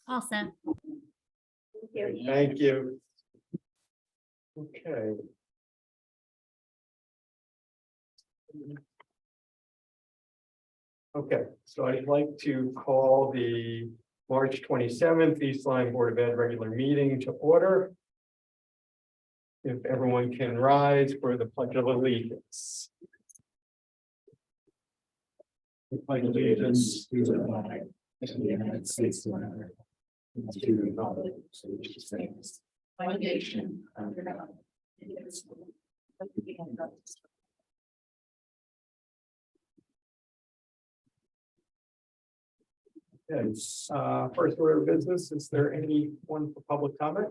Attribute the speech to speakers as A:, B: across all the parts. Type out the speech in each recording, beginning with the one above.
A: All set.
B: Thank you. Okay. Okay, so I'd like to call the March 27th East Line Board of Ed regular meeting to order. If everyone can rise for the Pledge of Allegiance. I pledge allegiance to the flag of the United States of America, and to the republic for which it stands, one nation under God, indivisible, with liberty and justice. Yes, first order of business, is there anyone for public comment?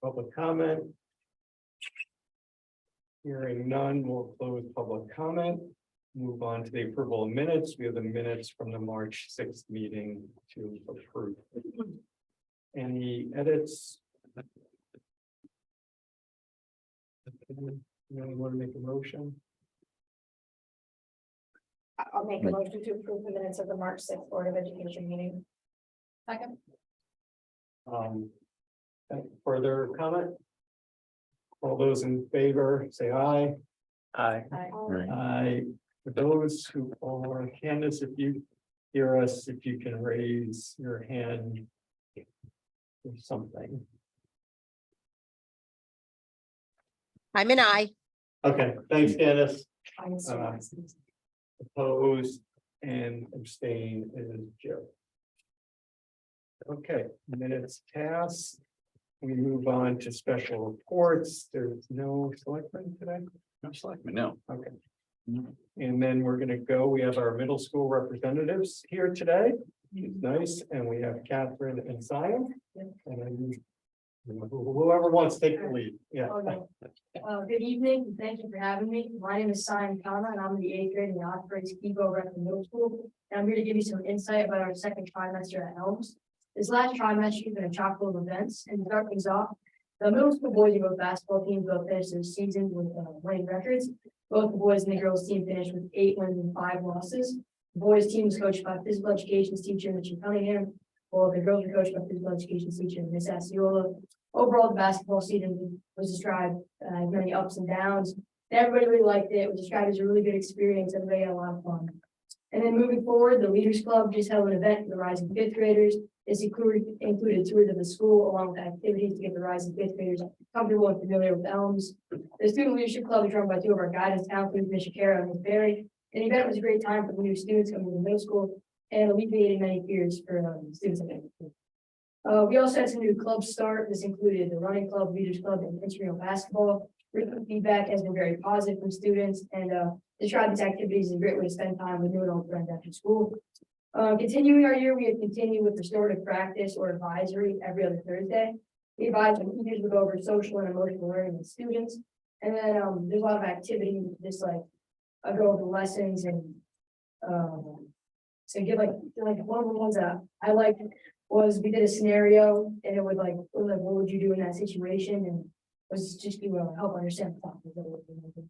B: Public comment? Hearing none, we'll close public comment. Move on to the approval of minutes. We have the minutes from the March 6th meeting to approve. Any edits? Anyone want to make a motion?
C: I'll make a motion to approve the minutes of the March 6th Board of Education meeting. Second.
B: Further comment? All those in favor, say aye. Aye. Aye. For those who are, Candace, if you hear us, if you can raise your hand. Or something.
D: I'm an I.
B: Okay, thanks, Candace. Opposed and abstain is Joe. Okay, minutes pass. We move on to special reports. There's no selectmen today?
E: No selectmen, no.
B: Okay. And then we're gonna go, we have our middle school representatives here today. It's nice, and we have Catherine and Simon. And then whoever wants to take the lead, yeah.
C: Good evening, and thank you for having me. My name is Simon Kama, and I'm the 8th grade in the Ospreys Eco Rec Middle School. And I'm here to give you some insight about our second trimester at Helms. This last trimester has been a chock full of events, and to start things off, the middle school boys and girls basketball teams both finished their season with winning records. Both the boys and the girls team finished with 8 wins and 5 losses. The boys team was coached by physical education teacher Mitchell Cunningham, while the girls were coached by physical education teacher Miss Asciola. Overall, the basketball season was described as many ups and downs. Everybody really liked it. It was described as a really good experience. Everybody had a lot of fun. And then moving forward, the Leaders Club just held an event for the rising 5th graders. This included tours of the school along with activities to get the rising 5th graders comfortable and familiar with Elms. The Student Leadership Club is run by 2 of our guidance counselors, Ms. Shakara and Ms. Barry. And the event was a great time for the new students coming to the middle school and alleviated many fears for students at the school. We also had some new clubs start. This included the running club, Leaders Club, and intramural basketball. Written feedback has been very positive from students, and describe these activities as a great way to spend time with new and old friends after school. Continuing our year, we have continued with restorative practice or advisory every other Thursday. We advise when teachers would go over social and emotional learning with students. And then there's a lot of activity, just like go over lessons and so give like one of the ones that I liked was we did a scenario and it would like what would you do in that situation, and was just to help understand the topic that we're doing.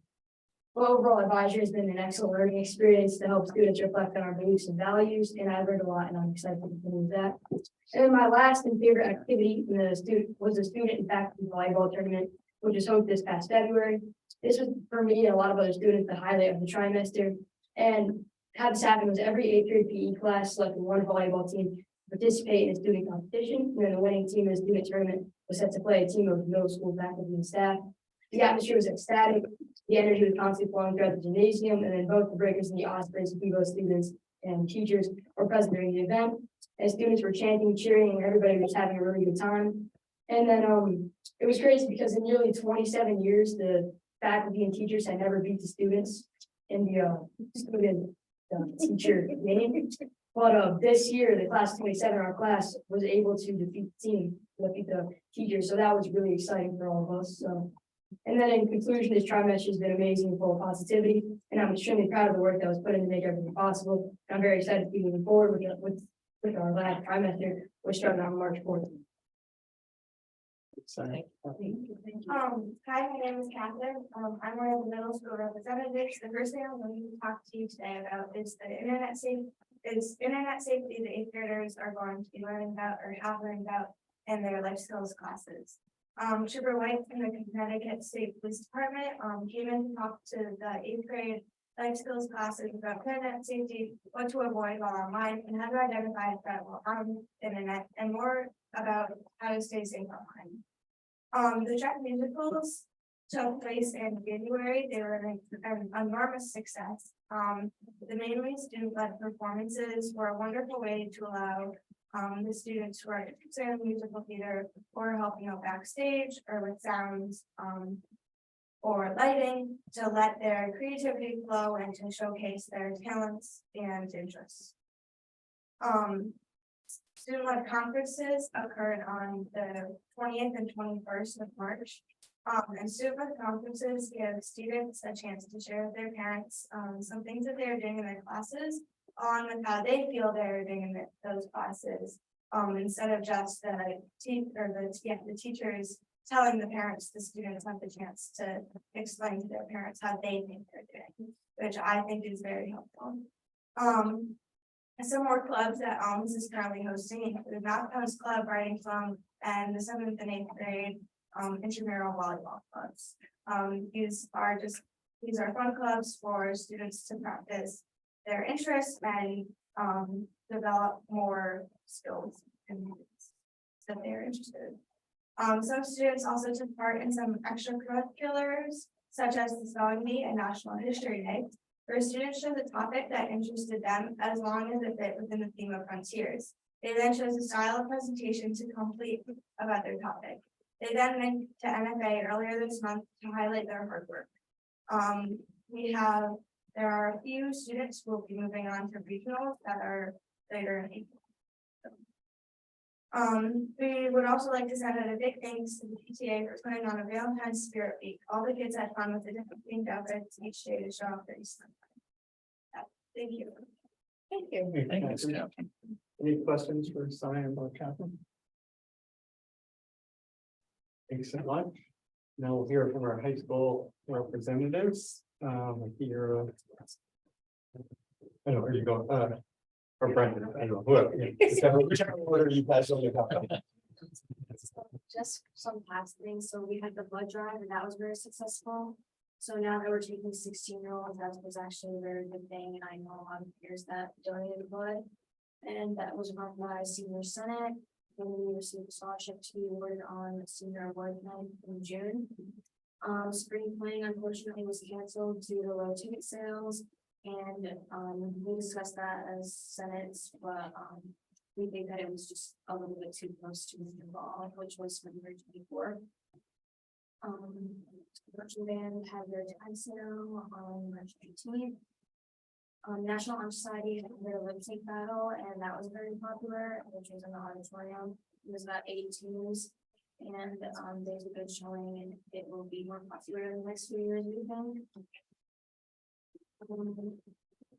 C: Well, overall advisory has been an excellent learning experience to help students reflect on our beliefs and values, and I've learned a lot and I'm excited to continue with that. And then my last and favorite activity in the student and faculty volleyball tournament, which was hosted this past February. This was for me and a lot of other students the highlight of the trimester. And how this happened was every 8th grade PE class selected one volleyball team to participate in a student competition, and then the winning team in the student tournament was set to play a team of middle school faculty and staff. The atmosphere was ecstatic. The energy was constantly flowing throughout the gymnasium, and then both the Breakers and the Ospreys, Evo students and teachers were present during the event. And students were chanting, cheering, and everybody was having a really good time. And then it was crazy because in nearly 27 years, the faculty and teachers had never beat the students in the student teacher game. But this year, the class 27, our class, was able to defeat the teachers. So that was really exciting for all of us. So, and then in conclusion, this trimester has been amazing, full of positivity, and I'm extremely proud of the work that was put in to make everything possible. And I'm very excited to be moving forward with our last trimester, which started on March 4th.
B: Sorry.
F: Hi, my name is Catherine. I'm one of the middle school representatives. The first thing I'm going to talk to you today about is the internet safety is internet safety the eighth graders are going to be learning about or have learned about in their life skills classes. Trooper White from the Connecticut State Police Department came in to talk to the eighth grade life skills classes about internet safety, what to avoid while online, and how to identify a threat while on the internet, and more about how to stay safe online. The track musicals took place in January. They were an enormous success. The mainly student-led performances were a wonderful way to allow the students who are interested in musical theater or helping out backstage or with sounds or lighting to let their creativity flow and to showcase their talents and interests. Student-led conferences occurred on the 20th and 21st of March. And student-led conferences give students a chance to share with their parents some things that they're doing in their classes, along with how they feel they're doing in those classes. Instead of just the teachers telling the parents, the students have the chance to explain to their parents how they think they're doing, which I think is very helpful. Some more clubs that Alms is currently hosting include Mouth Post Club, Writing Club, and the 7th and 8th grade intramural volleyball clubs. These are fun clubs for students to practice their interests and develop more skills and that they're interested in. Some students also took part in some extracurriculars, such as the spelling bee and National History Day, where students chose a topic that interested them as long as it fit within the theme of frontiers. They then chose a style of presentation to complete about their topic. They then went to NFA earlier this month to highlight their hard work. There are a few students who will be moving on to regionals that are later in April. We would also like to send out a big thanks to the PTA for putting on a Valentine's Spirit Week. All the kids had fun with the different themed outfits each day to show off their Easter. Thank you.
D: Thank you.
B: Thanks, Catherine. Any questions for Simon or Catherine? Thanks so much. Now we'll hear from our high school representatives. Here. I know where you go. Or Brendan, I don't know, whoever. Whichever order you guys want to go.
C: Just some past things, so we had the blood drive and that was very successful. So now that we're taking 16-year-olds, that was actually a very good thing, and I know a lot of peers that donated blood. And that was run by Senior Senate, and we received a scholarship to be awarded on Senior Award Night in June. Spring playing unfortunately was canceled due to low ticket sales, and we discussed that as Senate's, but we think that it was just a little bit too close to the ball, which was February 24th. Marching band had their time sale on March 18th. National Honor Society had their lip sync battle, and that was very popular, which was in the auditorium. It was about 8 teams, and there's a good showing, and it will be more popular in the next few years, we think.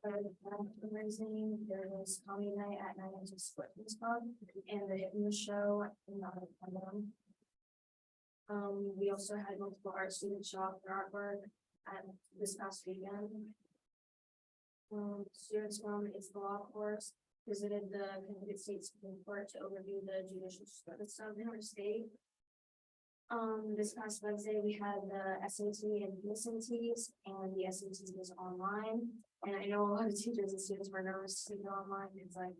C: There was comedy night at 9 AM Sportsman's Club, and the Hypno show in the auditorium. We also had multiple art students show off their artwork at this past weekend. Students from It's the Law course visited the Connecticut State Supreme Court to overview the judicial service of their state. This past Wednesday, we had the SAT and PSATs, and the SATs was online. And I know a lot of teachers and students were nervous to go online. It's like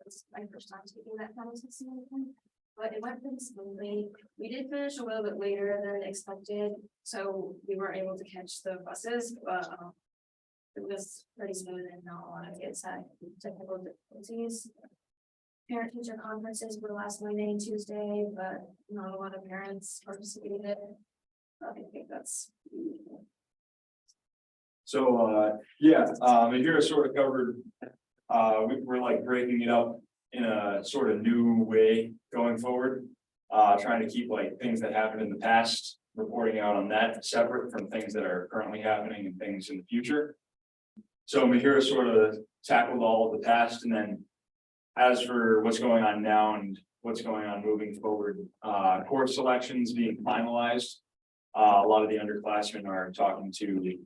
C: it's my first time taking that kind of testing, but it went pretty smoothly. We did finish a little bit later than expected, so we weren't able to catch the buses, but it was pretty smooth and not a lot of kids had technical difficulties. Parent teacher conferences were last Monday and Tuesday, but not a lot of parents participated. I think that's.
A: So, Mahira sort of covered, we're like breaking it up in a sort of new way going forward. Trying to keep like things that happened in the past, reporting out on that separate from things that are currently happening and things in the future. So Mahira sort of tackled all of the past, and then as for what's going on now and what's going on moving forward, course selections being finalized. A lot of the underclassmen are talking to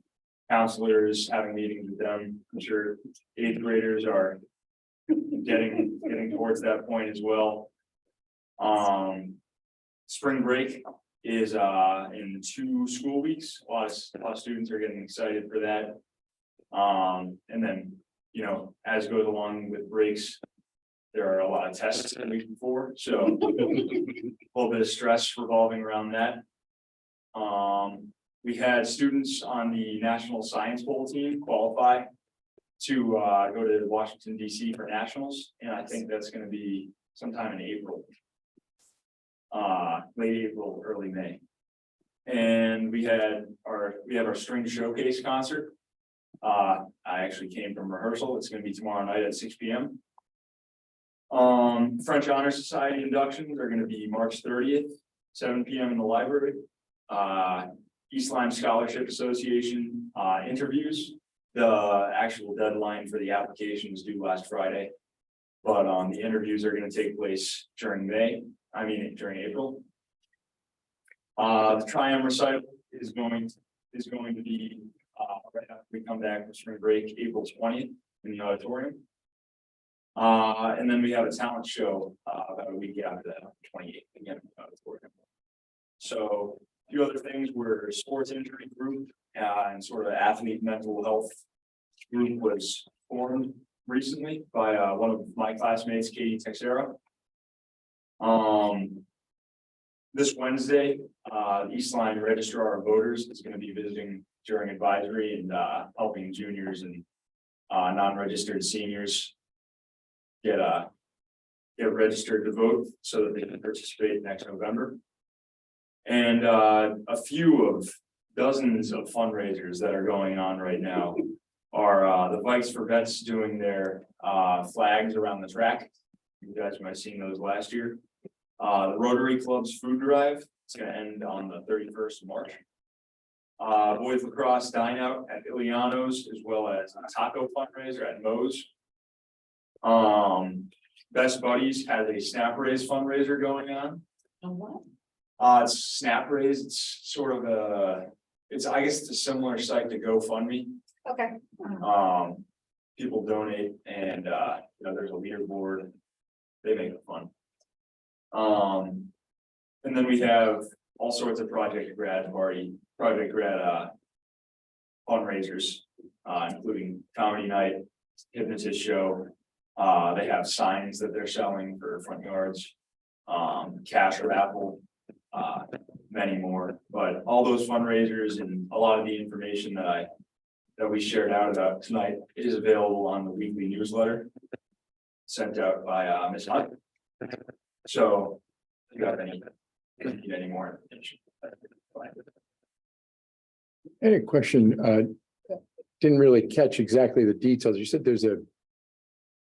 A: counselors, having meetings with them. I'm sure 8th graders are getting towards that point as well. Spring break is in 2 school weeks. A lot of students are getting excited for that. And then, you know, as goes along with breaks, there are a lot of tests the week before, so a little bit of stress revolving around that. We had students on the National Science Bowl team qualify to go to Washington DC for nationals, and I think that's going to be sometime in April. Late April, early May. And we have our string showcase concert. I actually came from rehearsal. It's going to be tomorrow night at 6 p.m. French Honor Society inductions are going to be March 30th, 7 p.m. in the library. East Lyme Scholarship Association interviews. The actual deadline for the application was due last Friday, but the interviews are going to take place during during April. The Triumph recital is going to be right after we come back from spring break, April 20th in the auditorium. And then we have a talent show about a week after that, 28th again in the auditorium. So a few other things were sports injury group and sort of athlete mental health group was formed recently by one of my classmates, Katie Texera. This Wednesday, East Lyme Registrar of Voters is going to be visiting during advisory and helping juniors and non-registered seniors get registered to vote so that they can participate next November. And a few of dozens of fundraisers that are going on right now are the Bikes for Vets doing their flags around the track. You guys might have seen those last year. The Rotary Club's food drive is going to end on the 31st of March. Boys Lacrosse Dine Out at Iliano's, as well as a taco fundraiser at Moe's. Best Buddies has a Snap Raise fundraiser going on. It's Snap Raise. It's sort of I guess it's a similar site to GoFundMe.
C: Okay.
A: People donate and there's a leaderboard. They make it fun. And then we have all sorts of Project Grad fundraisers, including comedy night, hypnotist show. They have signs that they're selling for front yards, cash raffle, many more. But all those fundraisers and a lot of the information that we shared out about tonight is available on the weekly newsletter sent out by Ms. Hunt. So if you need any more information.
E: I had a question. Didn't really catch exactly the details. You said there's a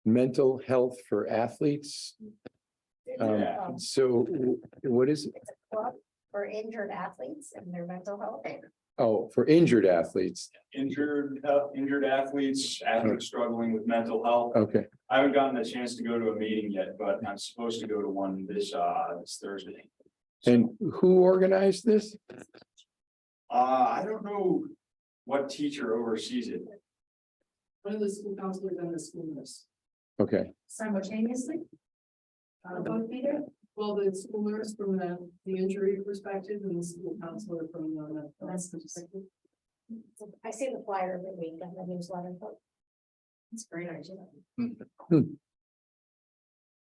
E: mental health for athletes. So what is it?
G: It's a club for injured athletes and their mental health.
E: Oh, for injured athletes.
A: Injured athletes struggling with mental health.
E: Okay.
A: I haven't gotten a chance to go to a meeting yet, but I'm supposed to go to one this Thursday.
E: And who organized this?
A: I don't know what teacher oversees it.
H: One of the school counselors and the school nurse.
E: Okay.
C: Simultaneously? Both be there?
H: Well, the school nurse from the injury perspective and the school counselor from the
C: That's
H: perspective.
G: I see the flyer every week on the newsletter.
C: That's a great idea.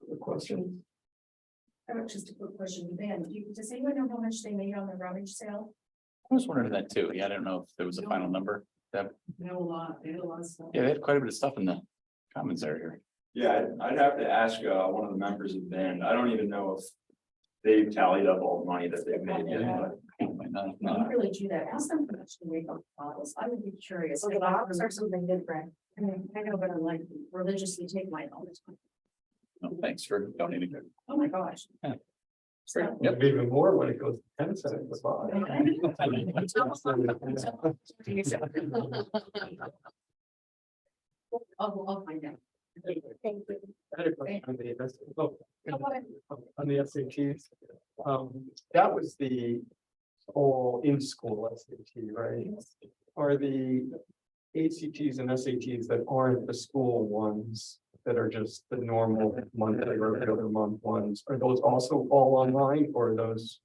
B: The question.
C: I have just a quick question, Ben, does anyone know how much they made on the rummage sale?
I: I was wondering that too. Yeah, I don't know if there was a final number.
H: They had a lot of stuff.
I: Yeah, they had quite a bit of stuff in the comments here.
A: Yeah, I'd have to ask one of the members of the band. I don't even know if they've tallied up all the money that they've made yet, but
C: You really do that, ask them how much they make on bottles, I would be curious.
G: So the bottles are something different.
C: I mean, I know, but I'm like religiously take mine all the time.
I: No, thanks for donating.
C: Oh my gosh.
I: Yeah.
C: So-
I: Yep.
B: Even more when it goes to 10 cents at the bottom.
C: I'll find out.
G: Thank you.
B: I had a question on the SATs. That was the whole in-school SAT, right? Are the ACTs and SATs that aren't the school ones that are just the normal monthly or the other month ones, are those also all online or are those?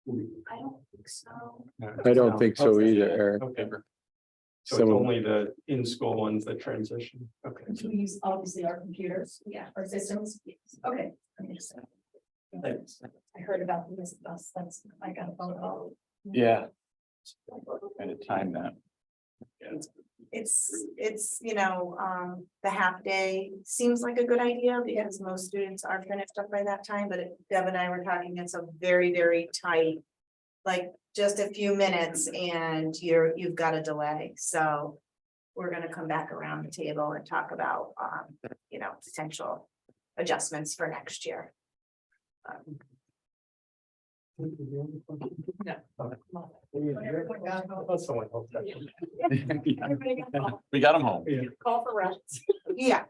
G: I don't think so.
E: I don't think so
B: Okay.
E: either, Eric.
B: Okay, so it's
E: Some of-
B: only the in-school ones that transition, okay.
H: Do we use obviously our computers?
G: Yeah.
H: Our systems? Okay.
B: Thanks.
G: I heard about the Miss Bus, that's, I got a phone call.
I: Yeah. Kind of time that.
F: It's, the half day seems like a good idea because most students are finished up by that time, but Deb and I were talking, it's a very, very tight. Like just a few minutes and you've got a delay, so. We're gonna come back around the table and talk about, potential adjustments for next year.
B: Someone else.
I: We got them home.
G: Call for rides.
F: Yeah.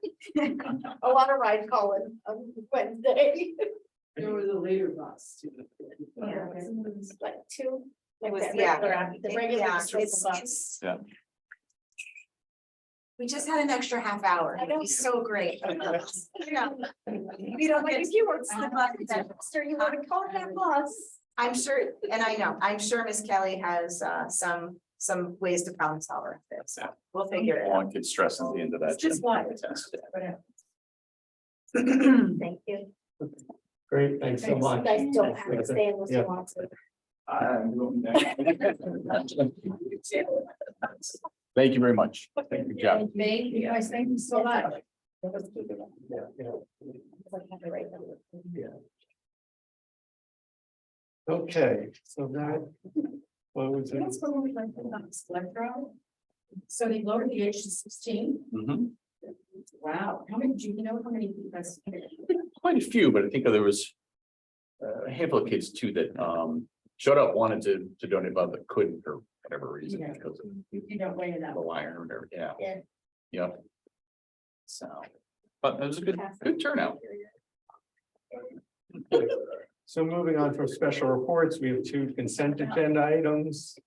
G: A lot of ride calling on Wednesday.
H: There was a later bus too.
F: Yeah.
G: Like two.
F: It was,
G: that
F: yeah.
G: regular- The regular.
F: Yeah,
G: district
F: it's-
G: bus.
F: it's-
I: Yeah.
F: We just had an extra half hour.
G: I know.
F: It'd be so great. We don't
G: Like,
F: get.
G: if you were
F: it's the bus that-
G: faster, you would have called that bus.
F: I'm sure, and I know, I'm sure Miss Kelly has some ways to problem solve it, so we'll figure it out.
I: One kid stressing at the end of that.
H: It's just one.
I: test.
G: Thank you.
B: Great, thanks so much.
G: You guys don't have to stay unless
B: Yeah.
G: you want to.
I: Thank you very much. Thank you, Jeff.
H: Thank you guys, thank you so much.
B: Okay, so that. What was it?
H: That's what we learned about the select round. So they lowered the age to 16.
I: Mhm.
H: Wow, how many, do you know how many people that's?
I: Quite a few, but I think there was a handful of kids too that showed up, wanted to donate, but couldn't for whatever reason
H: Yeah.
I: because of
H: You don't weigh it
I: the
H: out.
I: wire or whatever. Yeah.
G: Yeah.
I: Yep. So, but it was a good turnout.
B: So moving on from special reports, we have two consent agenda items.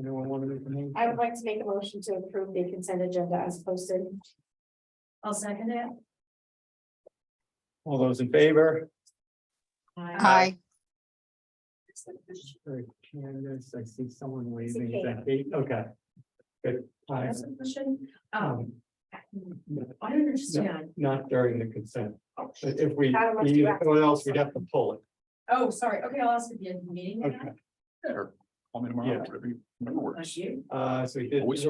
B: Anyone want to make a name?
G: I would like to make a motion to approve the consent agenda as posted.
H: I'll second it.
B: All those in favor?
D: Aye.
B: Very Candace, I see someone waving. Is that Kate? Okay. Good. Aye.
H: That's a question. I don't understand.
B: Not during the consent. But if we,
G: How much do you
B: anyone else, we'd have to pull it.
H: Oh, sorry. Okay, I'll ask at the end of the meeting.
B: Okay.
I: Or call me tomorrow,
B: Yeah.
I: whatever works.
H: Thank you.
B: So we did,
I: Always.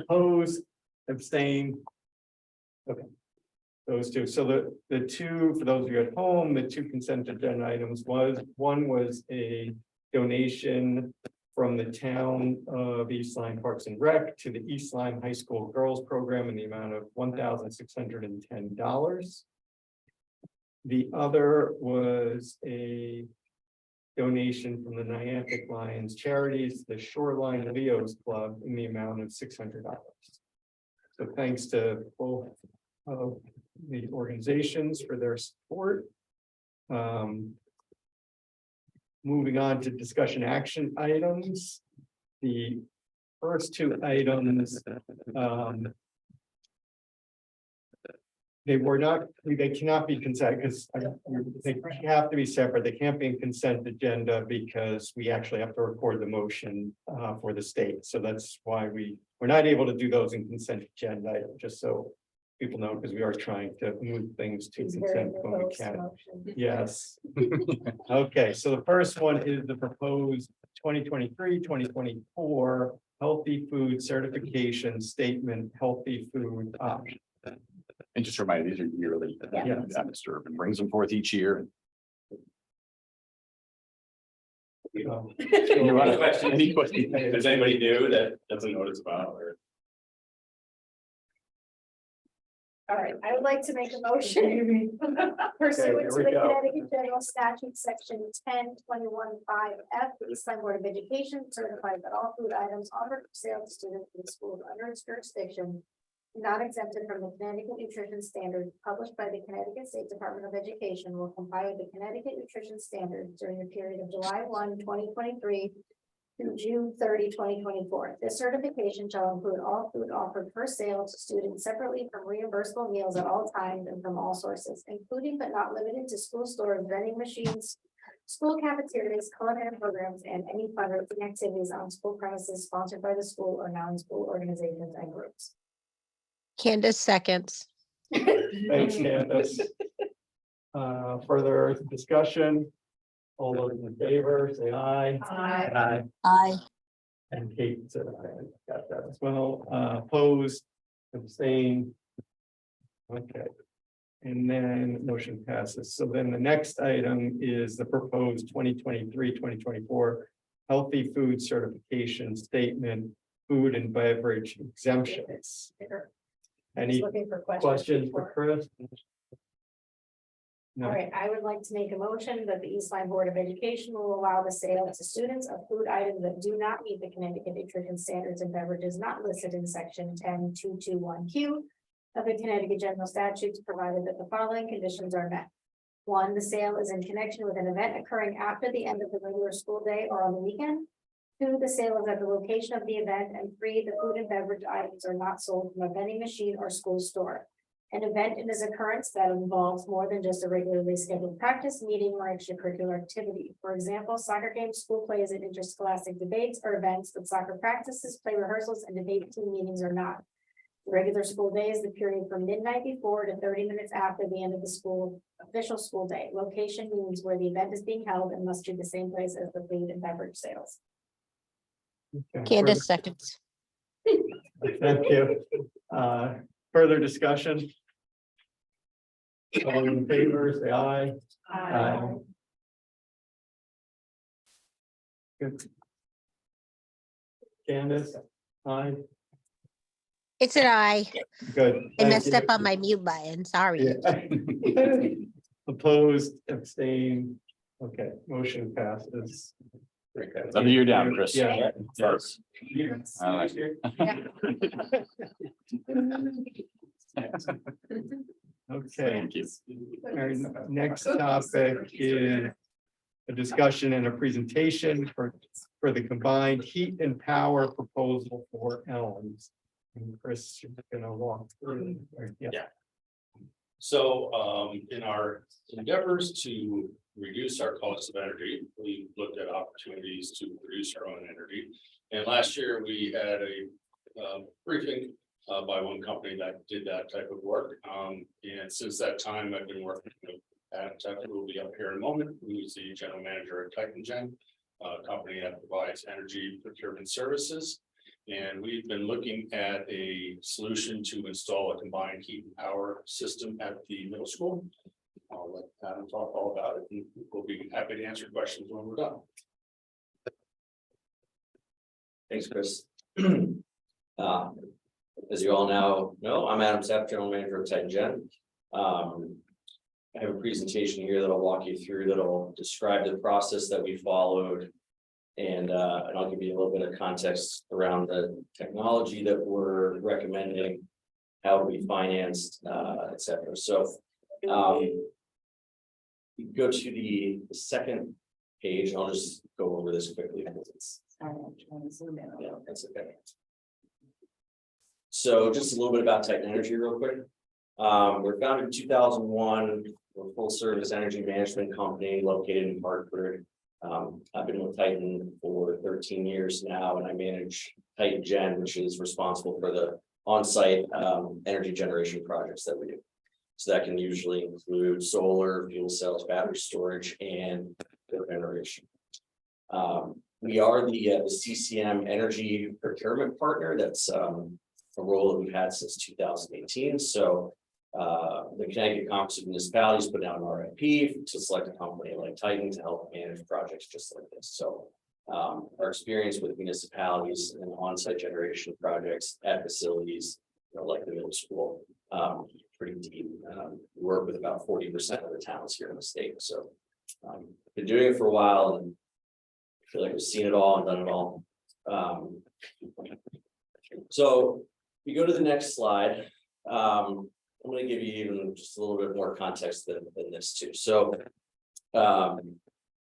B: oppose, abstain. Okay. Those two, so the two, for those of you at home, the two consent agenda items one was a donation from the town of East Lyme Parks and Rec to the East Lyme High School Girls Program in the amount of $1,610. The other was a donation from the Niantic Lions Charities, the Shoreline Leos Club in the amount of $600. So thanks to both of the organizations for their support. Moving on to discussion action items. The first two items, they cannot be consent because they have to be separate. They can't be in consent agenda because we actually have to record the motion for the state. So that's why we're not able to do those in consent agenda, just so people know, because we are trying to move things to
G: It's very
B: consent when we
G: verbose
B: can.
G: motion.
B: Yes. Okay, so the first one is the proposed 2023-2024 healthy food certification statement, healthy food option.
I: And just a reminder, these are yearly.
B: Yeah.
I: Mr. Urban brings them forth each year. Any questions? If there's anybody new that doesn't know what it's about or.
G: All right, I would like to make a motion pursuant
B: here
G: to
B: we
G: the
B: go.
G: Connecticut General Statute, section 1021(5)(f), the East Lyme Board of Education certifies that all food items offered for sale to students in the school under its jurisdiction, not exempted from the Connecticut Nutrition Standards published by the Connecticut State Department of Education, will comply with the Connecticut Nutrition Standards during the period of July 1, 2023 through June 30, 2024. This certification shall include all food offered for sale to students separately from reimbursable meals at all times and from all sources, including but not limited to school stores, vending machines, school cafeterias, culinary programs, and any fundraising activities on school premises sponsored by the school or non-school organizations and groups.
D: Candace seconds.
B: Thanks, Candace. Further discussion? All those in favor, say aye. Aye.
D: Aye.
B: And Kate said I got that as well. Opposed, abstained. Okay. And then motion passes. So then the next item is the proposed 2023-2024 healthy food certification statement, food and beverage exemptions. Any
G: Looking for
B: questions for
G: before.
B: Chris?
G: All
B: No.
G: right, I would like to make a motion that the East Line Board of Education will allow the sale to students of food items that do not meet the Connecticut nutrition standards and beverages not listed in section 10.221Q of the Connecticut General Statutes, provided that the following conditions are met. 1, the sale is in connection with an event occurring after the end of the regular school day or on the weekend. 2, the sale is at the location of the event, and 3, the food and beverage items are not sold from a vending machine or school store. An event is an occurrence that involves more than just a regularly scheduled practice, meeting, or extracurricular activity. For example, soccer games, school plays, and interscholastic debates are events, but soccer practices, play rehearsals, and debate team meetings are not. The regular school day is the period from midnight before to 30 minutes after the end of the school official school day. Location means where the event is being held and must be the same place as the food and beverage sales.
B: Okay.
D: Candace seconds.
B: Thank you. Further discussion? All in favor, say aye. Aye. Good. Candace, aye.
D: It's an aye.
B: Good.
D: I
B: Thank
D: messed
B: you.
D: up on my mute button. Sorry.
B: Yeah. Opposed, abstained. Okay, motion passes.
I: Another year down, Chris.
B: Yeah.
I: Yes.
B: I
I: like
B: Okay.
I: Thank you.
B: Our next topic is a discussion and a presentation for the combined heat and power proposal for Elms. And Chris, you're gonna walk through. Yeah.
J: So in our endeavors to reduce our cost of energy, we looked at opportunities to produce our own energy. And last year we had a briefing by one company that did that type of work. And since that time, I've been working with Adamtech, who will be up here in a moment, who's the general manager at Titan Gen, a company that provides energy procurement services. And we've been looking at a solution to install a combined heat and power system at the middle school. I'll let Adam talk all about it, and we'll be happy to answer questions when we're done.
K: Thanks, Chris. As you all now know, I'm Adam Sepp, General Manager of Titan Gen. I have a presentation here that I'll walk you through that'll describe the process that we followed. And I'll give you a little bit of context around the technology that we're recommending, how we financed, et cetera. So you go to the second page. I'll just go over this quickly because it's yeah, that's okay. So just a little bit about Titan Energy real quick. We're founded in 2001. We're a full service energy management company located in Hartford. I've been with Titan for 13 years now, and I manage Titan Gen, which is responsible for the on-site energy generation projects that we do. So that can usually include solar, fuel cells, battery storage, and generation. We are the CCM energy procurement partner. That's a role that we've had since 2018. So the Connecticut Conference of Municipalities put out an RFP to select a company like Titan to help manage projects just like this. So our experience with municipalities and on-site generation projects at facilities, like the middle school, pretty deep. We work with about 40% of the towns here in the state. So been doing it for a while, and I feel like we've seen it all and done it all. So we go to the next slide. I'm going to give you even just a little bit more context than this too. So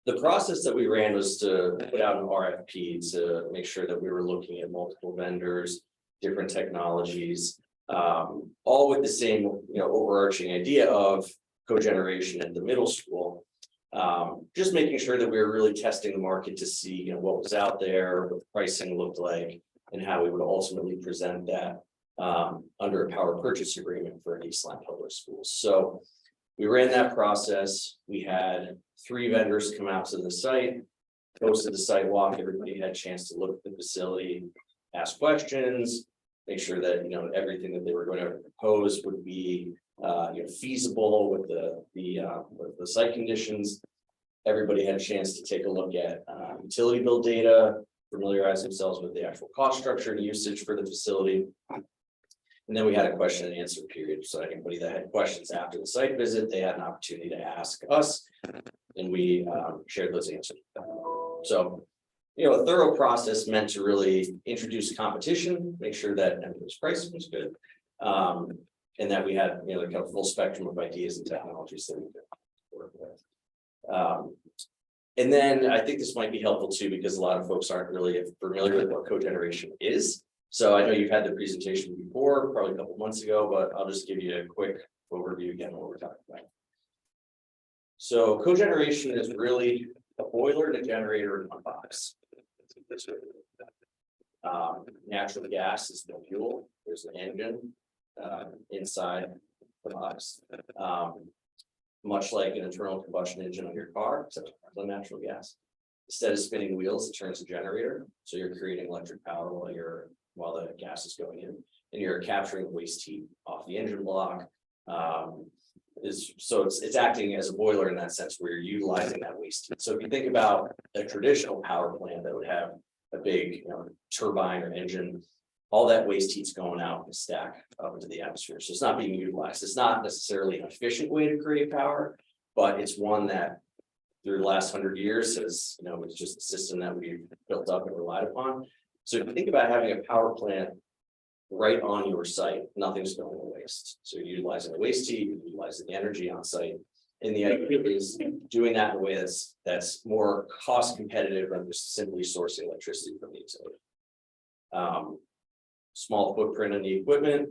K: The process that we ran was to put out an RFP to make sure that we were looking at multiple vendors, different technologies. All with the same, overarching idea of cogeneration at the middle school. Just making sure that we were really testing the market to see, what was out there, what the pricing looked like, and how we would ultimately present that under a power purchase agreement for East Lyme Public Schools. So we ran that process. We had 3 vendors come out to the site, hosted the site walk. Everybody had a chance to look at the facility, ask questions, make sure that everything that they were going to propose would be feasible with the site conditions. Everybody had a chance to take a look at utility bill data, familiarize themselves with the actual cost structure and usage for the facility. And then we had a question and answer period. So anybody that had questions after the site visit, they had an opportunity to ask us, and we shared those answers. So, a thorough process meant to really introduce competition, make sure that everybody's pricing was good. And that we had, the kind of full spectrum of ideas and technologies that we could work with. And then I think this might be helpful too, because a lot of folks aren't really familiar with what cogeneration is. So I know you've had the presentation before, probably a couple months ago, but I'll just give you a quick overview again, what we're talking about. So cogeneration is really a boiler and a generator in one box. Natural gas is the fuel. There's an engine inside the box. Much like an internal combustion engine on your car, except it runs on natural gas. Instead of spinning wheels, it turns a generator. So you're creating electric power while the gas is going in, and you're capturing waste heat off the engine block. So it's acting as a boiler in that sense where you're utilizing that waste heat. So if you think about a traditional power plant that would have a big turbine or engine, all that waste heat's going out and stack up into the atmosphere. So it's not being utilized. It's not necessarily an efficient way to create power, but it's one that through the last 100 years has, it's just a system that we've built up and relied upon. So if you think about having a power plant right on your site, nothing's going to waste. So you're utilizing the waste heat, you're utilizing the energy on site. And the idea is doing that in a way that's more cost competitive than just simply sourcing electricity from the utility. Small footprint in the equipment.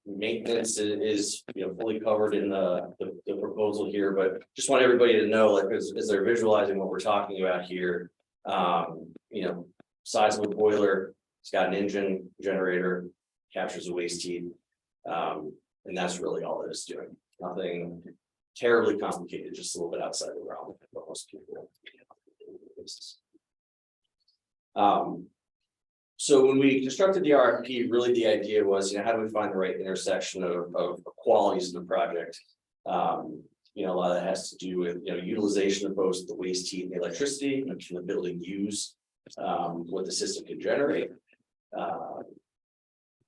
K: Maintenance is fully covered in the proposal here, but just want everybody to know, like as they're visualizing what we're talking about here, size of a boiler, it's got an engine, generator, captures the waste heat, and that's really all that it's doing. Nothing terribly complicated, just a little bit outside the realm of what most people. So when we constructed the RFP, really the idea was, how do we find the right intersection of qualities in the project? A lot of that has to do with, utilization of both the waste heat and the electricity, and can the building use what the system can generate?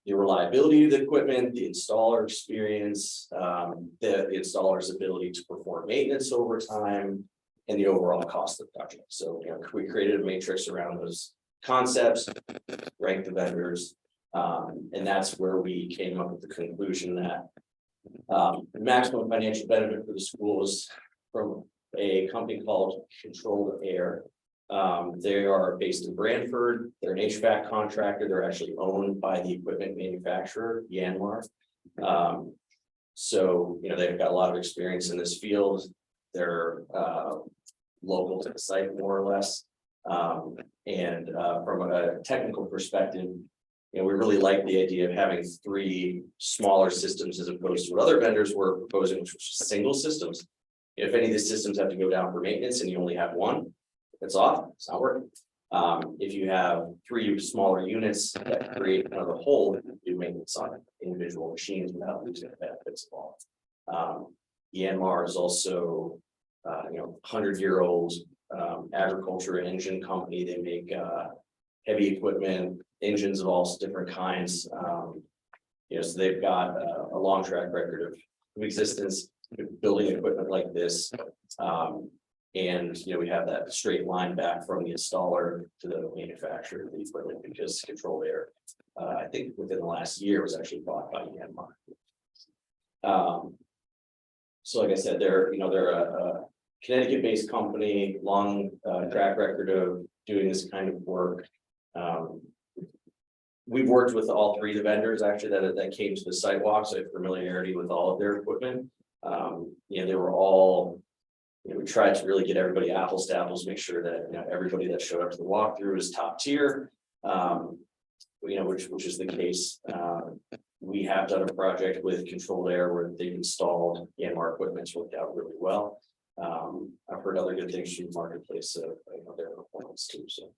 K: The reliability of the equipment, the installer experience, the installer's ability to perform maintenance over time, and the overall cost of the project. So, we created a matrix around those concepts, ranked the vendors, and that's where we came up with the conclusion that the maximum financial benefit for the school is from a company called Controlled Air. They are based in Brantford. They're an HVAC contractor. They're actually owned by the equipment manufacturer, Yanmar. So, they've got a lot of experience in this field. They're local to the site, more or less. And from a technical perspective, we really like the idea of having 3 smaller systems as opposed to what other vendors were proposing, which was just single systems. If any of these systems have to go down for maintenance and you only have one, if it's off, it's not working. If you have 3 smaller units that create kind of a whole, do maintenance on individual machines without losing the benefits of all. Yanmar is also 100-year-old agriculture engine company. They make heavy equipment, engines of all different kinds. So they've got a long track record of existence building equipment like this. And we have that straight line back from the installer to the manufacturer of the equipment, because Controlled Air, I think within the last year, was actually bought by Yanmar. So like I said, they're a Connecticut-based company, long track record of doing this kind of work. We've worked with all three of the vendors actually that came to the sidewalk, so I have familiarity with all of their equipment. They were all, we tried to really get everybody apples to apples, make sure that, everybody that showed up to the walkthrough is top tier. Which is the case. We have done a project with Controlled Air where they've installed EMR equipment, it's worked out really well. I've heard other good things from the marketplace, their performance too, so.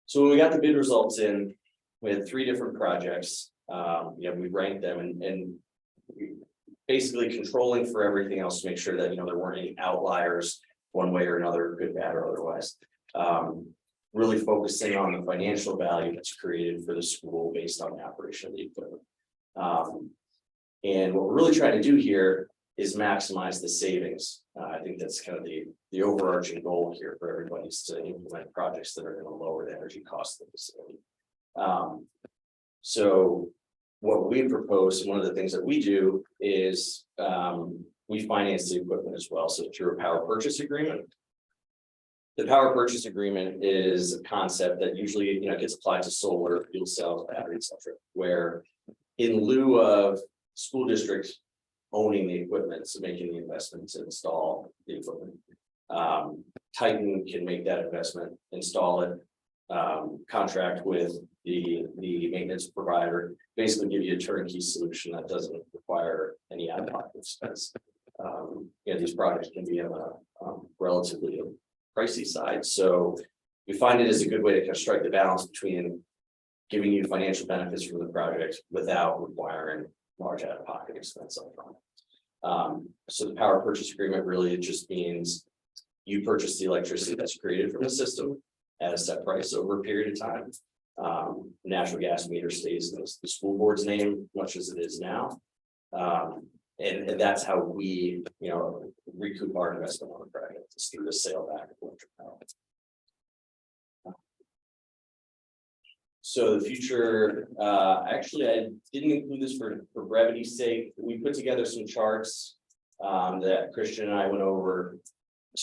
K: So when we got the bid results in, we had 3 different projects. We ranked them and we basically controlling for everything else to make sure that, there weren't any outliers one way or another, good, bad, or otherwise. Really focusing on the financial value that's created for the school based on the operation of the equipment. And what we're really trying to do here is maximize the savings. I think that's kind of the overarching goal here for everybody is to implement projects that are going to lower the energy cost of the facility. So what we propose, and one of the things that we do is we finance the equipment as well. So through a power purchase agreement. The power purchase agreement is a concept that usually gets applied to solar, fuel cells, batteries, etc. Where in lieu of school districts owning the equipment, so making the investment to install the equipment, Titan can make that investment, install it, contract with the maintenance provider, basically give you a turnkey solution that doesn't require any out-of-pocket expense. These projects can be on a relatively pricey side, so we find it is a good way to kind of strike the balance between giving you financial benefits from the project without requiring large out-of-pocket expense upfront. So the power purchase agreement really just means you purchase the electricity that's created from the system at a set price over a period of time. Natural gas meter stays in the school board's name, much as it is now. And that's how we, recoup our investment on the project, is through the sale back of electric power. So the future, actually, I didn't include this for brevity's sake. We put together some charts that Christian and I went over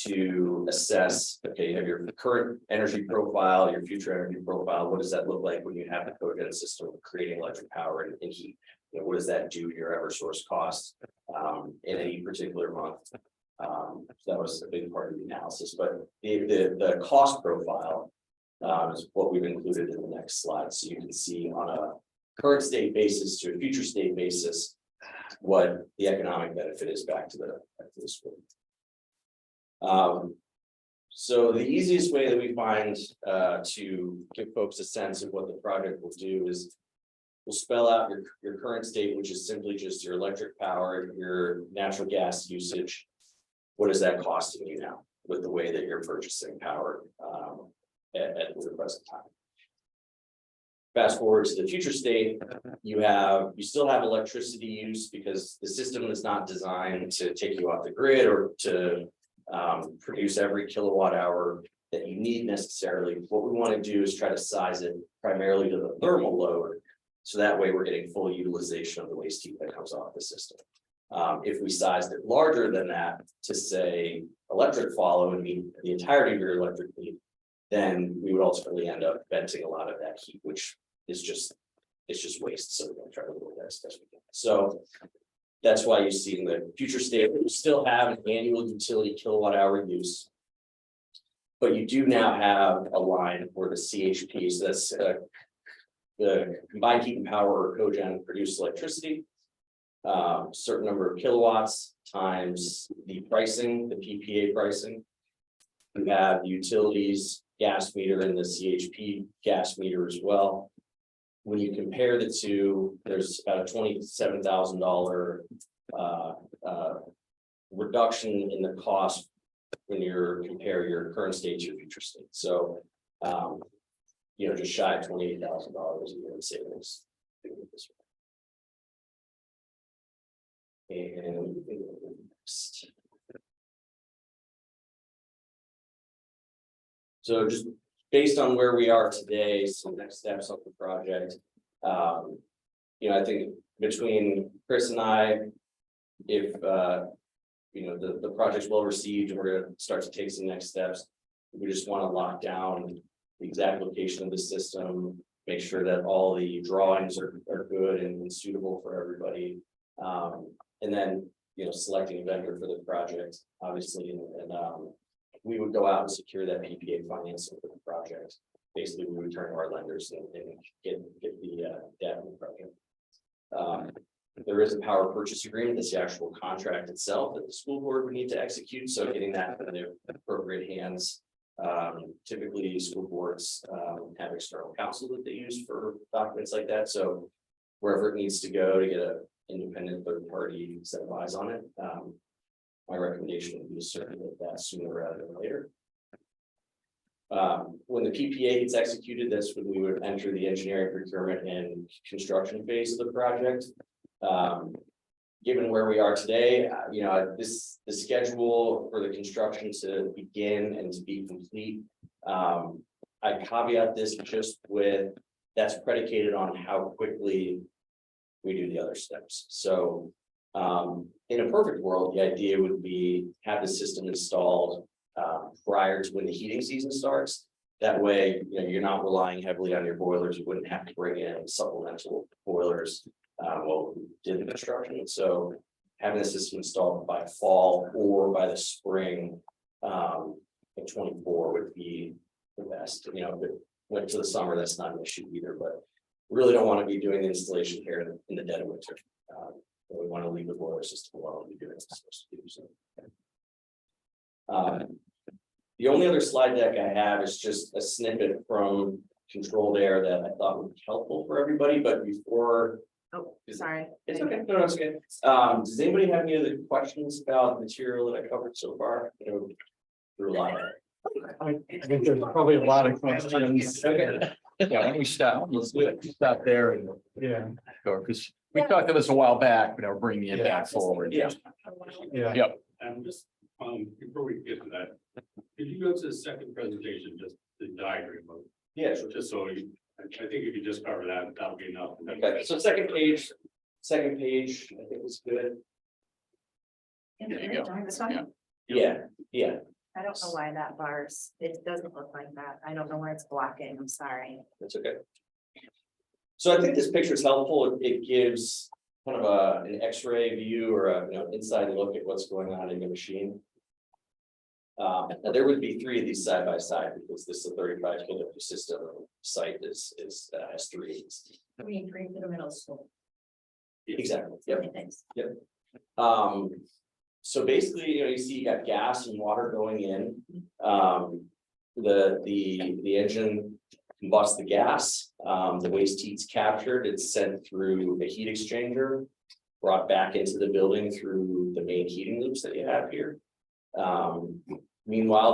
K: to assess, okay, you have your current energy profile, your future energy profile. What does that look like when you have the cogen system creating electric power and heat? What does that do to your Eversource cost in any particular month? So that was a big part of the analysis, but the cost profile is what we've included in the next slide. So you can see on a current state basis to a future state basis, what the economic benefit is back to the school. So the easiest way that we find to give folks a sense of what the project will do is we'll spell out your current state, which is simply just your electric power, your natural gas usage. What is that costing you now with the way that you're purchasing power at the present time? Fast forward to the future state, you still have electricity use because the system is not designed to take you off the grid or to produce every kilowatt hour that you need necessarily. What we want to do is try to size it primarily to the thermal load, so that way we're getting full utilization of the waste heat that comes off the system. If we sized it larger than that to say electric follow and meet the entirety of your electric need, then we would ultimately end up venting a lot of that heat, which is just waste. So we're going to try to avoid that as best we can. So that's why you see in the future state, we still have an annual utility kilowatt hour use, but you do now have a line for the CHP. So that's the combined heat and power or cogen produced electricity, certain number of kilowatts times the pricing, the PPA pricing. You have the utilities gas meter and the CHP gas meter as well. When you compare the two, there's about a $27,000 reduction in the cost when you compare your current state to your future state. So, just shy of $28,000 a year in savings. And next. So just based on where we are today, some next steps on the project. I think between Chris and I, if the project's well received and we're gonna start to take some next steps. We just want to lock down the exact location of the system, make sure that all the drawings are good and suitable for everybody. And then, selecting a vendor for the project, obviously, and we would go out and secure that PPA financing for the project. Basically, we would turn to our lenders and get the debt in the project. There is a power purchase agreement, that's the actual contract itself that the school board would need to execute, so getting that in their appropriate hands. Typically, school boards have external counsel that they use for documents like that, so wherever it needs to go to get an independent third party set of eyes on it. My recommendation would be to circulate that sooner rather than later. When the PPA gets executed, that's when we would enter the engineering, procurement, and construction phase of the project. Given where we are today, the schedule for the construction to begin and to be complete. I caveat this just with, that's predicated on how quickly we do the other steps. So in a perfect world, the idea would be have the system installed prior to when the heating season starts. That way, you're not relying heavily on your boilers. You wouldn't have to bring in supplemental boilers while we did the construction. So having the system installed by fall or by the spring of 24 would be the best. If it went to the summer, that's not an issue either, but we really don't want to be doing the installation here in the dead of winter. We want to leave the boiler system alone and do it. The only other slide deck I have is just a snippet from Controlled Air that I thought would be helpful for everybody, but before.
F: Oh, sorry.
K: It's okay, no, it's okay. Does anybody have any other questions about the material that I covered so far? Through a lot of it.
B: I think there's probably a lot of questions.
K: Okay.
I: Yeah, why don't we stop, let's stop there and
B: Yeah,
I: go, because we talked about this a while back, but I'll bring it back forward.
K: Yeah.
B: yeah.
I: Yep,
J: And just, before we get to that, could you go to the second presentation, just the diagram of,
K: Yeah, sure.
J: just so you, I think if you just cover that, that'll be enough.
K: Okay, so second page, I think is good.
I: there you go.
F: This one?
I: Yeah.
K: Yeah,
F: I don't know why that bars, it doesn't look like that. I don't know where it's blocking. I'm sorry.
K: that's okay. So I think this picture is helpful. It gives kind of an X-ray view or a inside look at what's going on in the machine. Now there would be 3 of these side by side because this is a 35 kW system site has 3.
C: We need 3 for the middle school.
K: Exactly. Yep.
C: Okay, thanks.
K: So basically, you see you got gas and water going in. The engine combusts the gas, the waste heat's captured, it's sent through a heat exchanger, brought back into the building through the main heating loops that you have here. Meanwhile,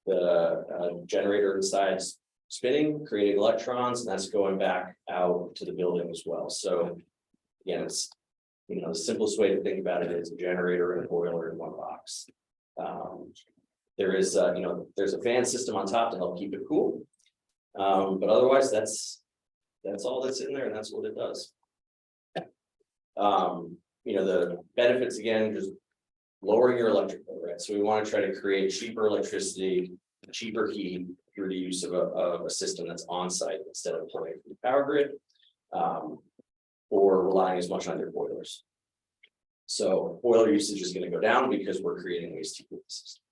K: the generator inside's spinning, creating electrons, and that's going back out to the building as well. So again, it's the simplest way to think about it is a generator and a boiler in one box. There is there's a fan system on top to help keep it cool. But otherwise that's all that's in there and that's what it does. The benefits again, just lowering your electric bill, right? So we want to try to create cheaper electricity, cheaper heat through the use of a system that's on site instead of pulling from the power grid. Or relying as much on your boilers. So boiler usage is going to go down because we're creating waste heat with the system.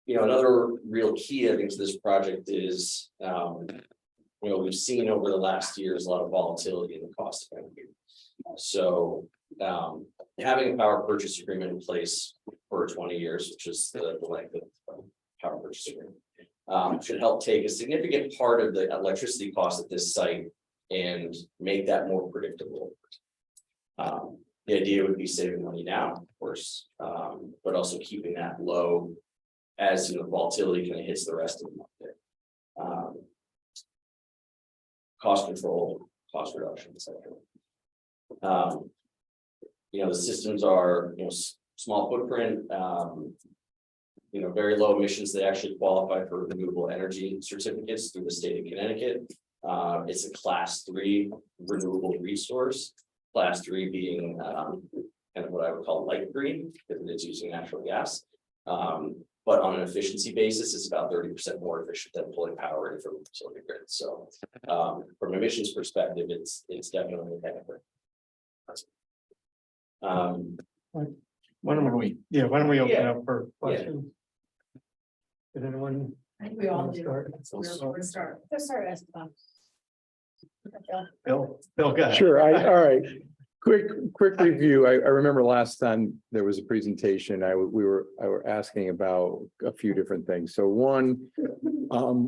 K: Another real key, I think, to this project is, we've seen over the last years a lot of volatility in the cost of energy. So having a power purchase agreement in place for 20 years, which is the length of power purchase agreement. Should help take a significant part of the electricity cost at this site and make that more predictable. The idea would be saving money now, of course, but also keeping that low as volatility kind of hits the rest of the market. Cost control, cost reduction, etc. The systems are small footprint. Very low emissions. They actually qualify for renewable energy certificates through the state of Connecticut. It's a class 3 renewable resource. Class 3 being kind of what I would call light green, because it's using natural gas. But on an efficiency basis, it's about 30% more efficient than pulling power in from the utility grid. So from emissions perspective, it's definitely a benefit.
B: Why don't we, why don't we open
K: Yeah.
B: up for questions? Did anyone?
H: I think we all
B: wanna
H: do.
B: start?
H: We're start.
G: Let's start Esteban.
B: Bill, go ahead.
E: Sure, all right. Quick review. I remember last time there was a presentation, I were asking about a few different things. So one,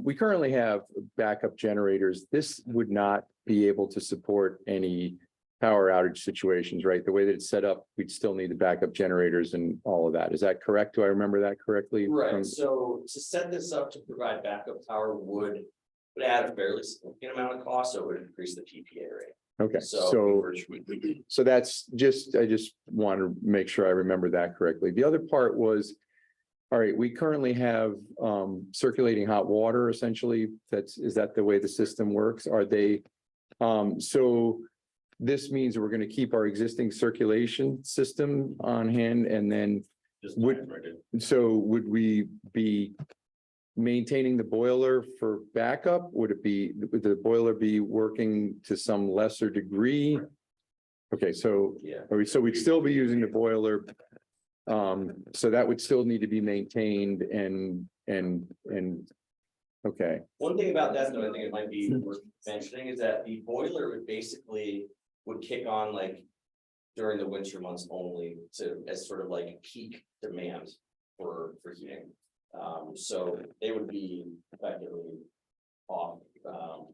E: we currently have backup generators. This would not be able to support any power outage situations, right? The way that it's set up, we'd still need the backup generators and all of that. Is that correct? Do I remember that correctly?
K: Right, so to set this up to provide backup power would add a fairly significant amount of cost, so it would increase the PPA rate.
E: Okay,
K: So
E: so that's just, I just want to make sure I remember that correctly. The other part was, all right, we currently have circulating hot water essentially. Is that the way the system works? Are they, so this means we're going to keep our existing circulation system on hand and then would we be maintaining the boiler for backup? Would the boiler be working to some lesser degree? Okay, so,
K: Yeah.
E: so we'd still be using the boiler. So that would still need to be maintained and, okay,
K: One thing about that, though, I think it might be worth mentioning is that the boiler would kick on like during the winter months only as sort of like a peak demand for heating. So they would be effectively off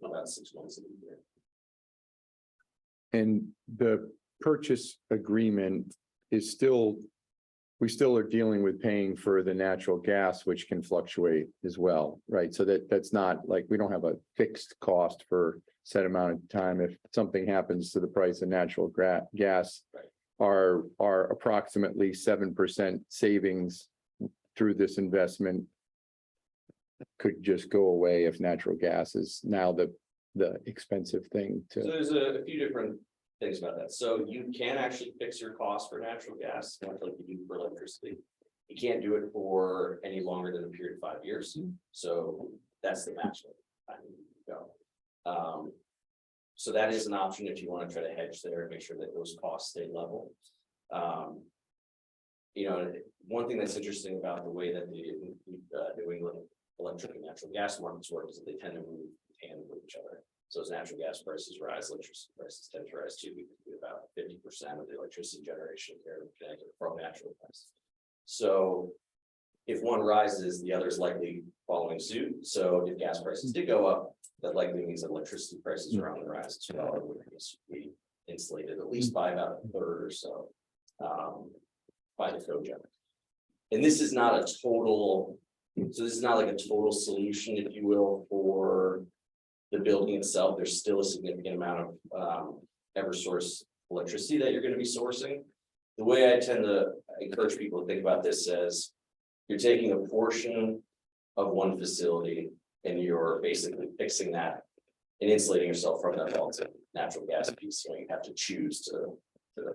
K: about 6 months of the year.
E: and the purchase agreement is still, we still are dealing with paying for the natural gas, which can fluctuate as well, right? So that's not like, we don't have a fixed cost for set amount of time. If something happens to the price of natural gas,
K: Right.
E: our approximately 7% savings through this investment could just go away if natural gas is now the expensive thing
K: So
E: to,
K: there's a few different things about that. So you can actually fix your cost for natural gas, much like you do for electricity. You can't do it for any longer than a period of 5 years. So that's the maximum time you can go. So that is an option if you want to try to hedge there and make sure that those costs stay level. One thing that's interesting about the way that the New England electric and natural gas markets work is that they tend to move hand with each other. So as natural gas prices rise, electricity prices tend to rise too. We can do about 50% of the electricity generation here in Connecticut from natural gas. So if one rises, the other is likely following suit. So if gas prices did go up, that likely means that electricity prices are on the rise as well. It would be insulated at least by about a third or so by the cogen. And this is not a total, so this is not like a total solution, if you will, for the building itself. There's still a significant amount of Eversource electricity that you're going to be sourcing. The way I tend to encourage people to think about this as you're taking a portion of one facility and you're basically fixing that and insulating yourself from that volatile natural gas piece. So you have to choose to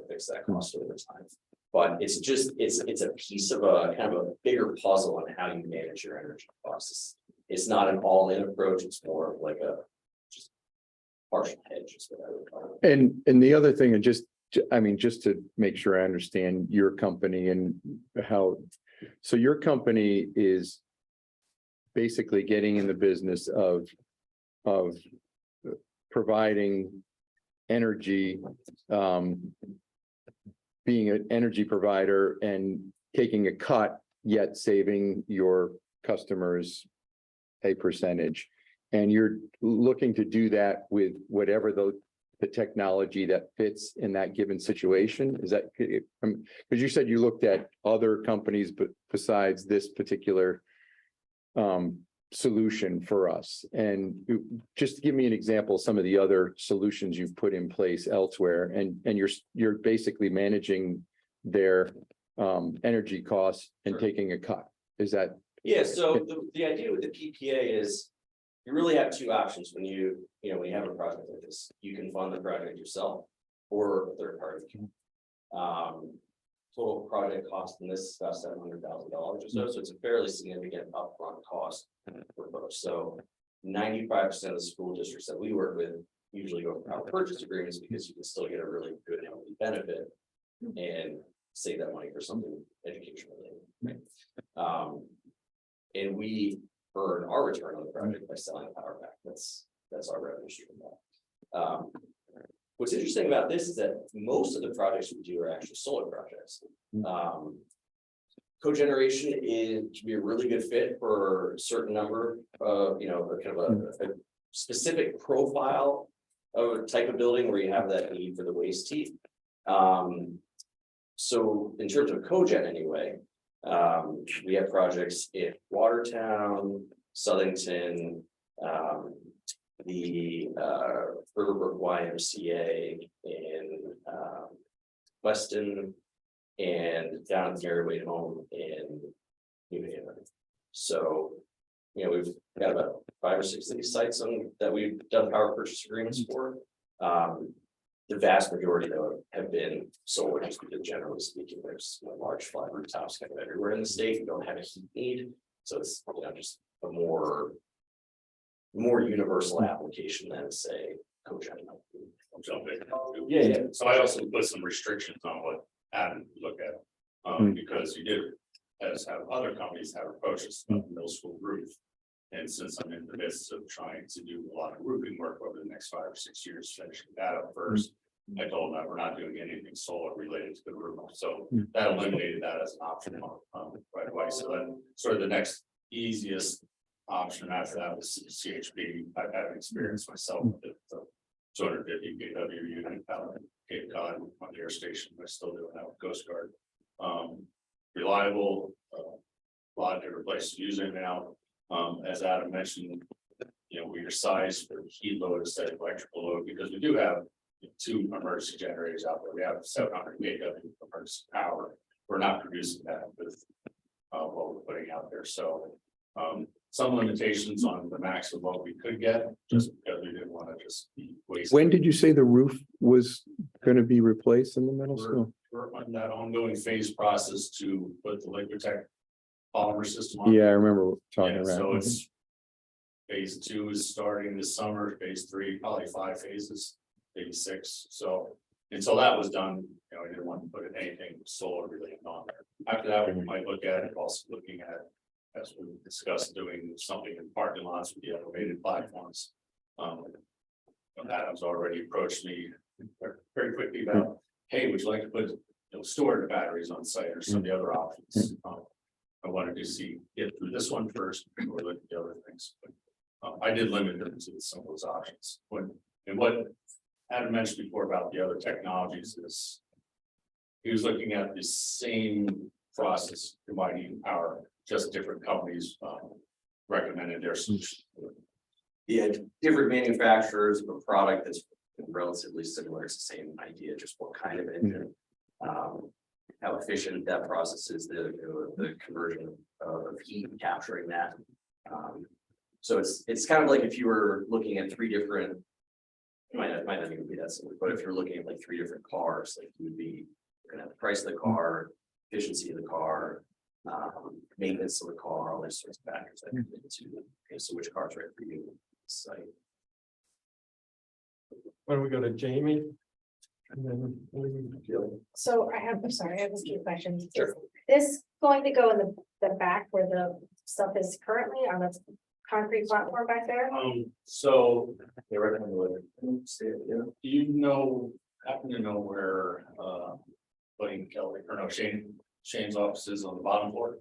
K: fix that cost over time. But it's just, it's a piece of a kind of a bigger puzzle on how you manage your energy costs. It's not an all-in approach, it's more of like a just partial hedge is what I would call it.
E: and the other thing, and just to make sure I understand your company and how, so your company is basically getting in the business of providing energy, being an energy provider and taking a cut, yet saving your customers a percentage. And you're looking to do that with whatever the technology that fits in that given situation. Is that, because you said you looked at other companies, but besides this particular solution for us, and just give me an example of some of the other solutions you've put in place elsewhere, and you're basically managing their energy costs and
K: Sure.
E: taking a cut. Is that?
K: Yeah, so the idea with the PPA is you really have two options when you have a project like this. You can fund the project yourself or a third party. total project cost in this is about $700,000 or so, so it's a fairly significant upfront cost for folks, so. 95% of the school districts that we work with usually go for power purchase agreements because you can still get a really good healthy benefit. And save that money for something educational related. And we earn our return on the project by selling the power back. That's our revenue stream. What's interesting about this is that most of the projects we do are actually solar projects. Cogeneration can be a really good fit for a certain number of, kind of a specific profile of a type of building where you have that need for the waste heat. So in terms of cogen anyway, we have projects in Watertown, Southington, the Riverbrook YMCA in Weston, and down at Mary Wade Home in New Haven. So, we've got about 5 or 6 of these sites that we've done power purchase agreements for. The vast majority though have been solar, just because generally speaking, there's large flat rooftops kind of everywhere in the state. We don't have a heat need, so it's just a more universal application than say cogen.
J: I'll jump in.
K: Yeah.
J: So I also put some restrictions on what Adam would look at, because you did, as have other companies have approaches of middle school roof. And since I'm in the midst of trying to do a lot of roofing work over the next 5 or 6 years, finishing that up first, I told them that we're not doing anything solar related to the roof. So that eliminated that as an option right away. So then sort of the next easiest option after that was CHP. I've had an experience myself with it. So 250 kW unit out in Cape Cod on the air station. I still doing that with Coast Guard. Reliable, a lot of different places using it now. As Adam mentioned, we are sized for heat load instead of electrical load, because we do have 2 emergency generators out there. We have 700 kW emergency power. We're not producing that with what we're putting out there. So some limitations on the max of what we could get, just because we didn't want to just be wasting.
E: When did you say the roof was going to be replaced in the middle school?
J: We're on that ongoing phase process to put the Liquid polymer system on.
E: Yeah, I remember talking
J: Yeah,
E: about.
J: so it's phase 2 is starting this summer, phase 3, probably 5 phases, maybe 6. So until that was done, I didn't want to put anything solar related on there. After that, we might look at it, also looking at, as we discussed, doing something in parking lots with the elevated platforms. Adam's already approached me very quickly about, hey, would you like to put storage batteries on site or some of the other options? I wanted to get through this one first before looking at the other things. But I did limit them to some of those options. And what Adam mentioned before about the other technologies is he was looking at the same process, combining power, just different companies recommended their solution.
K: Yeah, different manufacturers of a product that's relatively similar. It's the same idea, just what kind of engine. How efficient that process is, the conversion of heat and capturing that. So it's kind of like if you were looking at 3 different, it might not even be that simple, but if you're looking at like 3 different cars, like you would be looking at the price of the car, efficiency of the car, maintenance of the car, all these sorts of factors that go into, okay, so which car is right for you? Site.
B: Why don't we go to Jamie? And then
G: So I have a few questions.
K: Sure.
G: Is this going to go in the back where the stuff is currently on the concrete platform back there?
J: So
K: They recommend what?
J: do happen to know where William Kelly, or no, Shane's office is on the bottom floor?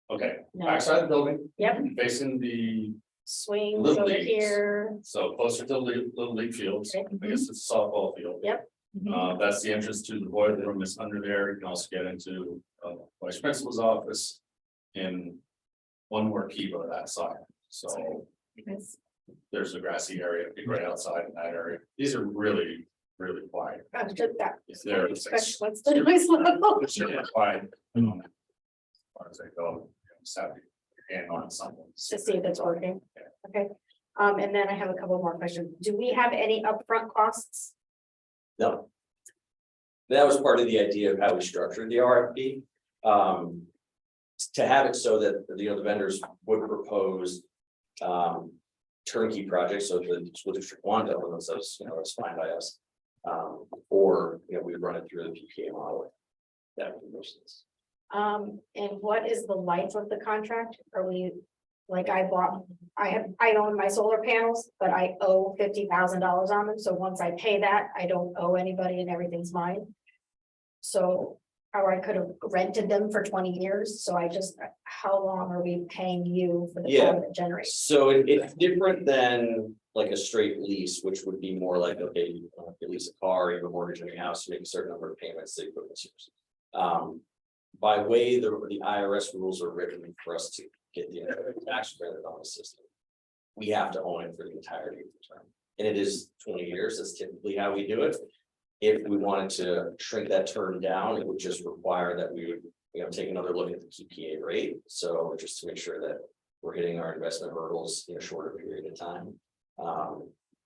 J: Okay,
G: No.
J: backside of the building,
G: Yep,
J: facing the,
G: swings
J: Little
G: over
J: leagues.
G: here.
J: so closer to the Little League fields,
G: Okay.
J: I guess it's a softball field.
G: Yep.
J: That's the entrance to the boiler room is under there. You can also get into vice principal's office. And one more key to that side, so
G: Yes.
J: there's a grassy area right outside in that area. These are really, really quiet.
G: Just that.
J: They're
G: What's the noise level?
J: It's really quiet. As far as they go, just have your hand on something.
G: To see if it's working. Okay, and then I have a couple more questions. Do we have any upfront costs?
K: No. That was part of the idea of how we structured the RFP. To have it so that, the vendors would propose turnkey projects, so the school district wanted to own those, it's fine by us. Or, we would run it through the PPA model. That would make sense.
G: And what is the life of the contract? Are we, like, I own my solar panels, but I owe $50,000 on them, so once I pay that, I don't owe anybody and everything's mine. So, or I could have rented them for 20 years, so how long are we paying you for the power that generates?
K: So it's different than like a straight lease, which would be more like, okay, you lease a car, you have a mortgage on your house, you make a certain number of payments, the equipment's yours. By way the IRS rules are written for us to get the tax credit on the system. We have to own it for the entirety of the term. And it is 20 years, that's typically how we do it. If we wanted to shrink that term down, it would just require that we would, take another look at the PPA rate. So just to make sure that we're hitting our investment hurdles in a shorter period of time.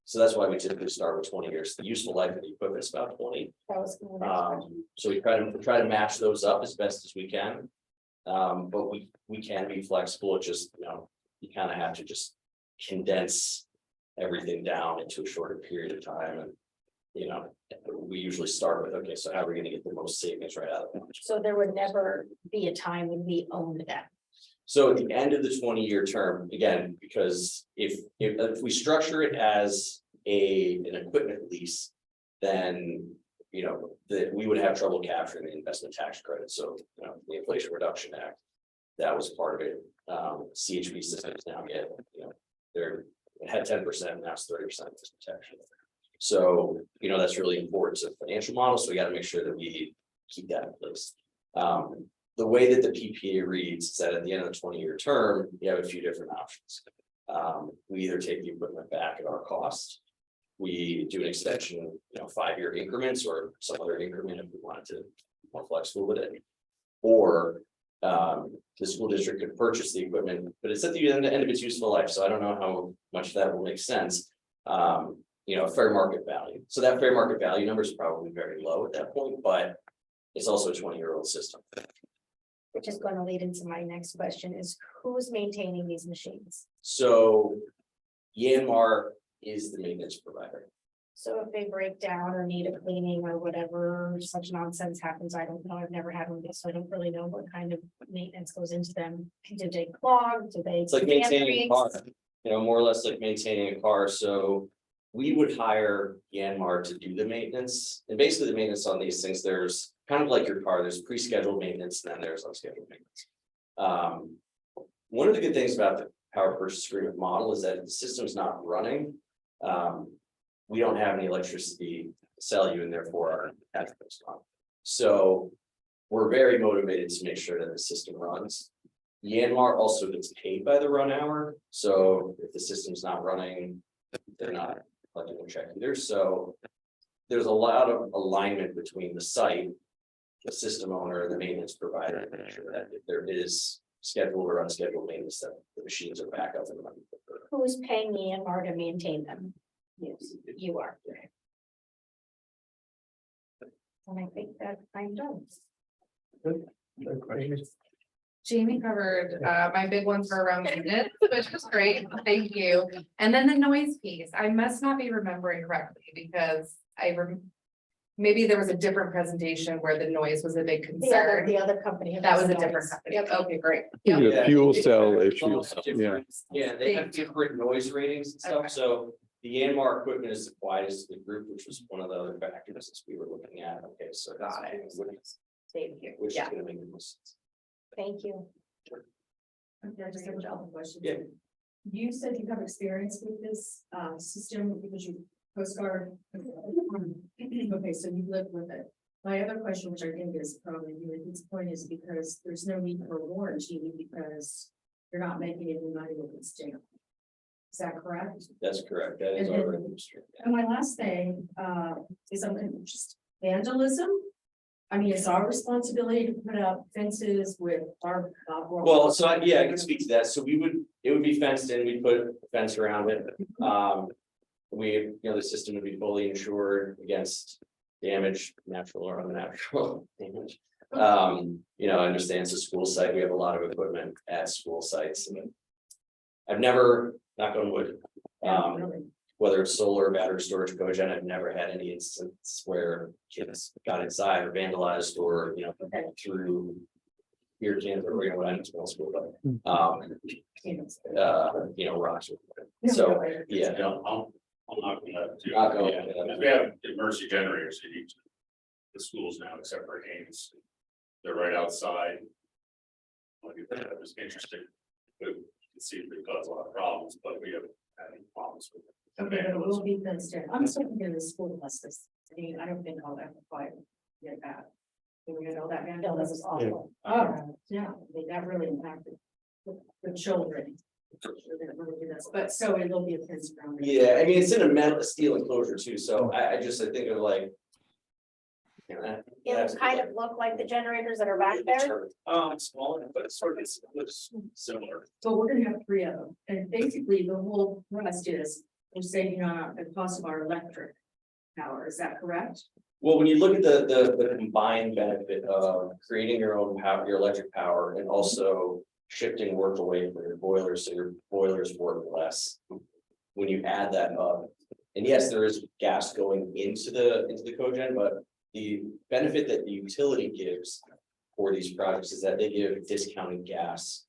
K: So that's why we typically start with 20 years. The useful life of the equipment is about 20.
G: That was my next question.
K: So we try to match those up as best as we can. But we can be flexible. It just, you kind of have to just condense everything down into a shorter period of time. And, we usually start with, okay, so how are we going to get the most savings right out of it?
G: So there would never be a time when we owned that.
K: So at the end of the 20-year term, again, because if we structure it as an equipment lease, then that we would have trouble capturing the investment tax credit. So the Inflation Reduction Act, that was part of it. CHP systems now get, it had 10%, now it's 30% investment tax. So that's really important to financial models. So we got to make sure that we keep that in place. The way that the PPA reads is that at the end of the 20-year term, you have a few different options. We either take the equipment back at our cost. We do an extension, 5-year increments or some other increment if we wanted to be more flexible with it. Or the school district could purchase the equipment, but it's at the end of its useful life. So I don't know how much that will make sense. Fair market value. So that fair market value number is probably very low at that point, but it's also a 20-year-old system.
G: Which is going to lead into my next question is who's maintaining these machines?
K: So Yanmar is the maintenance provider.
G: So if they break down or need a cleaning or whatever such nonsense happens, I don't know. I've never had one, so I don't really know what kind of maintenance goes into them. Do they clog? Do they?
K: It's like maintaining a car, more or less like maintaining a car. So we would hire Yanmar to do the maintenance. And basically the maintenance on these things, there's kind of like your car, there's pre-scheduled maintenance and then there's unscheduled maintenance. One of the good things about the power purchase agreement model is that if the system's not running, we don't have any electricity to sell you and therefore our tax bills gone. So we're very motivated to make sure that the system runs. Yanmar also gets paid by the run hour. So if the system's not running, they're not collecting a check either. So there's a lot of alignment between the site, the system owner, and the maintenance provider to make sure that if there is scheduled or unscheduled maintenance, that the machines are back up and running.
G: Who's paying Yanmar to maintain them? Yes, you are. And I think that I'm done.
L: Jamie covered my big ones for around maintenance, which was great. Thank you. And then the noise piece, I must not be remembering correctly because maybe there was a different presentation where the noise was a big concern.
G: The other company.
L: That was a different company. Okay, great.
E: The
K: Yeah.
E: fuel cell issues, yeah.
K: Yeah, they have different noise ratings and stuff,
L: Okay.
K: so the Yanmar equipment is the quietest in the group, which was one of the other factors as we were looking at, okay, so.
L: Got it. Thank you.
K: Which is
L: Yeah.
K: gonna make the most sense.
G: Thank you.
H: Okay, I just have a couple of questions.
K: Yeah.
H: You said you have experience with this system because you Coast Guard. Okay, so you've lived with it. My other question, which I think is probably really this point, is because there's no need for a warranty because you're not making any money with this dam. Is that correct?
K: That's correct, that is
H: And
K: our
H: then-
K: revenue stream.
H: And my last thing is something just vandalism. I mean, it's our responsibility to put up fences with our.
K: Well, so I can speak to that, so it would be fenced in, we'd put a fence around it. The system would be fully insured against damage, natural or unnatural damage. I understand it's a school site. We have a lot of equipment at school sites. I've never, knock on wood, whether it's solar, battery storage, cogen, I've never had any instance where kids got inside or vandalized or, through beer cans or what I know school, but, rocks. So, yeah, no,
J: I'm not gonna do.
K: Not going,
J: Yeah,
K: yeah.
J: we have emergency generators in each of the schools now, except for Haynes. They're right outside. Like, that was interesting. But you can see they cause a lot of problems, but we haven't had any problems with it.
H: Okay, but it will be fenced in. I'm still thinking of the school buses. I don't think all that required. Get that. Do we get all that? No, this is awful. Oh, yeah, I mean, that really impacted the children. They didn't really do this, but so it'll be a fence around it.
K: Yeah, I mean, it's in a metal steel enclosure too, so I think of like.
G: It will kind of look like the generators that are back there.
J: Smaller, but it's sort of, it's similar.
H: So we're gonna have 3 of them, and basically the whole rest is, we're saving on the cost of our electric power, is that correct?
K: Well, when you look at the combined benefit of creating your own power, your electric power, and also shifting work away from your boilers, so your boilers work less. When you add that up, and yes, there is gas going into the cogen, but the benefit that the utility gives for these projects is that they give discounted gas.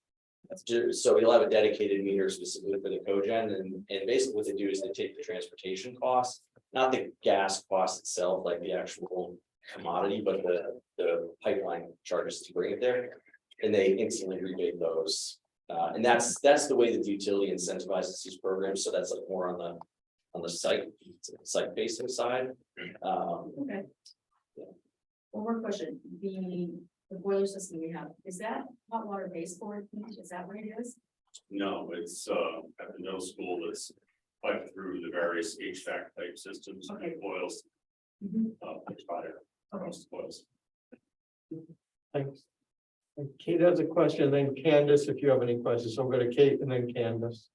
K: So you'll have a dedicated meter specifically for the cogen, and basically what they do is they take the transportation costs, not the gas cost itself, like the actual commodity, but the pipeline charges to bring it there. And they instantly rebate those. And that's the way that the utility incentivizes these programs. So that's like more on the site facing side.
H: Okay. One more question, the boiler system we have, is that hot water baseboard, is that what it is?
J: No, it's at the middle school that's piped through the various HVAC type systems,
H: Okay.
J: boils, fire, across the boils.
B: Thanks. And Kate has a question, then Candace, if you have any questions, so we'll go to Kate and then Candace.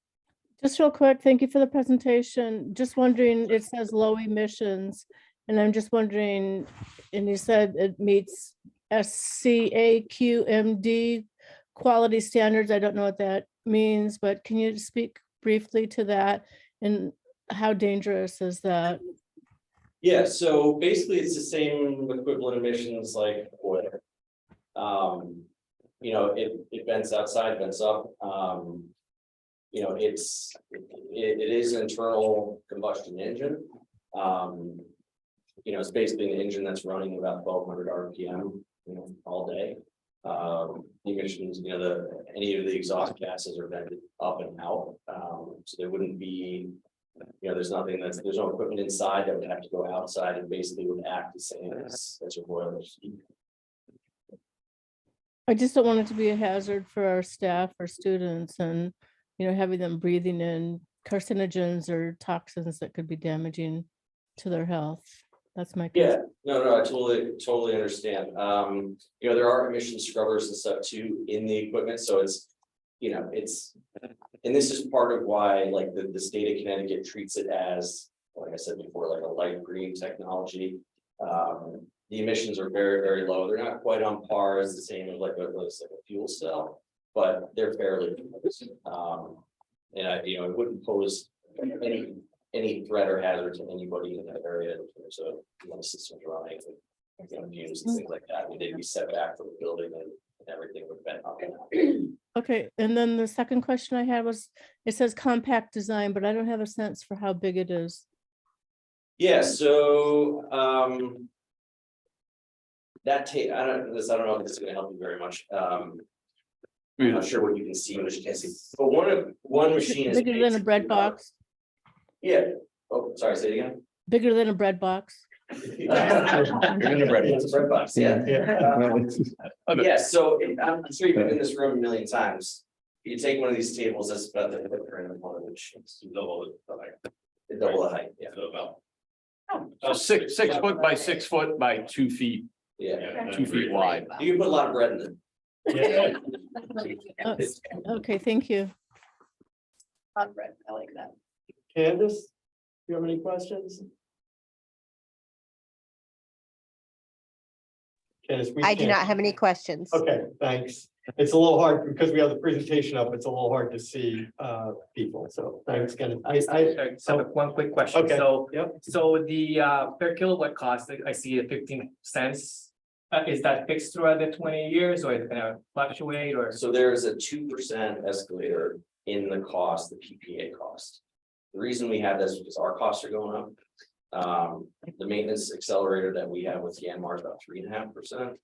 M: Just real quick, thank you for the presentation. Just wondering, it says low emissions, and I'm just wondering, and you said it meets SCAQMD quality standards. I don't know what that means, but can you speak briefly to that? And how dangerous is that?
K: Yeah, so basically it's the same equivalent emissions like oil. It vents outside, vents up. It is an internal combustion engine. It's basically an engine that's running about 1200 RPM, all day. The emissions, any of the exhaust gases are vented up and out. So there wouldn't be, there's no equipment inside that would have to go outside and basically would act the same as your boilers.
M: I just don't want it to be a hazard for our staff or students and, having them breathing in carcinogens or toxins that could be damaging to their health. That's my concern.
K: Yeah, no, I totally understand. There are emission scrubbers and stuff too in the equipment, so it's, and this is part of why, like, the state of Connecticut treats it as, like I said before, like a light green technology. The emissions are very, very low. They're not quite on par as the same as like a fuel cell, but they're fairly close. And it wouldn't pose any threat or hazard to anybody in that area in terms of the systems running, fumes and things like that. I mean, they'd be set back from the building and everything would bend up and out.
M: Okay, and then the second question I had was, it says compact design, but I don't have a sense for how big it is.
K: Yeah, so that tape, I don't know if this is gonna help you very much. I'm not sure what you can see, what you can't see, but one machine is
M: Bigger than a bread box,
K: Yeah, oh, sorry, say it again.
M: bigger than a bread box.
K: It's a bread box, yeah. Yeah, so I'm sure you've been in this room a million times. You take one of these tables, that's about the footprint of one of the machines.
J: Double the height.
K: Double the height, yeah.
J: So about.
I: So 6 foot by 6 foot by 2 feet,
K: Yeah,
I: 2 feet wide.
K: you can put a lot of bread in it.
M: Okay, thank you.
G: On red, I like that.
B: Candace, do you have any questions? Candace, we
D: I do
B: can't-
D: not have any questions.
B: Okay, thanks. It's a little hard because we have the presentation up. It's a little hard to see people. So thanks, Candace.
N: So one quick question.
B: Okay.
N: So,
B: Yep.
N: so the per kilowatt cost, I see at 15 cents. Is that fixed throughout the 20 years or is it gonna fluctuate or?
K: So there is a 2% escalator in the cost, the PPA cost. The reason we have this is because our costs are going up. The maintenance accelerator that we have with Yanmar is about 3.5%.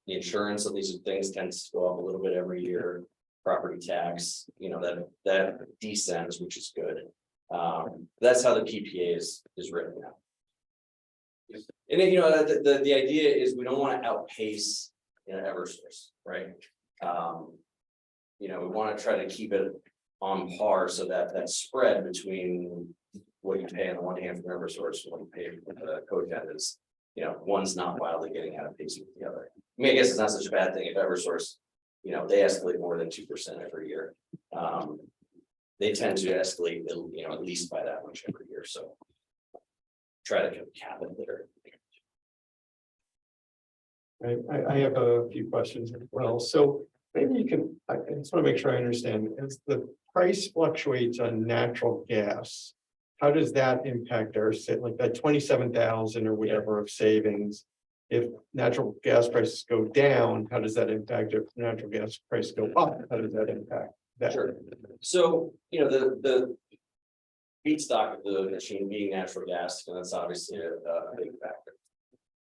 K: The insurance of these things tends to go up a little bit every year. Property tax, you know, that descends, which is good. That's how the PPA is written now. And then, you know, the idea is we don't want to outpace, you know, Eversource, right? You know, we want to try to keep it on par so that that spread between what you pay on the one hand from Eversource and what you pay from the cogen is, you know, one's not wildly getting out of pace with the other. I mean, I guess it's not such a bad thing if Eversource, you know, they escalate more than 2% every year. They tend to escalate, you know, at least by that much every year, so. Try to cap it there.
B: I have a few questions as well. So maybe you can, I just want to make sure I understand, as the price fluctuates on natural gas, how does that impact our, like that 27,000 or whatever of savings? If natural gas prices go down, how does that impact? If natural gas prices go up, how does that impact that?
K: Sure. So, you know, the feedstock of the machine being natural gas, and that's obviously a big factor.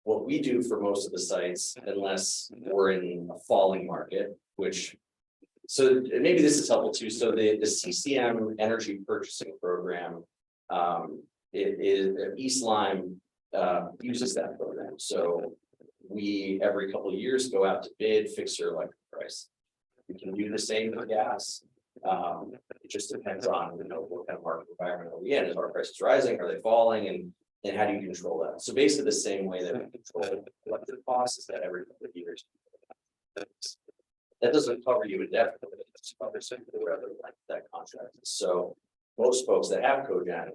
K: What we do for most of the sites, unless we're in a falling market, which, so maybe this is helpful too. So the CCM energy purchasing program, it is East Lyme uses that program. So we every couple of years go out to bid, fix your electric price. We can do the same for gas. It just depends on, you know, what kind of market environment are we in? Is our prices rising? Are they falling? And how do you control that? So basically the same way that we control electric costs is that every couple of years. That doesn't cover you indefinitely. It's covers rather like that contract. So most folks that have cogen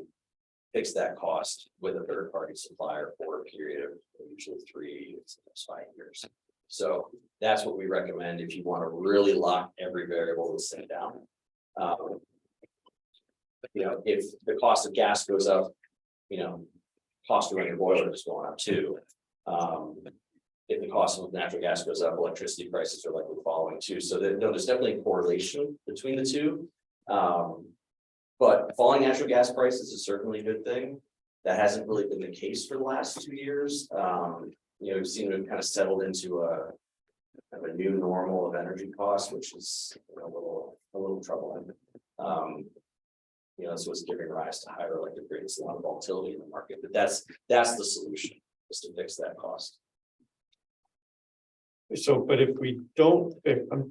K: fix that cost with a third party supplier for a period of usually 3 to 5 years. So that's what we recommend if you want to really lock every variable the same down. You know, if the cost of gas goes up, you know, cost to run your boiler is going up too. If the cost of natural gas goes up, electricity prices are likely following too. So there's definitely a correlation between the two. But falling natural gas prices is certainly a good thing. That hasn't really been the case for the last 2 years. You know, we've seen it kind of settled into a new normal of energy costs, which is, you know, a little troubling. You know, so it's giving rise to higher electric rates, a lot of volatility in the market, but that's the solution, is to fix that cost.
B: So, but if we don't,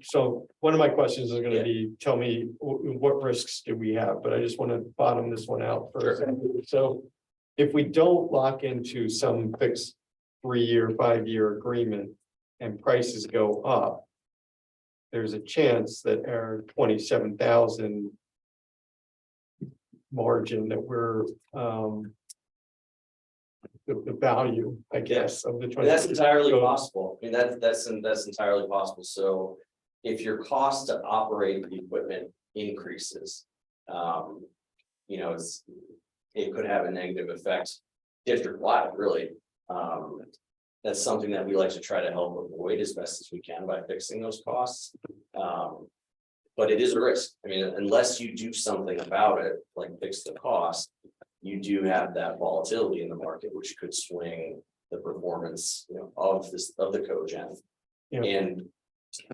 B: so one of my questions is gonna be, tell me what risks do we have, but I just want to bottom this one out first. So if we don't lock into some fixed 3-year, 5-year agreement and prices go up, there's a chance that our 27,000 margin that we're the value, I guess, of the 20.
K: That's entirely possible. I mean, that's entirely possible. So if your cost to operate the equipment increases, you know, it could have a negative effect district-wide, really. That's something that we like to try to help avoid as best as we can by fixing those costs. But it is a risk. I mean, unless you do something about it, like fix the cost, you do have that volatility in the market, which could swing the performance, you know, of the cogen.
B: Yeah.
K: And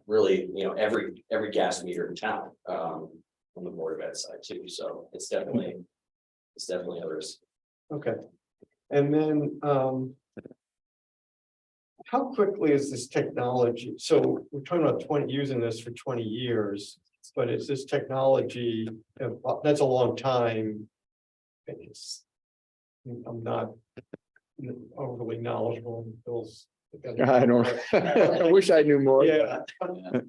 K: really, you know, every gas meter in town, on the Board of Ed side too. So it's definitely a risk.
B: Okay, and then how quickly is this technology? So we're talking about using this for 20 years, but is this technology, that's a long time. I'm not overly knowledgeable in Bill's
E: I don't, I wish I knew more.
B: Yeah,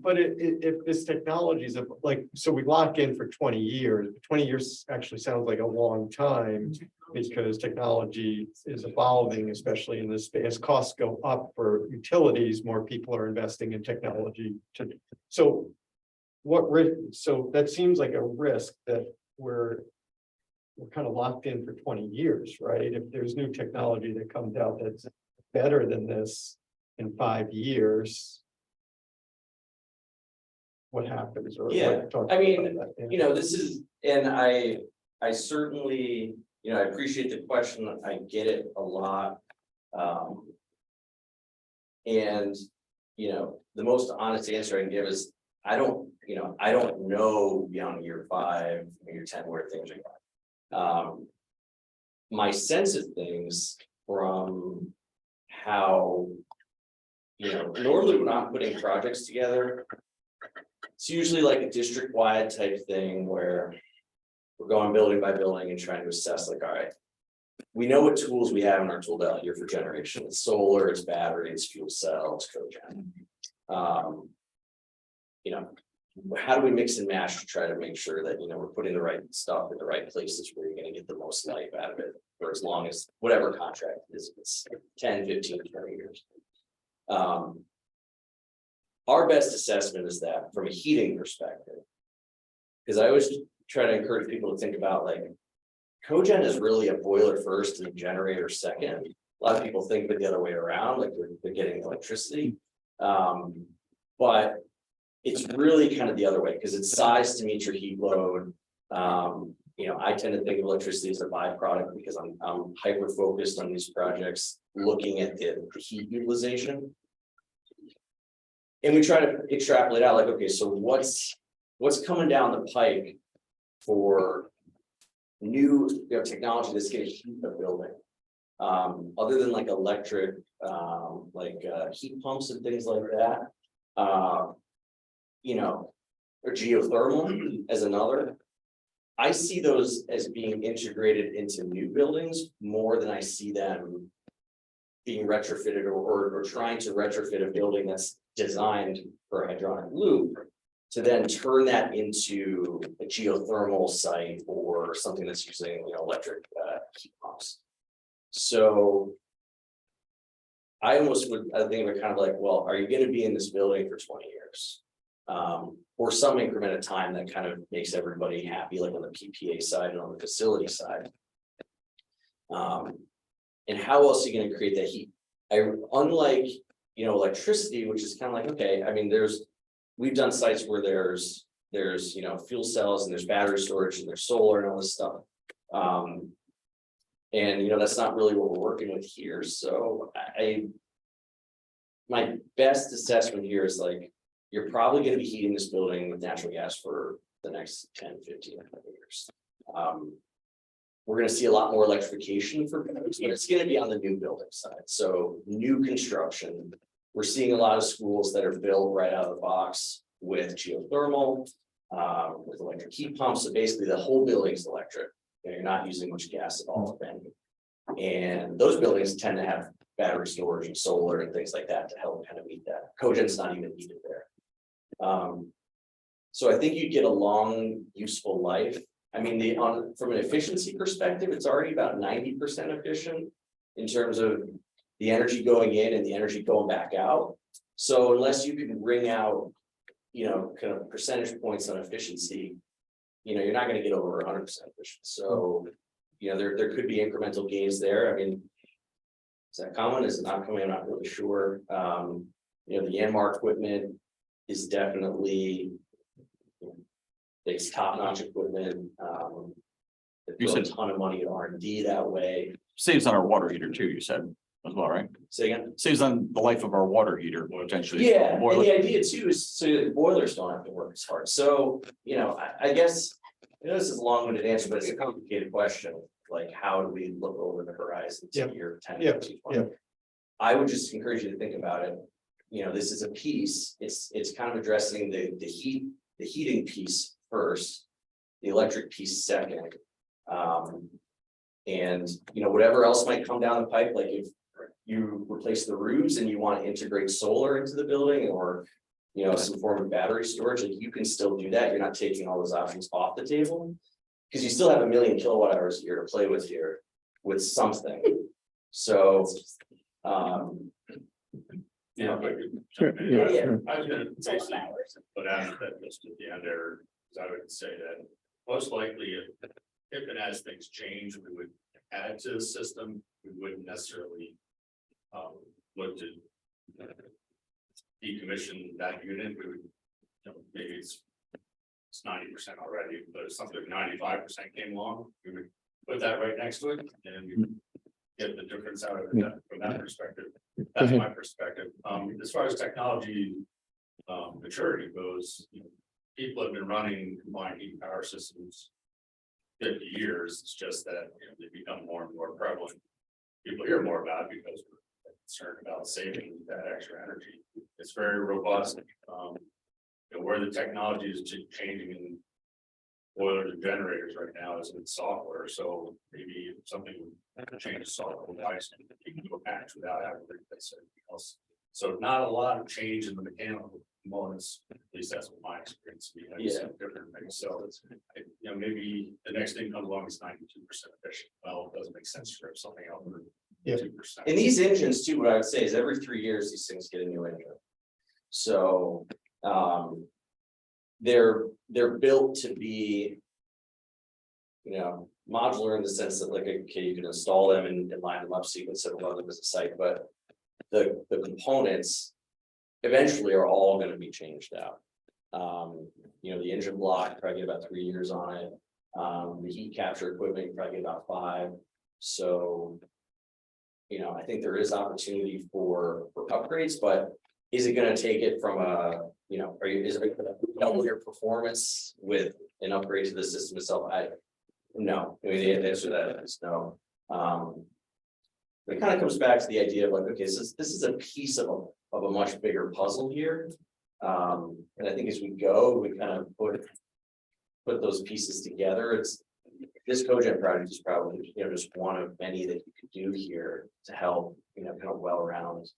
B: but if this technology is like, so we lock in for 20 years, 20 years actually sounds like a long time. Because technology is evolving, especially in this space, as costs go up for utilities, more people are investing in technology to, so. What risk, so that seems like a risk that we're kind of locked in for 20 years, right? If there's new technology that comes out that's better than this in 5 years. What happens? Or
K: Yeah,
B: talk
K: I mean,
B: about that,
K: you know, this is, and I certainly, you know, I appreciate the question, I get it a lot. And, you know, the most honest answer I can give is, I don't know beyond year 5, year 10, where things are going. My sense of things from how, you know, normally when I'm putting projects together, it's usually like a district-wide type thing where we're going building by building and trying to assess, like, all right, we know what tools we have in our tool belt here for generation. It's solar, it's battery, it's fuel cell, it's cogen. You know, how do we mix and match to try to make sure that, you know, we're putting the right stuff in the right places where you're going to get the most life out of it for as long as whatever contract it is, if it's 10, 15, 20 years. Our best assessment is that from a heating perspective, because I always try to encourage people to think about, like, cogen is really a boiler first and a generator second. A lot of people think of it the other way around, like they're getting electricity. But it's really kind of the other way, because it's sized to meet your heat load. You know, I tend to think of electricity as a byproduct because I'm hyper focused on these projects, looking at the heat utilization. And we try to extrapolate out, like, okay, so what's coming down the pike for new, you know, technology that's going to heat a building, other than like electric, heat pumps and things like that, you know, or geothermal as another. I see those as being integrated into new buildings more than I see them being retrofitted or trying to retrofit a building that's designed for a hydronic loop to then turn that into a geothermal site or something that's using, you know, electric heat pumps. So I think of it kind of like, well, are you going to be in this building for 20 years? Or some increment of time that kind of makes everybody happy, like on the PPA side and on the facility side. And how else are you going to create that heat? Unlike, you know, electricity, which is kind of like, okay, I mean, we've done sites where there's, you know, fuel cells and there's battery storage and there's solar and all this stuff. And, you know, that's not really what we're working with here. So my best assessment here is, like, you're probably going to be heating this building with natural gas for the next 10, 15 years. We're going to see a lot more electrification for buildings, but it's going to be on the new building side. So new construction, we're seeing a lot of schools that are built right out of the box with geothermal, with electric heat pumps. So basically the whole building is electric. You're not using much gas at all. And those buildings tend to have battery storage and solar and things like that to help kind of meet that. Cogen's not even needed there. So I think you get a long, useful life. I mean, from an efficiency perspective, it's already about 90% efficient in terms of the energy going in and the energy going back out. So unless you can wring out, you know, kind of percentage points on efficiency, you know, you're not going to get over 100% efficient. So, you know, there could be incremental gains there. I mean, is that common? Is it not coming? I'm not really sure. You know, the Yanmar equipment is definitely, it's top-notch equipment. They put a ton of money in R&D that way.
I: Saves on our water heater too, you said as well, right?
K: Say again?
I: Saves on the life of our water heater potentially.
K: Yeah, and the idea too is so that boilers don't have to work as hard. So, you know, I guess, you know, this is a long-winded answer, but it's a complicated question. Like, how do we look over the horizon to year 10, 15, 20? I would just encourage you to think about it. You know, this is a piece. It's kind of addressing the heating piece first, the electric piece second. And, you know, whatever else might come down the pipe, like if you replace the roofs and you want to integrate solar into the building or, you know, some form of battery storage, like you can still do that. You're not taking all those options off the table. Because you still have 1 million kilowatt hours a year to play with here with something. So,
J: Yeah, but.
E: Sure, yeah,
K: Yeah.
E: sure.
J: I was gonna basically put out that just at the end there, because I would say that most likely if and as things change, we would add to the system, we wouldn't necessarily. Look to. Decommission that unit, we would, you know, maybe it's 90% already, but if something 95% came along, we would put that right next to it and we would get the difference out of it from that perspective. That's my perspective. As far as technology maturity goes, you know, people have been running combined heat and power systems 50 years. It's just that, you know, they become more and more prevalent. People hear more about it because we're concerned about saving that extra energy. It's very robust. You know, where the technology is changing in boilers and generators right now is in software. So maybe something would change the software device and you can do a patch without having to replace everything else. So not a lot of change in the mechanical components, at least that's what my experience. We have some different things. So it's, you know, maybe the next thing comes along is 92% efficient. Well, it doesn't make sense for something else. 2%.
K: And these engines too, what I would say is every 3 years, these things get a new engine. So, they're built to be, you know, modular in the sense that like, okay, you can install them and line them up so you can set them as a site, but the components eventually are all going to be changed out. You know, the engine block, probably get about 3 years on it. The heat capture equipment, probably get about 5. So, you know, I think there is opportunity for upgrades, but is it going to take it from a, you know, is it going to double your performance with an upgrade to the system itself? No. I mean, the answer to that is no. It kind of comes back to the idea of like, okay, this is a piece of a much bigger puzzle here. And I think as we go, we kind of put those pieces together. This cogen project is probably, you know, just one of many that you could do here to help, you know, kind of well around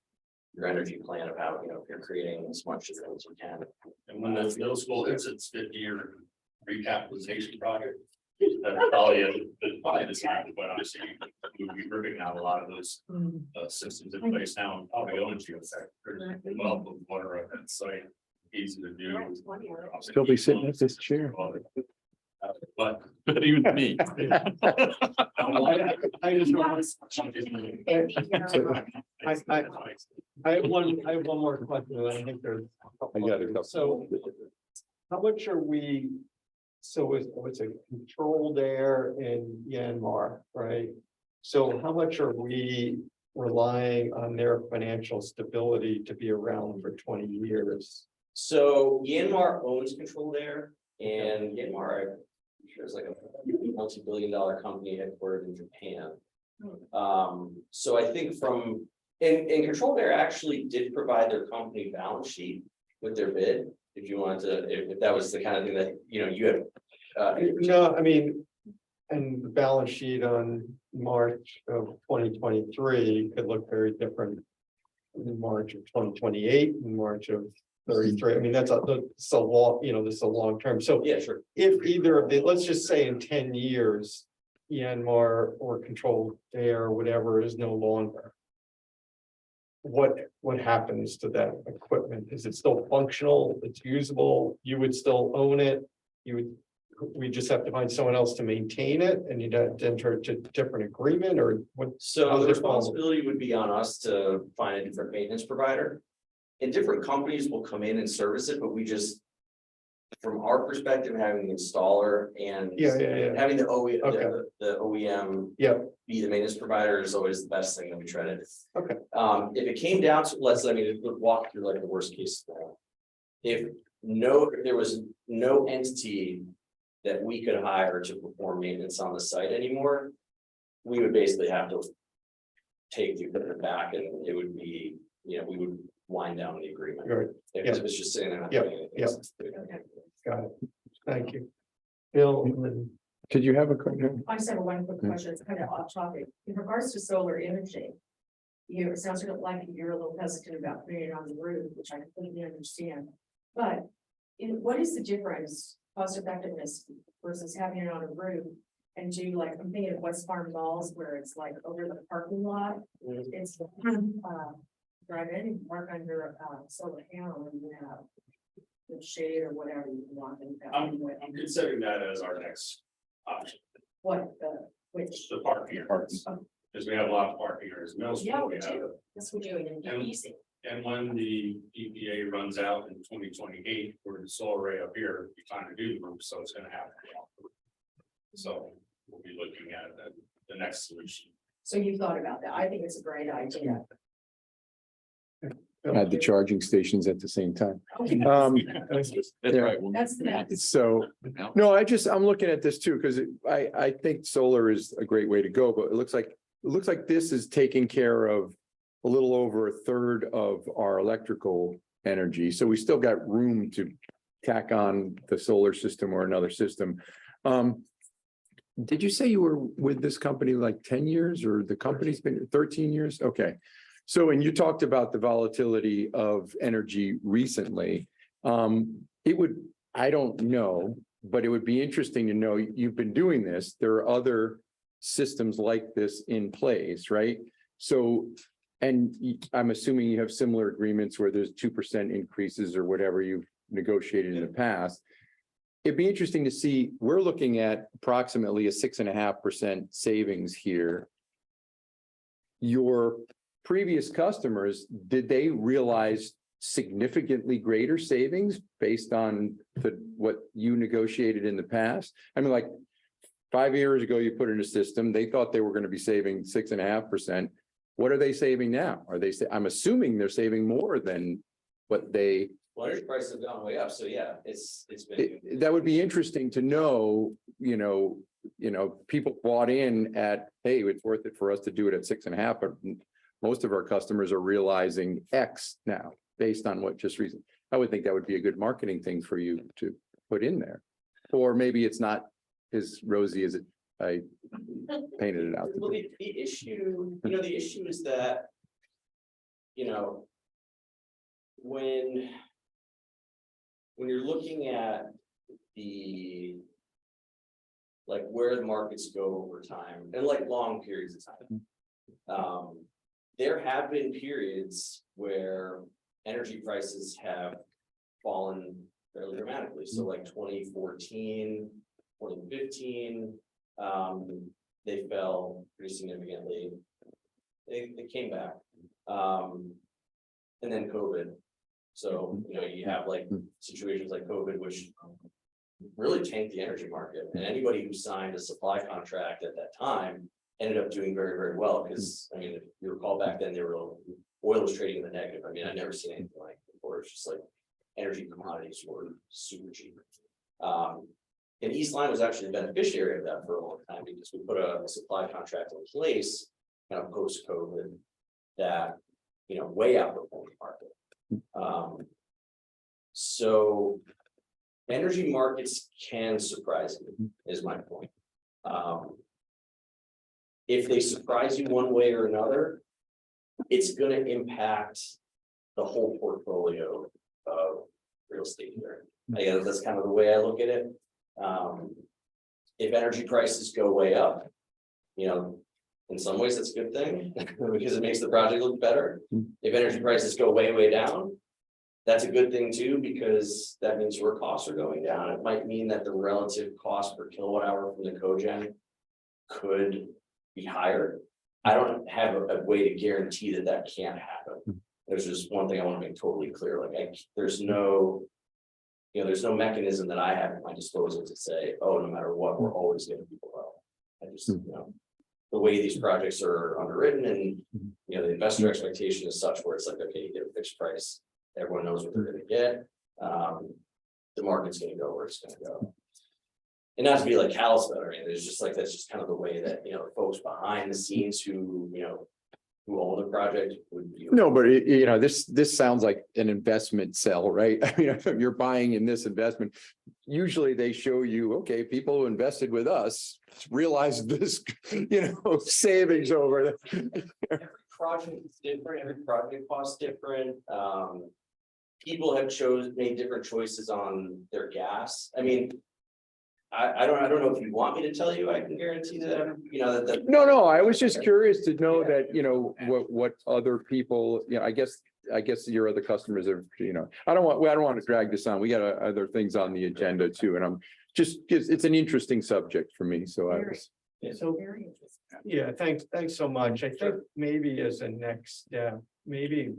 K: your energy plan of how, you know, if you're creating as much as you can.
J: And when the middle school hits its 50-year recapitalization project, that's probably the time, but obviously we'll be ripping out a lot of those systems in place now and probably own geotech. Well, the water at that site, easy to do.
E: Still be sitting at this chair.
J: But
I: Even me.
B: I just want I have one more question. I think there's.
E: I got a couple.
B: So how much are we, so it's a controlled air in Myanmar, right? So how much are we relying on their financial stability to be around for 20 years?
K: So Myanmar owns controlled air, and Myanmar, I'm sure, is like a multi-billion-dollar company headquartered in Japan. So I think and Controlled Air actually did provide their company balance sheet with their bid. If you wanted to, if that was the kind of thing that, you know, you had.
B: No, I mean, and the balance sheet on March of 2023 could look very different in March of 2028, in March of 33. I mean, that's a long, you know, this is a long term. So
K: Yeah, sure.
B: if either of the, let's just say in 10 years, Myanmar or Controlled Air or whatever is no longer. What happens to that equipment? Is it still functional? It's usable? You would still own it? We just have to find someone else to maintain it and you'd have to enter a different agreement or what?
K: So
B: how's
K: the
B: it
K: responsibility would be on us to find a different maintenance provider. And different companies will come in and service it, but we just, from our perspective, having the installer and
B: Yeah.
K: having the
B: Okay.
K: the OEM
B: Yeah,
K: be the maintenance provider is always the best thing that we try to do.
B: Okay.
K: If it came down to, let's walk through like the worst case scenario. If there was no entity that we could hire to perform maintenance on the site anymore, we would basically have to take the equipment back and it would be, you know, we would wind down the agreement.
B: Right.
K: If it was just sitting there. not doing anything.
B: got it. Thank you. Bill, and then
E: Did you have a question?
H: I just have one quick question. It's kind of off topic. In regards to solar imaging. it sounds like you're a little hesitant about putting it on the roof, which I completely understand. But what is the difference, cost effectiveness versus having it on a roof? And do like, I'm thinking of West Farm Malls where it's like over the parking lot, it's drive in, and park under solar panel and you have the shade or whatever you want.
J: I'm considering that as our next option,
H: What, which,
J: the parking areas. Because we have a lot of parking areas, middle
H: yeah,
J: school,
H: we
J: we have.
H: do, that's what we're doing, and easy.
J: And when the EPA runs out in 2028, for the solar array up here, we time to do the roof, so it's gonna happen. So we'll be looking at the next solution.
H: So you thought about that, I think it's a great idea.
E: Had the charging stations at the same time.
I: That's
E: Yeah.
I: right.
H: That's the next.
E: So, no, I'm looking at this too, because I think solar is a great way to go, but it looks like this is taking care of a little over a third of our electrical energy. So we still got room to tack on the solar system or another system. Did you say you were with this company like 10 years or the company's been 13 years? Okay. So, and you talked about the volatility of energy recently. I don't know, but it would be interesting to know you've been doing this. There are other systems like this in place, right? So, and I'm assuming you have similar agreements where there's 2% increases or whatever you've negotiated in the past. It'd be interesting to see, we're looking at approximately a 6.5% savings here. Your previous customers, did they realize significantly greater savings based on what you negotiated in the past? I mean, like 5 years ago, you put in a system, they thought they were going to be saving 6.5%. What are they saving now? I'm assuming they're saving more than what they.
K: Well, energy prices have gone way up, so yeah, it's been.
E: That would be interesting to know, people bought in at, hey, it's worth it for us to do it at 6.5, but most of our customers are realizing X now based on what just recent. I would think that would be a good marketing thing for you to put in there. Or maybe it's not as rosy as I painted it out.
K: Well, the issue, the issue is that, when you're looking at where the markets go over time and long periods of time. There have been periods where energy prices have fallen fairly dramatically. So like 2014, 2015, they fell pretty significantly. They came back. And then COVID. So, you have situations like COVID, which really tanked the energy market. And anybody who signed a supply contract at that time ended up doing very, very well. Because, if you recall back then, oil was trading in the negative. I've never seen anything like it before. It's just like energy commodities were super cheap. And Eastline was actually the beneficiary of that for a long time because we put a supply contract in place kind of post-COVID that, way outperformed the market. So energy markets can surprise you, is my point. If they surprise you one way or another, it's going to impact the whole portfolio of real estate here. I guess that's kind of the way I look at it. If energy prices go way up, in some ways that's a good thing because it makes the project look better. If energy prices go way, way down, that's a good thing too, because that means your costs are going down. It might mean that the relative cost per kilowatt hour from the cogen could be higher. I don't have a way to guarantee that can't happen. There's just one thing I want to make totally clear. There's no mechanism that I have at my disposal to say, oh, no matter what, we're always going to be below. I just, the way these projects are underwritten and, the investor expectation is such where it's like, okay, you get a fixed price. Everyone knows what they're going to get. The market's going to go where it's going to go. And not to be like callous about it, there's just that's just kind of the way that, the folks behind the scenes who own the project would be.
E: No, but this sounds like an investment sell, right? If you're buying in this investment, usually they show you, okay, people who invested with us realize this, savings over there.
K: project is different, every project costs different, people have made different choices on their gas, I mean. I don't know if you want me to tell you, I can guarantee that, you know, that.
E: No, I was just curious to know that, you know, what other people, you know, I guess your other customers are, you know, I don't want to drag this on. We got other things on the agenda too, and I'm just, it's an interesting subject for me, so I was.
B: So, yeah, thanks so much. I think maybe as a next step, maybe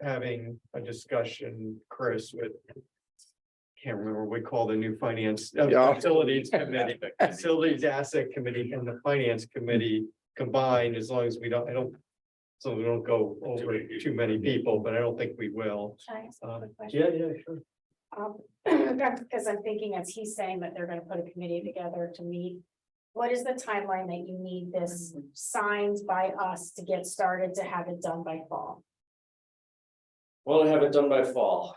B: having a discussion, Chris, with. Can't remember what we call the new finance, facilities committee, facilities asset committee and the finance committee combined, as long as we don't. So we don't go over too many people, but I don't think we will.
G: Can I ask a quick question?
B: Yeah, sure.
G: Because I'm thinking as he's saying that they're gonna put a committee together to meet. What is the timeline that you need this signed by us to get started to have it done by fall?
K: Well, to have it done by fall,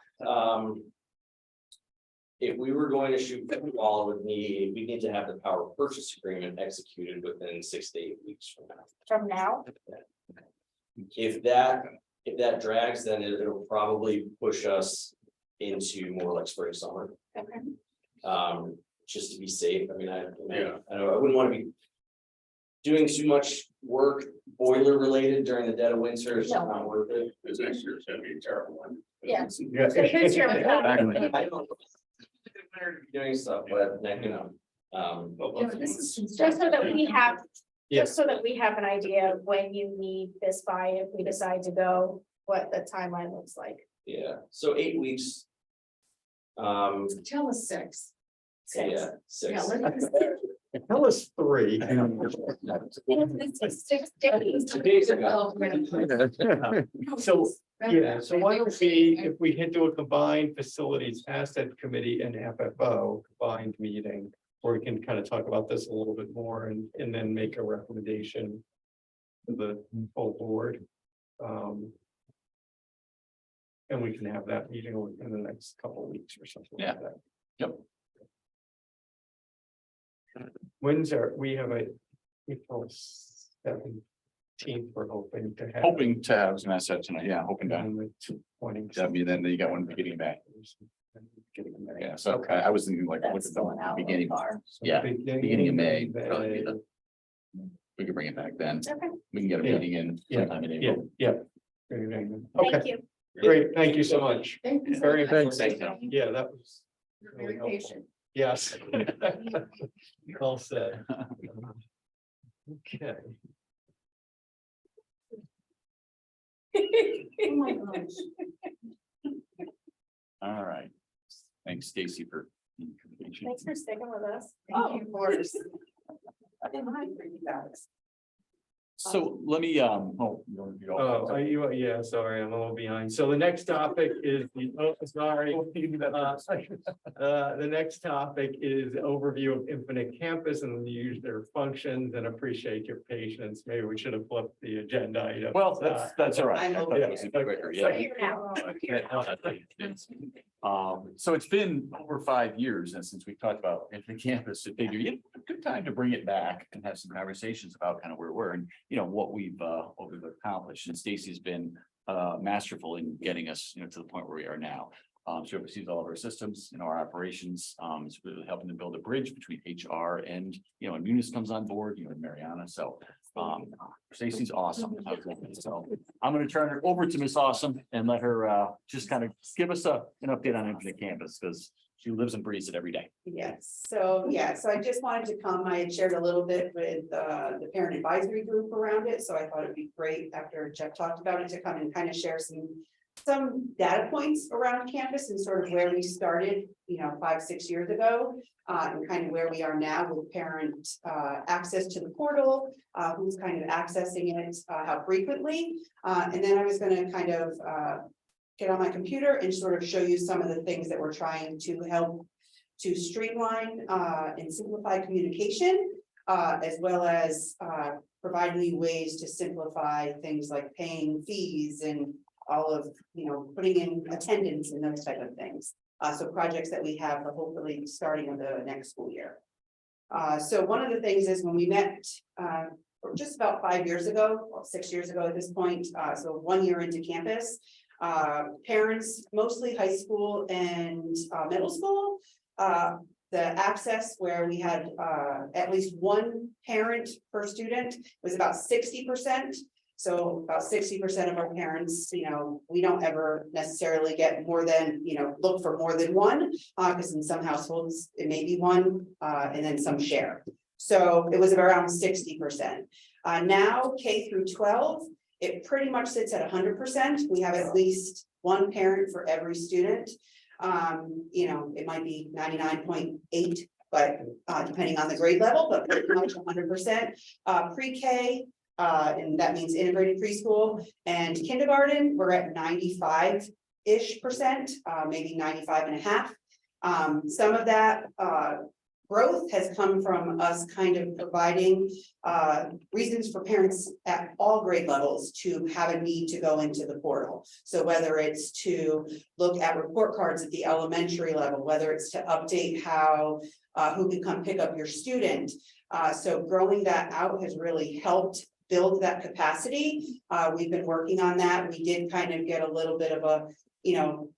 K: if we were going to shoot for the wall, we need to have the power purchase agreement executed within 6 to 8 weeks from now.
G: From now?
K: If that drags, then it'll probably push us into more like spring, summer.
G: Okay.
K: Just to be safe. I mean, I wouldn't want to be doing too much work boiler related during the dead of winter. It's not worth it.
J: This next year's gonna be a terrible one.
G: Yeah.
B: Yeah.
K: I don't know. Doing stuff, but you know,
G: Just so that we have,
B: Yeah.
G: just so that we have an idea of when you need this by, if we decide to go, what the timeline looks like.
K: yeah, so 8 weeks.
H: Tell us 6.
K: Yeah, 6.
H: Yeah, let's.
B: Tell us 3.
H: It's 6 days.
K: Days ago.
B: So, yeah, so why don't we, if we hit to a combined facilities asset committee and FFO combined meeting, where we can kind of talk about this a little bit more and then make a recommendation to the full board. And we can have that meeting in the next couple of weeks or something like that.
I: Yep.
B: We have a April 17th, we're hoping to have.
I: Hoping to have, I was gonna say tonight, yeah, hoping to,
B: on the 20.
I: that'd be then you got one beginning back. Yeah, so I was thinking like, what's the beginning? Yeah, beginning of May, probably be the- we could bring it back then.
G: Okay.
I: We can get a
B: Yeah.
I: meeting in
B: Yeah.
I: sometime in
B: Yeah,
I: April.
B: yeah.
G: Thank
B: Okay,
G: you.
B: great, thank you so much.
H: Thank you.
B: Very
E: Thanks.
B: important. Yeah, that was.
H: You're
B: really
H: very
B: helpful.
H: patient.
B: Yes. Well said. Okay.
H: Oh my gosh.
I: All right. Thanks, Stacy, for.
G: Thanks for sticking with us.
H: Thank you for. I didn't mind for you guys.
I: So let me,
B: Oh, are you, yeah, sorry, I'm a little behind. So the next topic is sorry. The next topic is overview of Infinite Campus and the user functions, and appreciate your patience. Maybe we should have flipped the agenda item.
I: Well, that's all right. I thought that was
B: Yeah.
I: quicker,
G: So
I: yeah.
G: here now.
I: So it's been over 5 years since we talked about Infinite Campus. If they do, a good time to bring it back and have some conversations about kind of where we're and, you know, what we've accomplished. And Stacy's been masterful in getting us, you know, to the point where we are now. She oversees all of our systems and our operations. It's really helping to build a bridge between HR and, you know, and Munis comes on board, you know, and Mariana. So Stacy's awesome. So I'm going to turn it over to Miss Awesome and let her just kind of give us an update on Infinite Campus because she lives and breathes it every day.
O: Yes, so I just wanted to come, I had shared a little bit with the parent advisory group around it, so I thought it'd be great after Jeff talked about it to come and kind of share some data points around campus and sort of where we started, you know, 5-6 years ago. And kind of where we are now with parent access to the portal, who's kind of accessing it, how frequently. And then I was going to kind of get on my computer and sort of show you some of the things that we're trying to help to streamline and simplify communication, as well as providing you ways to simplify things like paying fees and all of, you know, putting in attendance and those type of things. So projects that we have hopefully starting in the next school year. So one of the things is when we met just about 5 years ago, well, 6 years ago at this point, so 1 year into campus. Parents, mostly high school and middle school. The access where we had at least one parent per student was about 60%. So about 60% of our parents, we don't ever necessarily get more than, look for more than one, because in some households it may be one, and then some share. So it was around 60%. Now K through 12, it pretty much sits at 100%. We have at least one parent for every student. It might be 99.8, but depending on the grade level, but pretty much 100%. Pre-K, and that means integrated preschool and kindergarten, we're at 95-ish%, maybe 95.5. Some of that growth has come from us kind of providing reasons for parents at all grade levels to have a need to go into the portal. So whether it's to look at report cards at the elementary level, whether it's to update how who can come pick up your student. So growing that out has really helped build that capacity. We've been working on that. We did kind of get a little bit of a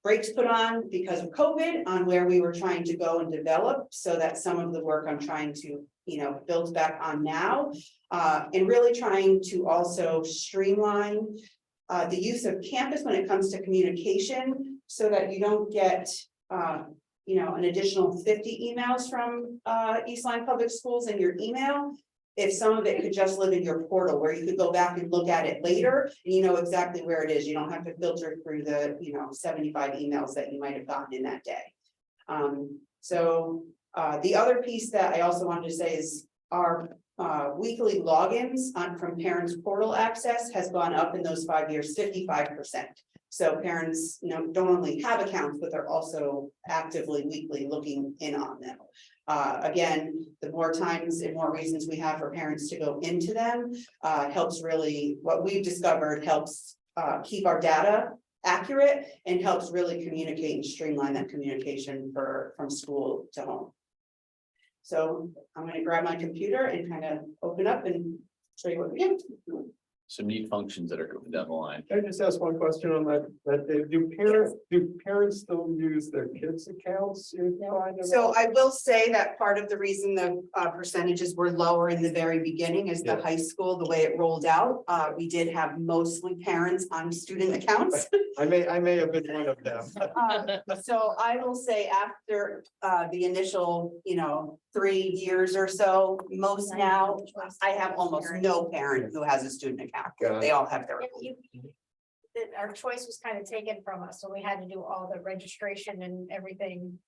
O: brakes put on because of COVID on where we were trying to go and develop, so that some of the work I'm trying to, build back on now, and really trying to also streamline the use of campus when it comes to communication, so that you don't get, an additional 50 emails from East Line Public Schools in your email. If some of it could just live in your portal where you could go back and look at it later, and you know exactly where it is. You don't have to filter through the 75 emails that you might have gotten in that day. The other piece that I also wanted to say is our weekly logins from parents portal access has gone up in those 5 years, 55%. So parents, don't only have accounts, but they're also actively weekly looking in on them. Again, the more times and more reasons we have for parents to go into them, helps really, what we've discovered helps keep our data accurate and helps really communicate and streamline that communication from school to home. So I'm going to grab my computer and kind of open up and show you what we get.
I: Some neat functions that are going down the line.
B: Can I just ask one question on that? Do parents still use their kids' accounts?
O: So I will say that part of the reason the percentages were lower in the very beginning is the high school, the way it rolled out. We did have mostly parents on student accounts.
B: I may have been one of them.
O: So I will say after the initial, 3 years or so, most now, I have almost no parent who has a student account. They all have their own.
G: Our choice was kind of taken from us, so we had to do all the registration and everything.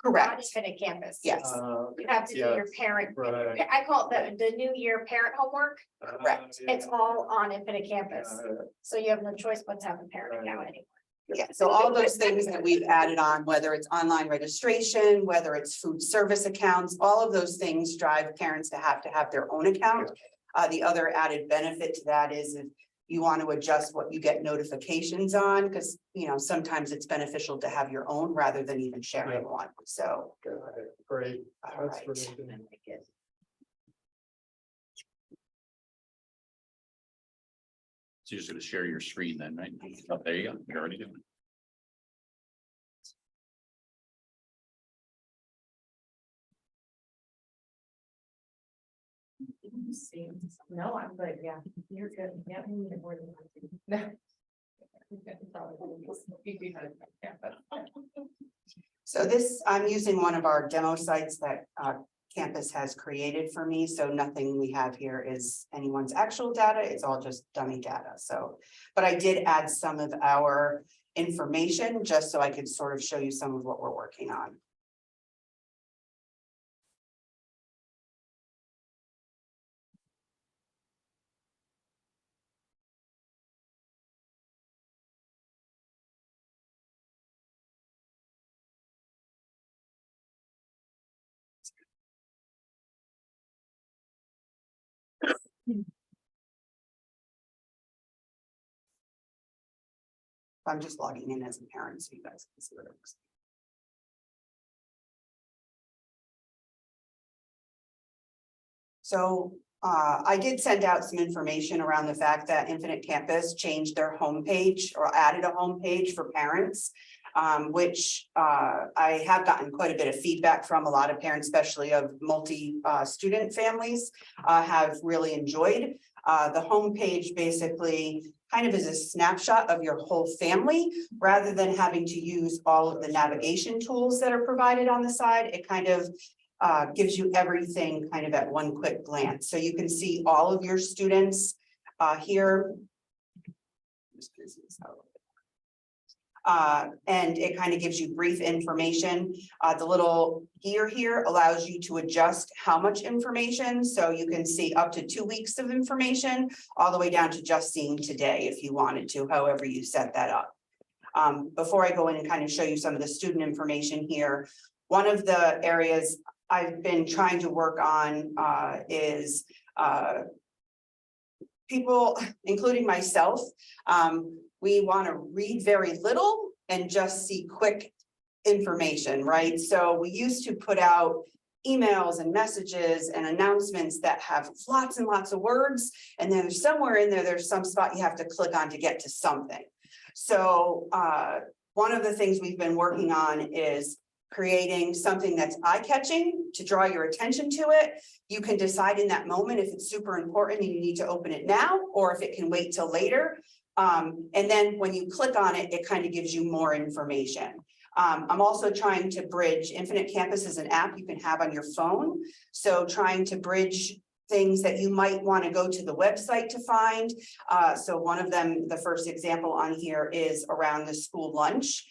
O: Correct.
G: On Infinite Campus.
O: Yes.
G: You have to do your parent,
B: Right.
G: I call it the new year parent homework.
O: Correct.
G: It's all on Infinite Campus, so you have no choice but to have a parent account anymore.
O: Yeah, so all those things that we've added on, whether it's online registration, whether it's food service accounts, all of those things drive parents to have their own account. The other added benefit to that is if you want to adjust what you get notifications on, because sometimes it's beneficial to have your own rather than even sharing one. So
B: Great.
O: all
B: That's
O: right.
B: really good.
I: So you're just gonna share your screen then, right? Oh, there you go. You're already doing it.
H: No, I'm good, yeah, you're good, yeah. No.
O: So this, I'm using one of our demo sites that campus has created for me. So nothing we have here is anyone's actual data. It's all just dummy data. So, but I did add some of our information just so I could sort of show you some of what we're working on. I'm just logging in as a parent so you guys can see what it looks like. So I did send out some information around the fact that Infinite Campus changed their homepage or added a homepage for parents. Which I have gotten quite a bit of feedback from a lot of parents, especially of multi-student families, have really enjoyed. The homepage basically kind of is a snapshot of your whole family, rather than having to use all of the navigation tools that are provided on the side. It kind of gives you everything kind of at one quick glance. So you can see all of your students here. And it kind of gives you brief information. The little gear here allows you to adjust how much information. So you can see up to 2 weeks of information, all the way down to just seeing today if you wanted to, however you set that up. Before I go in and kind of show you some of the student information here, one of the areas I've been trying to work on is people, including myself, we want to read very little and just see quick information, right? So we used to put out emails and messages and announcements that have lots and lots of words. And then somewhere in there, there's some spot you have to click on to get to something. So one of the things we've been working on is creating something that's eye-catching to draw your attention to it. You can decide in that moment if it's super important and you need to open it now, or if it can wait till later. And then when you click on it, it kind of gives you more information. I'm also trying to bridge Infinite Campus is an app you can have on your phone. So trying to bridge things that you might want to go to the website to find. So one of them, the first example on here is around the school lunch.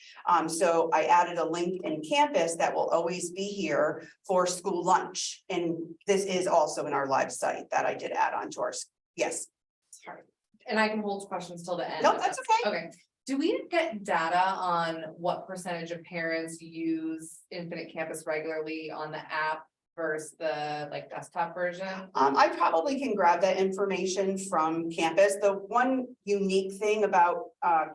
O: So I added a link in Campus that will always be here for school lunch. And this is also in our live site that I did add on to our, yes.
L: Sorry. And I can hold questions till the end.
O: No, that's okay.
L: Okay. Do we get data on what percentage of parents use Infinite Campus regularly on the app versus the like desktop version?
O: I probably can grab that information from Campus. The one unique thing about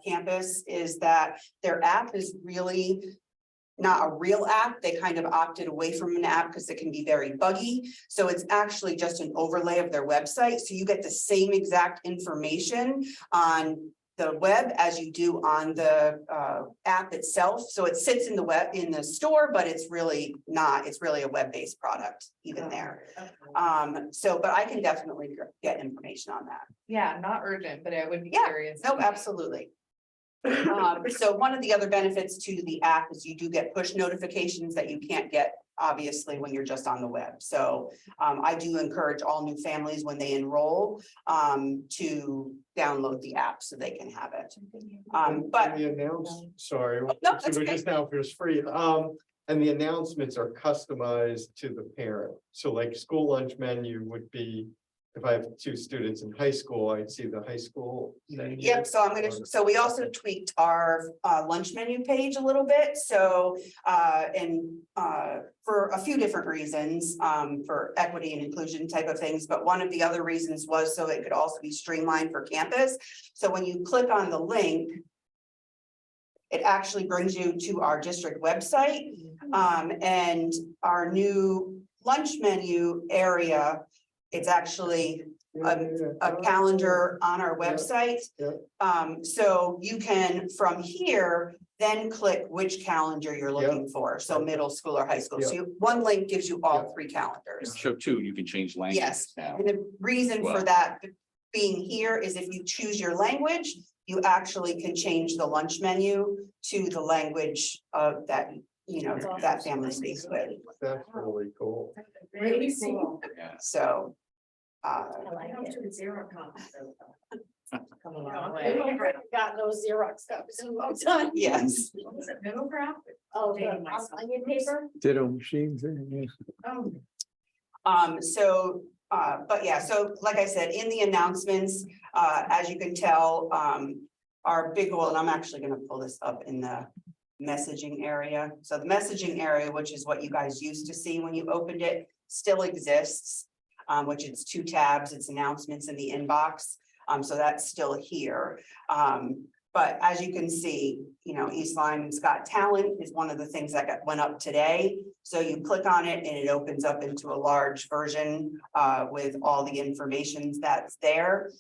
O: Campus is that their app is really not a real app. They kind of opted away from an app because it can be very buggy. So it's actually just an overlay of their website. So you get the same exact information on the web as you do on the app itself. So it sits in the web in the store, but it's really not, it's really a web-based product even there. So, but I can definitely get information on that.
L: Yeah, not urgent, but I would be
O: Yeah,
L: curious.
O: no, absolutely. So one of the other benefits to the app is you do get push notifications that you can't get obviously when you're just on the web. So I do encourage all new families when they enroll to download the app so they can have it. But
B: The sorry,
O: no, that's
B: so
O: okay.
B: just now if it's free, and the announcements are customized to the parent. So like school lunch menu would be, if I have 2 students in high school, I'd see the high school menu.
O: Yep, so so we also tweaked our lunch menu page a little bit. So for a few different reasons, for equity and inclusion type of things. But one of the other reasons was so it could also be streamlined for Campus. So when you click on the link, it actually brings you to our district website. And our new lunch menu area, it's actually a calendar on our website. So you can, from here, then click which calendar you're looking for. So middle school or high school. So one link gives you all 3 calendars.
I: So too, you can change language
O: Yes,
I: now.
O: and the reason for that being here is if you choose your language, you actually can change the lunch menu to the language of that, you know, that family speaks with.
B: That's really cool.
H: Really cool.
I: Yeah.
O: So.
H: I don't do Xerox copies.
L: Come a long
G: We've
L: way.
G: got those Xerox copies in a long time.
O: Yes.
H: What was it, mimeograph?
G: Oh,
H: Dating
G: the
H: myself.
G: onion paper.
E: Ditto machines.
H: Oh,
O: So, but yeah, so like I said, in the announcements, as you can tell, our big goal, and I'm actually gonna pull this up in the messaging area. So the messaging area, which is what you guys used to see when you opened it, still exists, which it's 2 tabs, it's announcements in the inbox. So that's still here. But as you can see, East Lyme's Got Talent is one of the things that went up today. So you click on it and it opens up into a large version with all the information that's there.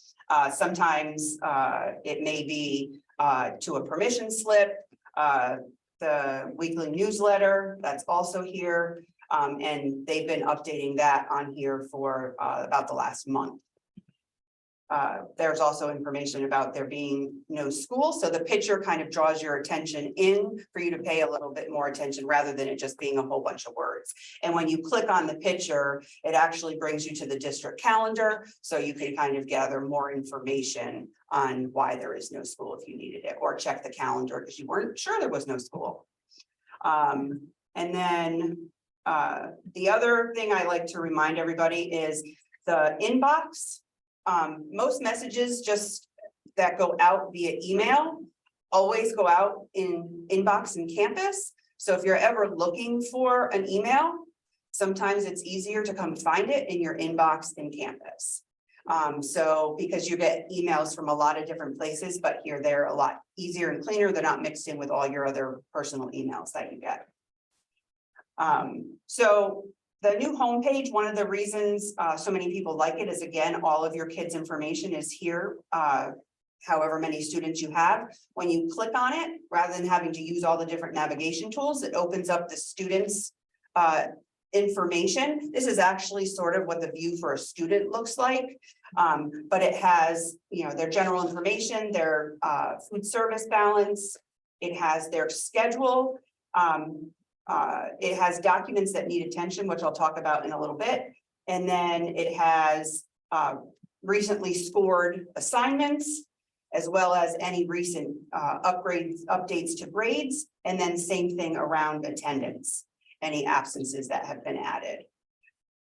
O: Sometimes it may be to a permission slip, the weekly newsletter that's also here. And they've been updating that on here for about the last month. There's also information about there being no school. So the picture kind of draws your attention in for you to pay a little bit more attention rather than it just being a whole bunch of words. And when you click on the picture, it actually brings you to the district calendar. So you can kind of gather more information on why there is no school if you needed it, or check the calendar because you weren't sure there was no school. And then the other thing I like to remind everybody is the inbox. Most messages just that go out via email always go out in inbox and campus. So if you're ever looking for an email, sometimes it's easier to come find it in your inbox in campus. So because you get emails from a lot of different places, but here they're a lot easier and cleaner. They're not mixed in with all your other personal emails that you get. So the new homepage, one of the reasons so many people like it is, again, all of your kids' information is here. However many students you have, when you click on it, rather than having to use all the different navigation tools, it opens up the students' information. This is actually sort of what the view for a student looks like. But it has, their general information, their food service balance. It has their schedule. It has documents that need attention, which I'll talk about in a little bit. And then it has recently scored assignments, as well as any recent updates to grades. And then same thing around attendance, any absences that have been added.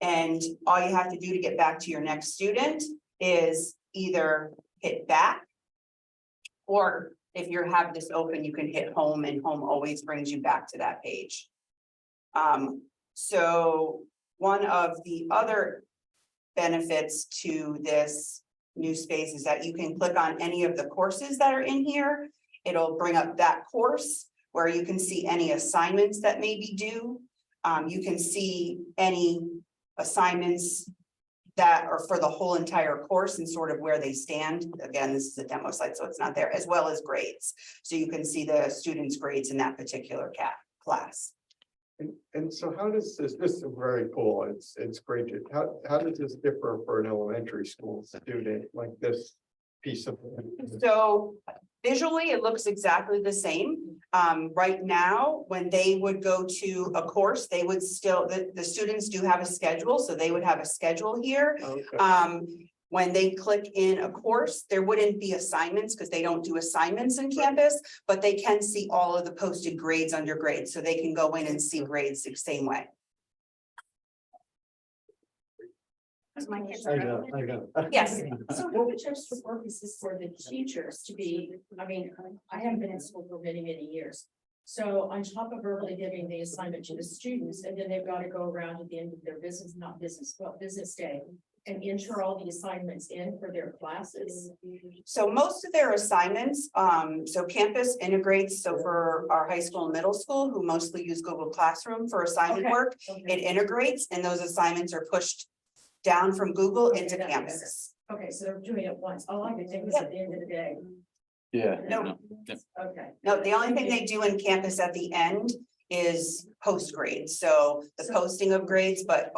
O: And all you have to do to get back to your next student is either hit back, or if you have this open, you can hit home, and home always brings you back to that page. So one of the other benefits to this new space is that you can click on any of the courses that are in here. It'll bring up that course where you can see any assignments that may be due. You can see any assignments that are for the whole entire course and sort of where they stand. Again, this is a demo site, so it's not there, as well as grades. So you can see the students' grades in that particular class.
B: And so how does this is very cool. It's great. How does this differ for an elementary school student like this piece of?
O: So visually, it looks exactly the same. Right now, when they would go to a course, they would still, the students do have a schedule, so they would have a schedule here.
B: Okay.
O: When they click in a course, there wouldn't be assignments because they don't do assignments in campus, but they can see all of the posted grades under grades, so they can go in and see grades the same way.
G: My kids
B: I
G: are.
B: know.
O: Yes.
H: So how much extra work is this for the teachers to be, I haven't been in school for many, many years. So on top of verbally giving the assignment to the students, and then they've got to go around at the end of their business, not business, but business day, and enter all the assignments in for their classes.
O: So most of their assignments, so campus integrates, so for our high school and middle school, who mostly use Google Classroom for assignment
H: Okay.
O: work, it integrates, and those assignments are pushed down from Google into
H: that makes
O: campus.
H: Okay, so they're doing it once. All I could think was at the end of the day.
I: Yeah.
O: No.
H: Okay.
O: No, the only thing they do in campus at the end is post grades, so the posting of grades, but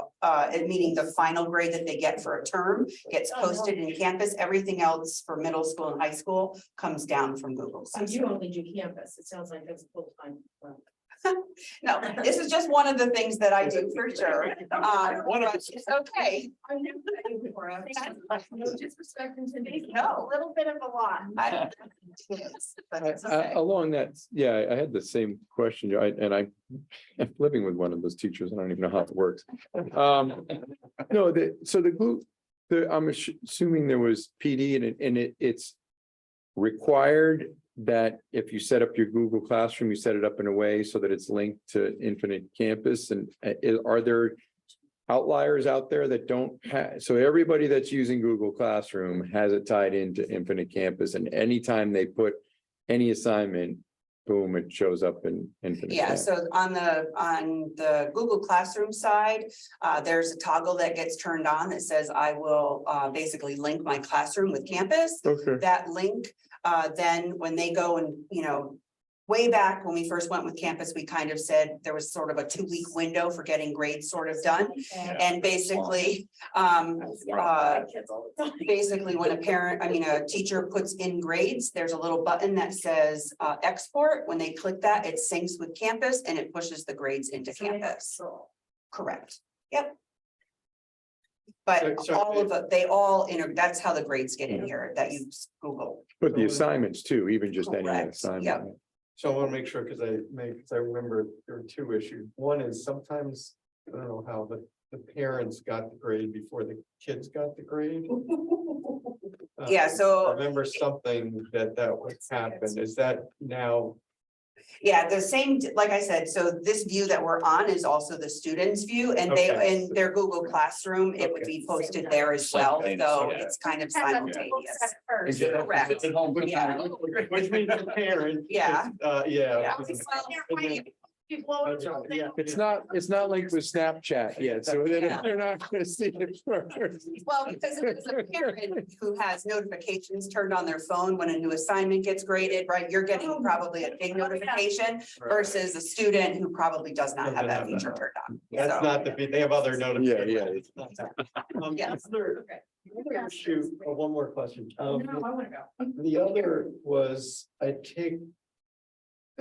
O: meaning the final grade that they get for a term gets posted in campus. Everything else for middle school and high school comes down from Google.
H: So you only do campus. It sounds like that's full time.
O: No, this is just one of the things that I do for sure. But it's okay.
H: I'm new no disrespect to me.
O: No,
G: A little bit of a lot.
O: But it's okay.
E: Along that, yeah, I had the same question, and I'm living with one of those teachers. I don't even know how it works. No, so the glue, I'm assuming there was PD and it's required that if you set up your Google Classroom, you set it up in a way so that it's linked to Infinite Campus. And are there outliers out there that don't have? So everybody that's using Google Classroom has it tied into Infinite Campus, and anytime they put any assignment, boom, it shows up in Infinite.
O: Yeah,
E: Chat.
O: so on the Google Classroom side, there's a toggle that gets turned on that says I will basically link my classroom with campus.
E: Okay.
O: That link, then when they go and, way back when we first went with campus, we kind of said there was sort of a 2-week window for getting grades sort of done. And basically, basically when a teacher puts in grades, there's a little button that says export. When they click that, it syncs with campus and it pushes the grades into campus. Correct. Yep. But
B: So-
O: all of it, they all, that's how the grades get in here, that you Google.
E: But the assignments too, even just any
O: Correct,
E: assignment.
O: yep.
B: So I want to make sure, because I remember there were 2 issues. One is sometimes, I don't know how, but the parents got the grade before the kids got the grade.
O: Yeah, so-
B: I remember something that would happen. Is that now?
O: Yeah, the same, like I said, so this view that we're on is also the students' view, and they,
B: Okay.
O: in their Google Classroom, it would be posted there as well, so
I: Yeah.
O: it's kind of simultaneous.
I: Is it-
O: Correct.
I: it's at home, good
O: Yeah.
I: time.
B: Which means the parent.
O: Yeah.
B: Yeah.
E: It's not linked with Snapchat yet, so they're not gonna see it first.
O: Well, because if it's a parent who has notifications turned on their phone when a new assignment gets graded, right? You're getting probably a big notification versus a student who probably does not have that feature turned on.
B: That's
O: So-
B: not they have other notifications.
E: Yeah.
O: Yes.
B: The other issue, one more question.
H: No, I wanna go.
B: The other was, I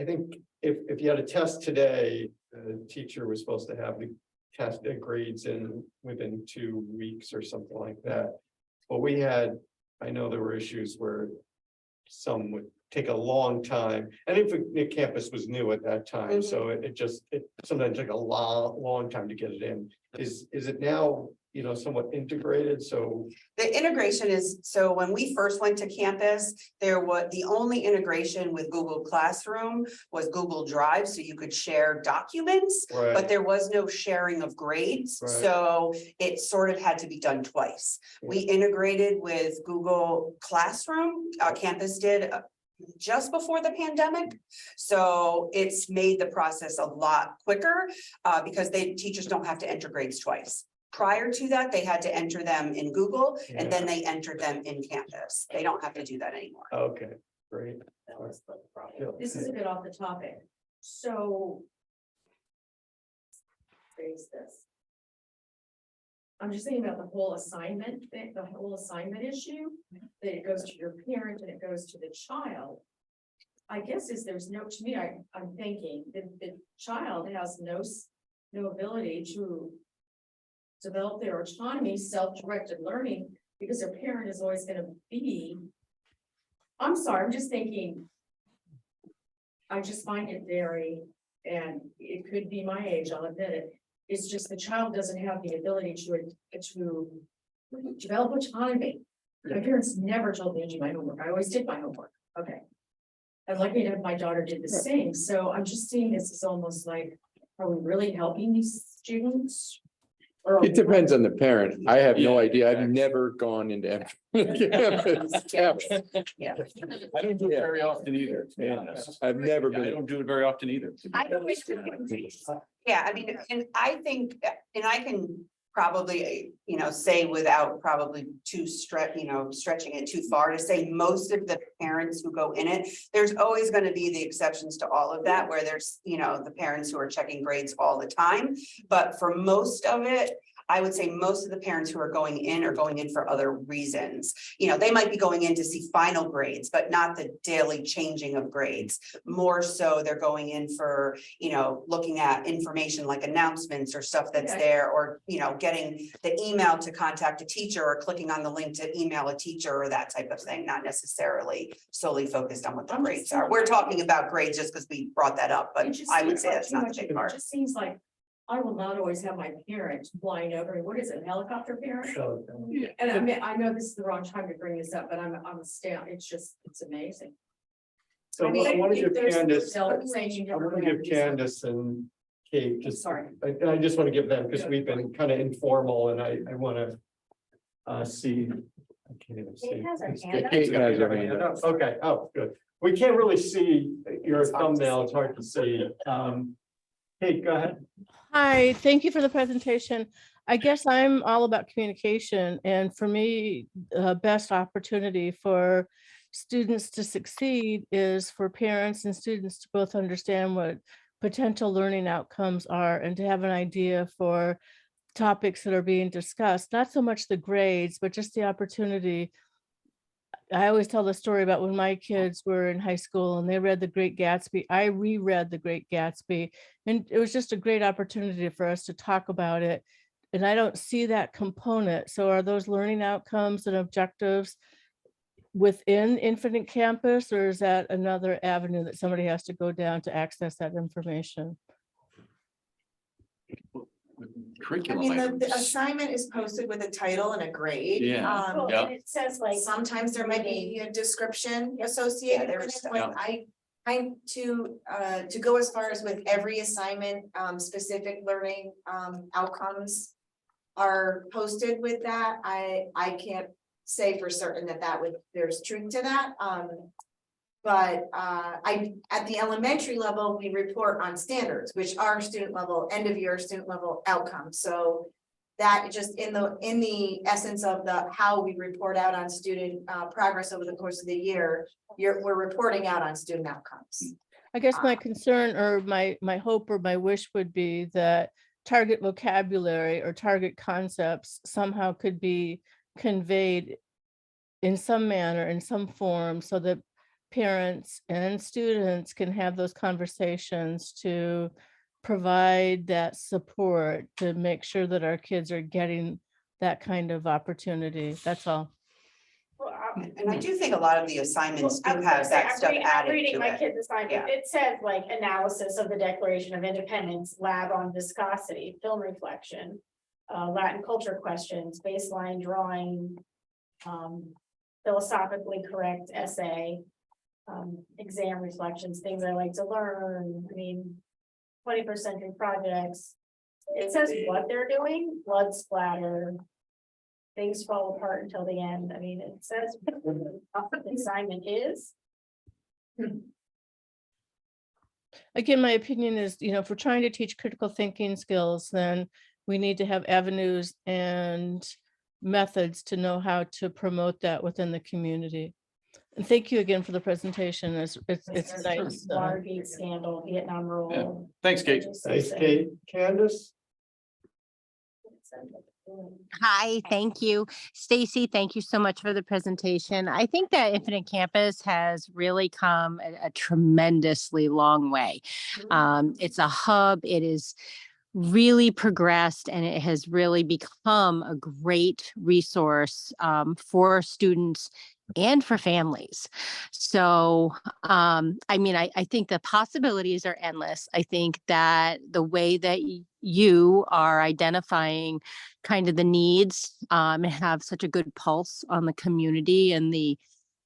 B: think if you had a test today, the teacher was supposed to have the test grades within 2 weeks or something like that. But I know there were issues where some would take a long time, and if the campus was new at that time, so it sometimes took a long time to get it in. Is it now, somewhat integrated, so?
O: The integration is, so when we first went to campus, the only integration with Google Classroom was Google Drive, so you could share documents, but
B: Right,
O: there was no sharing of grades,
B: Right.
O: so it sort of had to be done twice. We integrated with Google Classroom, campus did, just before the pandemic. So it's made the process a lot quicker, because teachers don't have to enter grades twice. Prior to that, they had to enter them in Google and then they entered them in campus. They don't have to do that anymore.
B: okay, great.
H: This is a bit off the topic, so. Raise this. I'm just thinking about the whole assignment thing, the whole assignment issue, that it goes to your parent and it goes to the child. I guess to me, I'm thinking that the child has no ability to develop their autonomy, self-directed learning, because their parent is always gonna be. I'm sorry, I'm just thinking. I just find it and it could be my age, I'll admit it. It's just the child doesn't have the ability to develop autonomy. My parents never told me to do my homework. I always did my homework. Okay. I'd like to have my daughter did the same. So I'm just seeing this as almost like, are we really helping these students? Or are
E: It
H: we-
E: depends on the parent. I have no
I: Yeah,
E: idea. I've
I: exactly.
E: never gone into campus. ever.
O: Yeah.
I: I don't do it very often either. to be
E: Yeah.
I: honest.
E: I've never
I: I
E: been.
I: don't do it very often either.
O: Yeah, I mean, and I think, and I can probably, say without probably stretching it too far to say most of the parents who go in it, there's always going to be the exceptions to all of that where there's, the parents who are checking grades all the time. But for most of it, I would say most of the parents who are going in are going in for other reasons. They might be going in to see final grades, but not the daily changing of grades. More so they're going in for, looking at information like announcements or stuff that's
H: Okay.
O: there, or, getting the email to contact a teacher or clicking on the link to email a teacher or that type of thing, not necessarily solely focused on what the
H: I'm just
O: grades are.
H: thinking-
O: We're talking about grades just because we brought that up, but
H: It just
O: I would
H: seems
O: say
H: like
O: that's
H: too
O: not the
H: much-
O: big
H: It
O: part.
H: just seems like I will not always have my parent flying over, what is it, helicopter parent?
B: So,
H: And I mean, I know this is the wrong time to bring this up, but I'm astounded, it's amazing.
B: So
H: I mean,
B: I want to
H: if
B: give
H: there's
B: Candace,
H: adults saying you
B: I
H: never
B: want to
H: have
B: give
H: these-
B: Candace and Kate
H: I'm
B: just,
H: sorry.
B: I just want to give them, because we've been kind of informal and I want to see. I can't even see.
G: Kate has her
B: It's-
G: hand up.
E: Kate has her hand up.
B: Okay, oh, good. We can't really see your thumbnail, it's hard to see. Kate, go ahead.
M: Hi, thank you for the presentation. I guess I'm all about communication, and for me, the best opportunity for students to succeed is for parents and students to both understand what potential learning outcomes are and to have an idea for topics that are being discussed, not so much the grades, but just the opportunity. I always tell the story about when my kids were in high school and they read The Great Gatsby. I reread The Great Gatsby, and it was just a great opportunity for us to talk about it. And I don't see that component. So are those learning outcomes and objectives within Infinite Campus, or is that another avenue that somebody has to go down to access that information?
I: Curriculum
F: the
I: items.
F: assignment is posted with a title and a grade.
I: Yeah.
G: Well,
I: Yeah.
G: and it says like.
F: Sometimes there might be a description associated
O: Yeah,
F: with
O: there's-
F: it, like I to go as far as with every assignment, specific learning outcomes are posted with that. I can't say for certain that there's truth to that. But at the elementary level, we report on standards, which are student level, end of year student level outcomes. So that just in the essence of how we report out on student progress over the course of the year, we're reporting out on student outcomes.
M: I guess my concern or my hope or my wish would be that target vocabulary or target concepts somehow could be conveyed in some manner, in some form, so that parents and students can have those conversations to provide that support to make sure that our kids are getting that kind of opportunity. That's all.
O: And I do think a lot of the assignments do
G: I was gonna
O: have
G: say,
O: that
G: I'm
O: stuff
G: I'm
O: added
G: reading
O: to
G: my
O: it.
G: kid's assignment.
O: Yeah.
G: It says like analysis of the Declaration of Independence, lab on viscosity, film reflection, Latin culture questions, baseline drawing, philosophically correct essay, exam reflections, things I like to learn. I mean, 21st century projects. It says what they're doing, blood splatter. Things fall apart until the end. I mean, it says what the assignment is.
M: Again, my opinion is, if we're trying to teach critical thinking skills, then we need to have avenues and methods to know how to promote that within the community. And thank you again for the presentation. It's nice.
G: Watergate scandal, Vietnam rule.
I: Thanks, Kate.
B: Thanks, Kate. Candace?
D: Hi, thank you. Stacy, thank you so much for the presentation. I think that Infinite Campus has really come a tremendously long way. It's a hub. It is really progressed, and it has really become a great resource for students and for families. So, I think the possibilities are endless. I think that the way that you are identifying kind of the needs and have such a good pulse on the community and the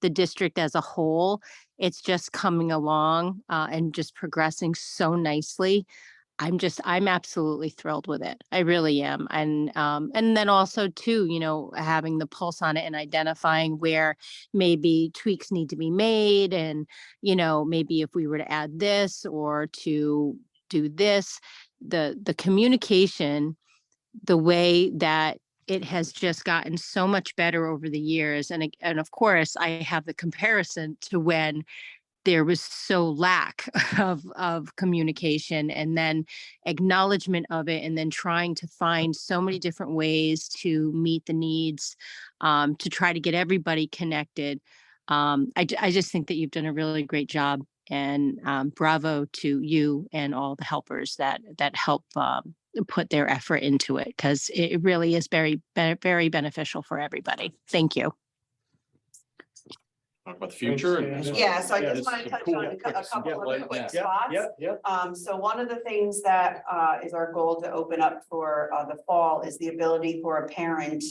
D: district as a whole, it's just coming along and just progressing so nicely. I'm absolutely thrilled with it. I really am. And then also too, having the pulse on it and identifying where maybe tweaks need to be made. And, maybe if we were to add this or to do this, the communication, the way that it has just gotten so much better over the years. And of course, I have the comparison to when there was so lack of communication, and then acknowledgement of it, and then trying to find so many different ways to meet the needs, to try to get everybody connected. I just think that you've done a really great job, and bravo to you and all the helpers that help put their effort into it, because it really is very, very beneficial for everybody. Thank you.
I: Talk about the future.
O: Yeah, so I
B: Yeah,
O: just want to touch on a couple of quick
B: Yep,
O: spots.
B: yep.
O: So one of the things that is our goal to open up for the fall is the ability for a parent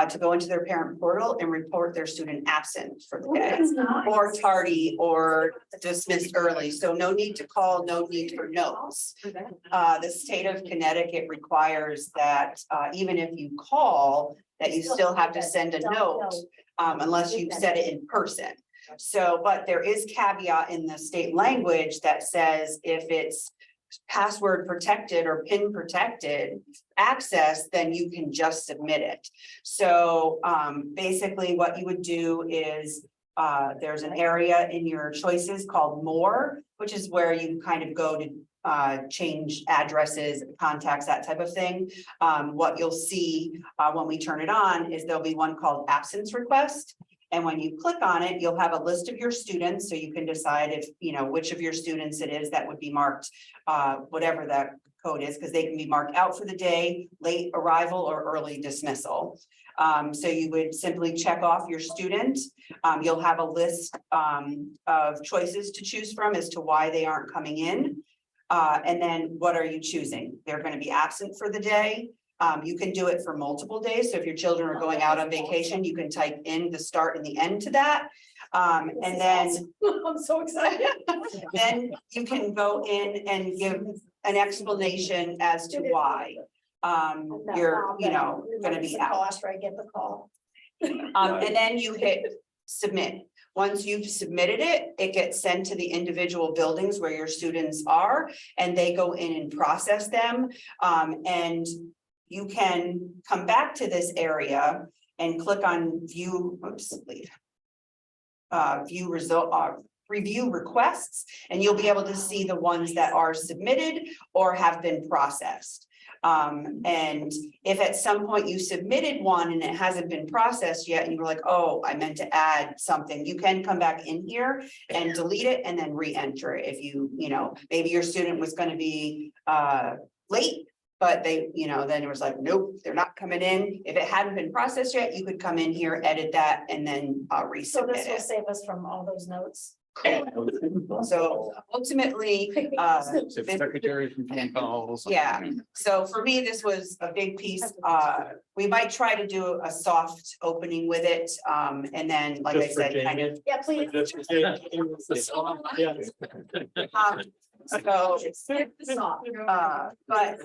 O: to go into their parent portal and report their student absent for the day, or tardy, or dismissed early. So no need to call, no need for notes. The state of Connecticut requires that even if you call, that you still have to send a note unless you said it in person. So, but there is caveat in the state language that says if it's password protected or PIN protected access, then you can just submit it. So basically what you would do is there's an area in your choices called More, which is where you kind of go to change addresses, contacts, that type of thing. What you'll see when we turn it on is there'll be one called Absence Request. And when you click on it, you'll have a list of your students, so you can decide if, you know, which of your students it is that would be marked, whatever that code is, because they can be marked out for the day, late arrival, or early dismissal. So you would simply check off your student. You'll have a list of choices to choose from as to why they aren't coming in. And then what are you choosing? They're going to be absent for the day. You can do it for multiple days. So if your children are going out on vacation, you can type in the start and the end to that. And then
G: I'm so excited.
O: then you can go in and give an explanation as to why you're, you know, going to be out.
G: After I get the call.
O: And then you hit submit. Once you've submitted it, it gets sent to the individual buildings where your students are, and they go in and process them. And you can come back to this area and click on view, view result, review requests, and you'll be able to see the ones that are submitted or have been processed. And if at some point you submitted one and it hasn't been processed yet, and you're like, oh, I meant to add something, you can come back in here and delete it and then re-enter it. If you know, maybe your student was going to be late, but they, you know, then it was like, nope, they're not coming in. If it hadn't been processed yet, you could come in here, edit that, and then
G: So
O: resubmit
G: this will
O: it.
G: save us from all those notes.
O: So ultimately,
I: Secretary from phone calls.
O: yeah. So for me, this was a big piece. We might try to do a soft opening with it. And then, like I
B: Just for
O: said, kind of.
G: Yeah, please.
B: Yeah.
O: But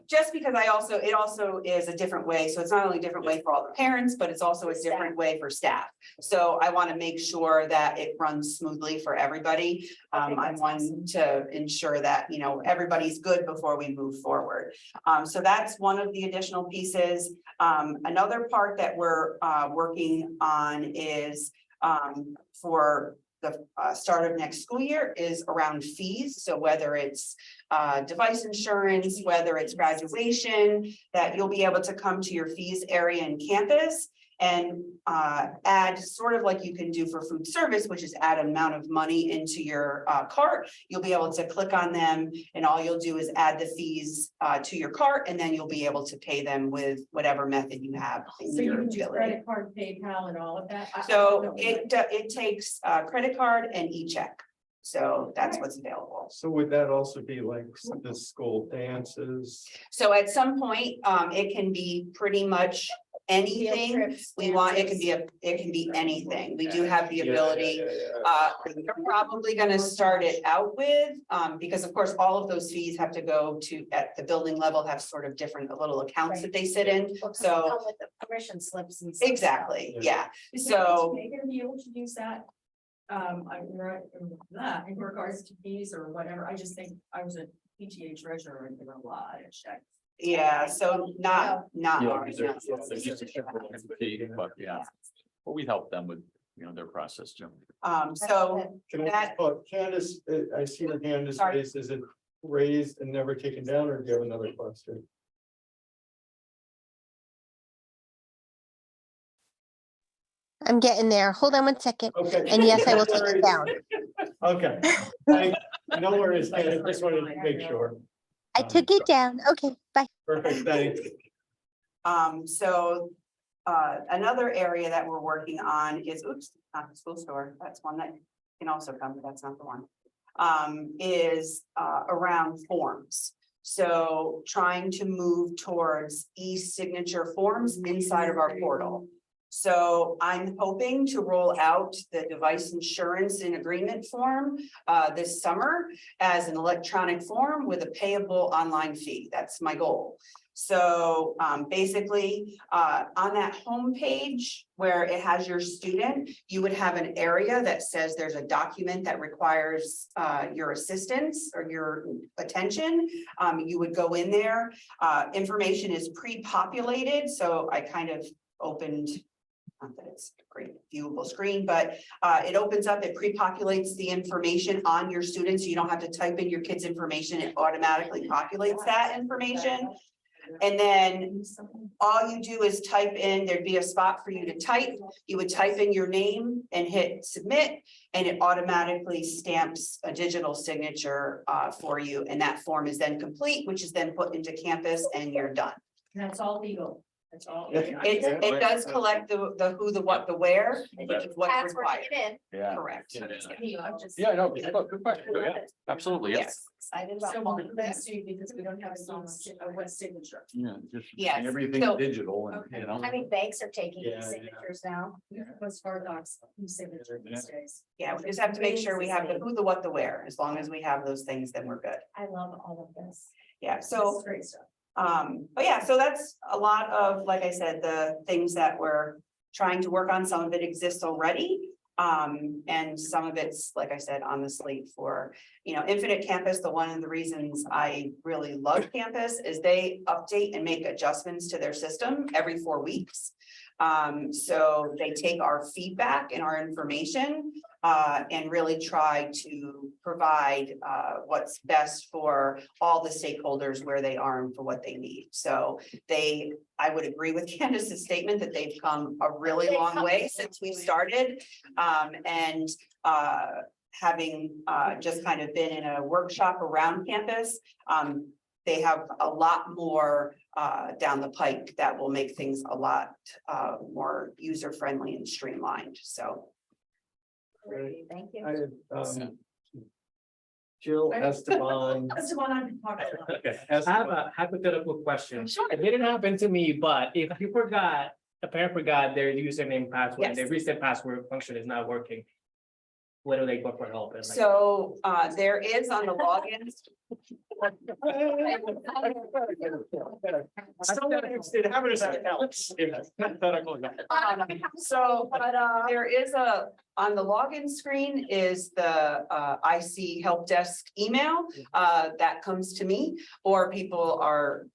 O: just because it also is a different way. So it's not only a different way for all the parents, but it's also a different way for staff. So I want to make sure that it runs smoothly for everybody. I want to ensure that, you know, everybody's good before we move forward. So that's one of the additional pieces. Another part that we're working on is for the start of next school year is around fees. So whether it's device insurance, whether it's graduation, that you'll be able to come to your fees area in campus and add sort of like you can do for food service, which is add an amount of money into your cart. You'll be able to click on them, and all you'll do is add the fees to your cart, and then you'll be able to pay them with whatever method you have.
H: So you can do credit card, PayPal and all of that?
O: So it takes credit card and e-check. So that's what's available.
B: So would that also be like the school dances?
O: So at some point, it can be pretty much anything we want. It can be anything. We do have the ability. We're probably going to start it out with, because of course, all of those fees have to go to at the building level, have sort of different little accounts that they sit in. So
G: with the permission slips and stuff.
O: exactly, yeah.
H: Is
O: So
H: they gonna be able to use that? I'm right in that in regards to fees or whatever. I just think I was a PTA treasurer and there were a lot of checks.
O: yeah, so not
I: Yeah,
O: ours.
I: they're-
O: no.
I: they're just a separate entity, but yeah, but we help them with, you know, their process too.
O: So
B: Can I, Candace, I see her hand is
O: Sorry.
B: raised. Is it raised and never taken down, or do you have another question?
D: I'm getting there. Hold on one second.
B: Okay.
D: And yes, I will take it down.
B: Okay. No worries, Candace, just wanted to make sure.
D: I took it down. Okay, bye.
B: Perfect, thanks.
O: So another area that we're working on is, oops, not the school store, that's one that can also come, but that's not the one. Is around forms. So trying to move towards e-signature forms inside of our portal. So I'm hoping to roll out the device insurance and agreement form this summer as an electronic form with a payable online fee. That's my goal. So basically, on that home page where it has your student, you would have an area that says there's a document that requires your assistance or your attention. You would go in there. Information is pre-populated, so I kind of opened, not that it's a great viewable screen, but it opens up, it pre-populates the information on your students. You don't have to type in your kid's information, it automatically populates that information. And then all you do is type in, there'd be a spot for you to type. You would type in your name and hit submit, and it automatically stamps a digital signature for you. And that form is then complete, which is then put into Campus, and you're done.
H: That's all legal. That's all.
O: It does collect the who, the what, the where, what's
G: Password
O: required.
G: it in.
I: Yeah.
O: Correct.
I: Yeah, no, good question. Yeah, absolutely. Yeah.
O: Yes.
G: Excited about.
H: So let's see, because we don't have a wet signature.
I: Yeah, just
O: Yes,
I: everything
O: so-
I: digital and,
H: Okay.
I: you know.
G: I mean, banks are taking
B: Yeah,
G: these
B: yeah.
G: signatures now.
H: What's Far Docs, e-signature these days.
O: Yeah, we just have to make sure we have the who, the what, the where. As long as we have those things, then we're good.
G: I love all of this.
O: Yeah,
H: This
O: so
H: is great stuff.
O: but yeah, so that's a lot of, like I said, the things that we're trying to work on. Some of it exists already. And some of it's, like I said, on the slate for, Infinite Campus. One of the reasons I really love Campus is they update and make adjustments to their system every 4 weeks. So they take our feedback and our information and really try to provide what's best for all the stakeholders where they are and for what they need. So I would agree with Candace's statement that they've come a really long way since we started. And having just kind of been in a workshop around Campus, they have a lot more down the pike that will make things a lot more user-friendly and streamlined. So.
G: Thank you.
B: Jill Esteban.
H: That's the one I'm talking about.
N: Okay, I have a hypothetical question.
O: Sure.
N: It didn't happen to me, but if you forgot, a parent forgot their username, password, and the
O: Yes.
N: reset password function is not working. Where do they go for help? And like-
O: So there is on the logins. So there is on the login screen is the IC help desk email that comes to me, or people are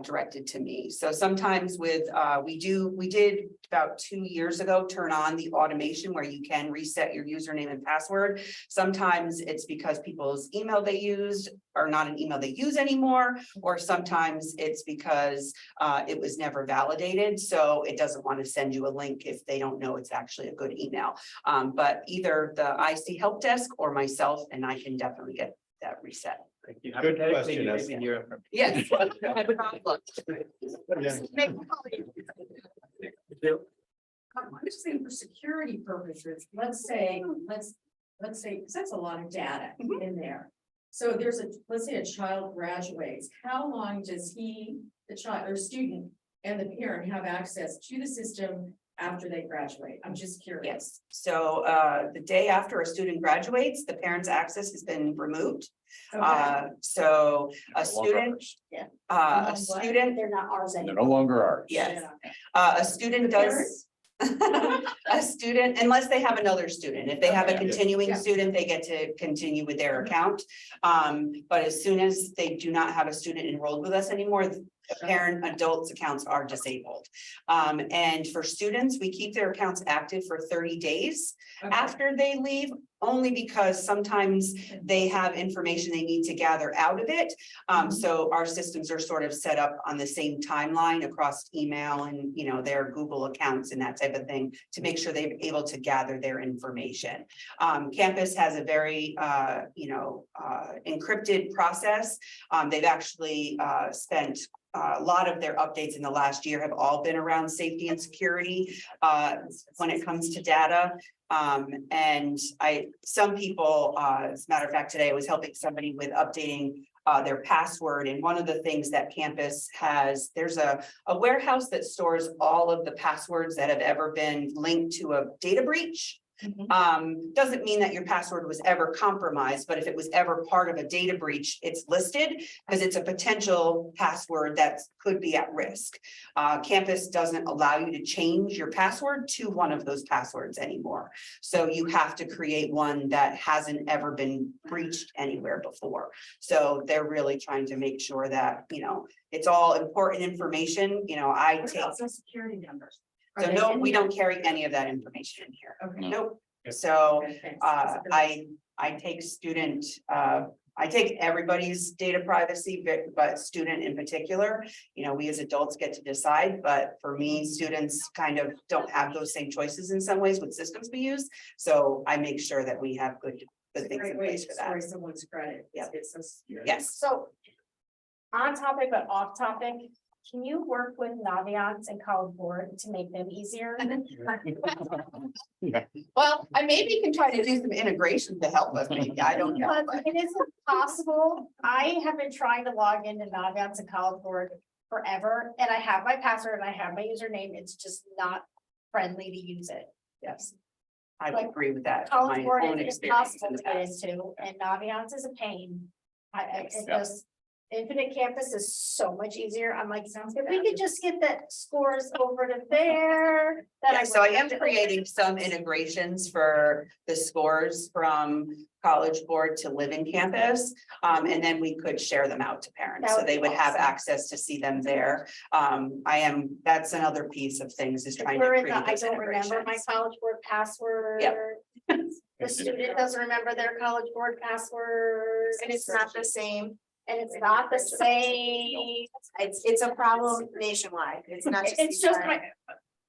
O: directed to me. So sometimes we did about 2 years ago, turn on the automation where you can reset your username and password. Sometimes it's because people's email they used are not an email they use anymore, or sometimes it's because it was never validated. So it doesn't want to send you a link if they don't know it's actually a good email. But either the IC help desk or myself, and I can definitely get that reset.
N: Thank you.
B: Good
N: Hypothetically,
B: question,
N: you
B: Esther.
N: didn't hear it from-
O: Yes.
B: Yeah.
H: I'm just saying for security purposes, let's say, because that's a lot of data in there. So let's say a child graduates, how long does the child or student and the parent have access to the system after they graduate? I'm just curious.
O: Yes, so the day after a student graduates, the parent's access has been removed.
H: Okay.
O: So a student,
G: They're not ours
I: They're
G: anymore.
I: no longer ours.
O: yes, a student does. A student, unless they have another student, if they have a
I: Okay.
O: continuing
H: Yeah.
O: student, they get to continue with their account. But as soon as they do not have a student enrolled with us anymore, the parent adults accounts are disabled. And for students, we keep their accounts active for 30 days
H: Okay.
O: after they leave, only because sometimes they have information they need to gather out of it. So our systems are sort of set up on the same timeline across email and, their Google accounts and that type of thing to make sure they're able to gather their information. Campus has a very, encrypted process. They've actually spent a lot of their updates in the last year have all been around safety and security when it comes to data. And some people, as a matter of fact, today I was helping somebody with updating their password. And one of the things that campus has, there's a warehouse that stores all of the passwords that have ever been linked to a data breach. Doesn't mean that your password was ever compromised, but if it was ever part of a data breach, it's listed because it's a potential password that could be at risk. Campus doesn't allow you to change your password to one of those passwords anymore. So you have to create one that hasn't ever been breached anywhere before. So they're really trying to make sure that, it's all important information, I take.
H: Social security numbers.
O: So no, we don't carry any of that information in here.
H: Okay.
O: Nope. So
H: Okay, thanks.
O: I take student, I take everybody's data privacy, but student in particular, we as adults get to decide, but for me, students kind of don't have those same choices in some ways with systems we use. So I make sure that we have good things in place for that.
H: Story someone's credit.
O: Yep.
H: It's so scary.
O: Yes.
G: So on topic, but off topic, can you work with Naviance and College Board to make them easier?
O: Well, I maybe can try to do some integration to help us. Maybe, I don't know.
G: Because it isn't possible. I have been trying to log into Naviance and College Board forever, and I have my password and I have my username. It's just not friendly to use it.
O: Yes. I would agree with that. from
G: College
O: my
G: Board
O: own
G: is
O: experience
G: impossible
O: in
G: to
O: the
G: get
O: past.
G: into, and Naviance is a pain. It
O: Yeah.
G: just, Infinite Campus is so much easier. I'm like, if we could just get that scores over to there.
O: Yeah, so I am creating some integrations for the scores from College Board to Live in Campus. And then we could share them out to parents,
G: That
O: so
G: would
O: they
G: be
O: would have
G: awesome.
O: access to see them there. That's another piece of things is trying to
G: We're in
O: create
G: the, I
O: those
G: don't remember my
O: integrations.
G: College Board password.
O: Yep.
G: The student doesn't remember their College Board password.
F: And it's not the same.
G: And it's not the same.
F: It's a problem nationwide. It's not just.
G: It's just my,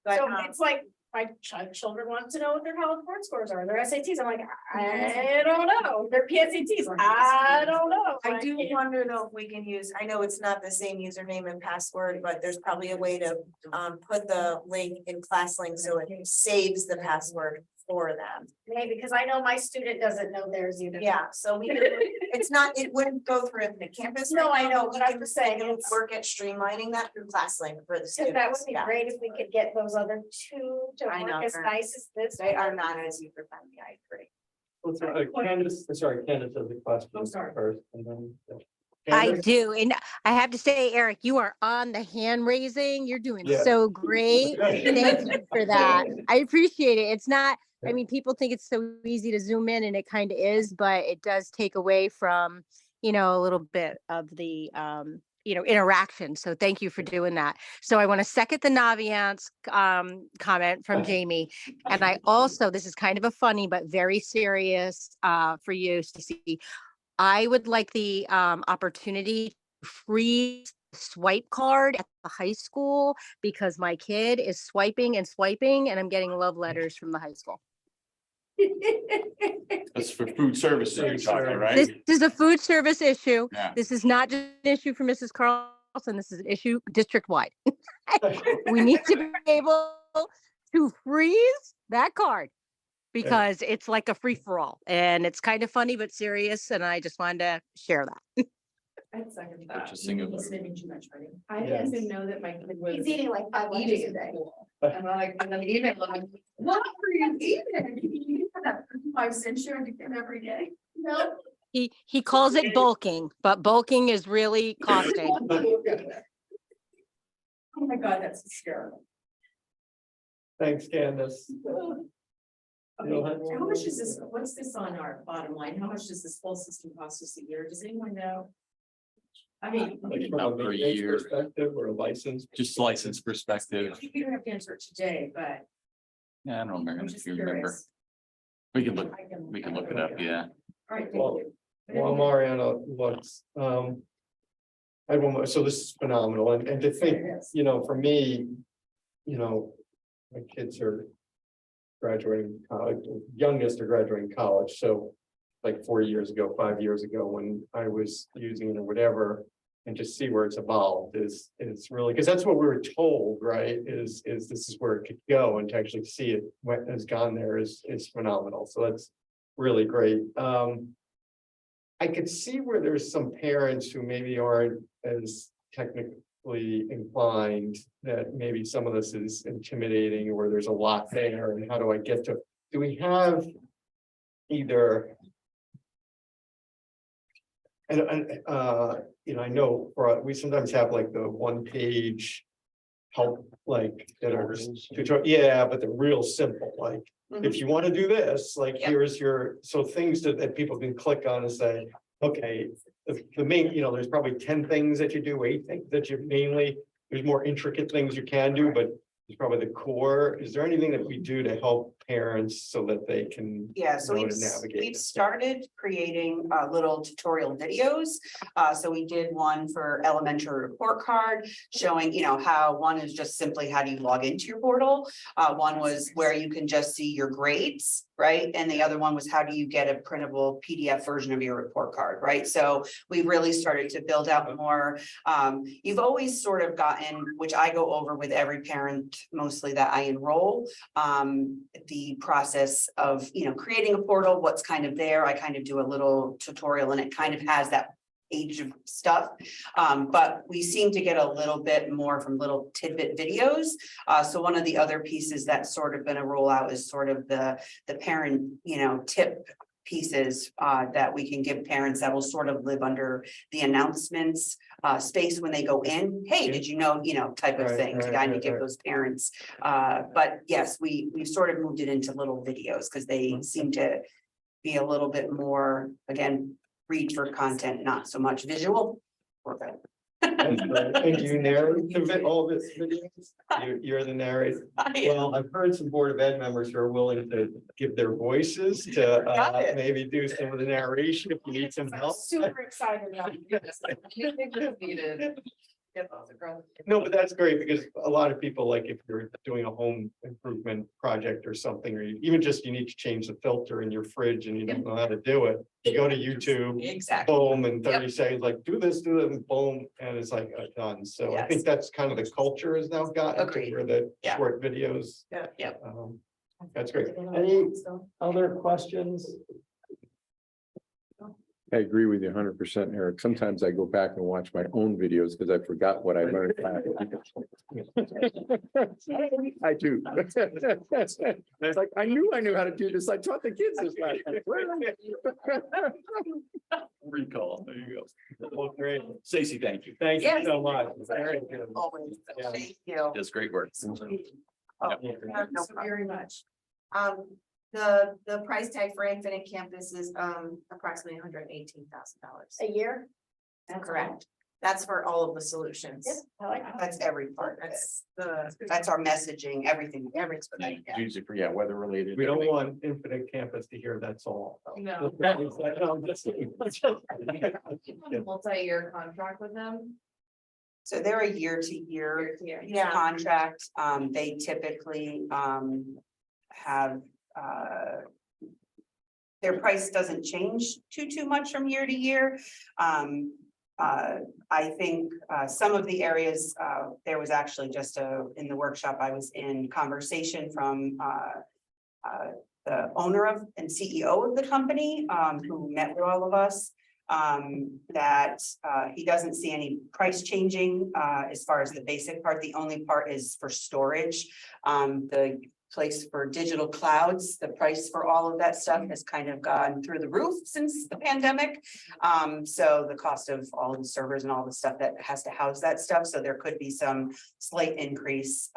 F: But,
G: so it's like, my children want to know what their College Board scores are, their SATs. I'm like, I don't know, their PSATs, I don't know.
F: I do wonder though if we can use, I know it's not the same username and password, but there's probably a way to put the link in ClassLink so it saves the password for them.
G: Maybe, because I know my student doesn't know theirs either.
F: Yeah, so we, it's not, it wouldn't go through the campus.
G: No,
F: right
G: I
F: now,
G: know,
F: but
G: but
F: we
G: I'm
F: can-
G: just saying
F: we can
G: it's-
F: Work at streamlining that through ClassLink for the
G: Because
F: students.
G: that would be
F: Yeah.
G: great if we could get those other two to
F: I know,
G: work as
F: they're-
G: nice as this.
F: They are not as user friendly, I agree.
B: Candace, sorry, Candace has a question.
H: Oh, sorry.
B: First, and then.
D: I
B: Candace?
D: do. And I have to say, Eric, you are on the hand raising. You're doing
B: Yeah.
D: so great. Thank you for that. I appreciate it. It's not, I mean, people think it's so easy to zoom in and it kind of is, but it does take away from, a little bit of the, interaction. So thank you for doing that. So I want to second the Naviance comment from Jamie. And I also, this is kind of a funny, but very serious for you, Stacey. I would like the opportunity to freeze swipe card at the high school because my kid is swiping and swiping and I'm getting love letters from the high school.
I: That's for food services, you're talking, right?
D: This is a food service issue.
I: Yeah.
D: This is not just an issue for Mrs. Carlson. This is an issue district wide. We need to be able to freeze that card because it's like a free for all and it's kind of funny but serious. And I just wanted to share that.
H: I'd second that.
I: Purchasing of-
H: He's spending too much money. I
B: Yes.
H: didn't even know that my kid was.
G: He's eating like 5 lunches
H: Eating
G: a day.
H: at school. And I'm like, and then email them, what are you eating? You have that 5 cent share to get every day?
G: No,
D: He calls it bulking, but bulking is really costing.
H: Oh my God, that's hysterical.
B: Thanks, Candace.
H: Okay, how much is this, what's this on our bottom line? How much does this whole system cost us a year? Does anyone know? I mean,
B: Like from a
I: About per
B: maintenance
I: year.
B: perspective or a license.
I: Just license perspective.
H: you don't have to answer it today, but
I: Yeah, I don't remember
H: I'm
I: if
H: just
I: you remember.
H: curious.
I: We can look,
H: I
I: we can look it up, yeah.
H: All right,
B: Well,
H: thank you.
B: While Mariana looks, I had one more, so this is phenomenal, and to think, for me, my kids are graduating college, youngest are graduating college, so like 4 years ago, 5 years ago, when I was using it or whatever, and just see where it's evolved is really, because that's what we were told, right, is this is where it could go, and to actually see it what has gone there is phenomenal, so that's really great. I could see where there's some parents who maybe aren't as technically inclined, that maybe some of this is intimidating, or there's a lot there, and how do I get to, do we have either? And I know, we sometimes have like the one-page help, like, that are yeah, but they're real simple, like, if you want to do this, like,
O: Yep.
B: here's your, so things that people can click on and say, okay, the main, there's probably 10 things that you do, 8 things that you mainly, there's more intricate things you can do, but it's probably the core. Is there anything that we do to help parents so that they can?
O: Yeah, so
B: know
O: we've,
B: to navigate
O: we've
B: it?
O: started creating little tutorial videos. So we did one for elementary report card showing, how one is just simply how do you log into your portal? One was where you can just see your grades, right? And the other one was how do you get a printable PDF version of your report card, right? So we really started to build out more. You've always sort of gotten, which I go over with every parent mostly that I enroll, the process of, creating a portal, what's kind of there. I kind of do a little tutorial and it kind of has that age of stuff. But we seem to get a little bit more from little tidbit videos. So one of the other pieces that's sort of going to roll out is sort of the parent, tip pieces that we can give parents that will sort of live under the announcements space when they go in. Hey, did you know, type of thing to kind of give those parents. But yes, we've sort of moved it into little videos because they seem to be a little bit more, again, read for content, not so much visual. We're good.
B: And you narrate all this videos? You're the narrator. Well, I've heard some Board of Ed members who are willing to give their voices to maybe do some of the narration if you need some help.
G: Super excited about
L: Needed.
B: No, but that's great because a lot of people, like if you're doing a home improvement project or something, or even just you need to change the filter in your fridge and you don't know how to do it, you go to YouTube,
O: Exactly.
B: boom, in 30 seconds, like do this, and boom, and it's like done. So I think that's kind of the culture has now gotten to
O: Agreed.
B: where the
O: Yeah.
B: short videos.
O: Yeah.
B: That's great. Any other questions?
E: I agree with you 100%, Eric. Sometimes I go back and watch my own videos because I forgot what I learned. I do. It's like, I knew how to do this. I taught the kids this last time.
I: Recall, there you go.
B: Well, great.
I: Stacy, thank you.
B: Thank you
O: Yes.
B: so much. Very good.
O: Always.
B: Yeah.
O: Thank you.
I: Does great work.
O: Oh,
H: Thank you so very much.
F: The price tag for Infinite Campus is approximately $118,000.
G: A year?
F: Correct. That's for all of the solutions.
G: Yep, I like that.
O: That's every part of it.
F: That's
O: Our messaging, everything.
I: Usually for, weather related.
B: We don't want Infinite Campus to hear that's all.
L: No. Multi-year contract with them.
O: So they're a year-to-year
F: Yeah.
O: contract. They typically have their price doesn't change too much from year to year. I think some of the areas, there was actually just in the workshop I was in, conversation from the owner of and CEO of the company, who met with all of us. That he doesn't see any price changing as far as the basic part. The only part is for storage. The place for digital clouds, the price for all of that stuff has kind of gone through the roof since the pandemic. So the cost of all of the servers and all the stuff that has to house that stuff. So there could be some slight increase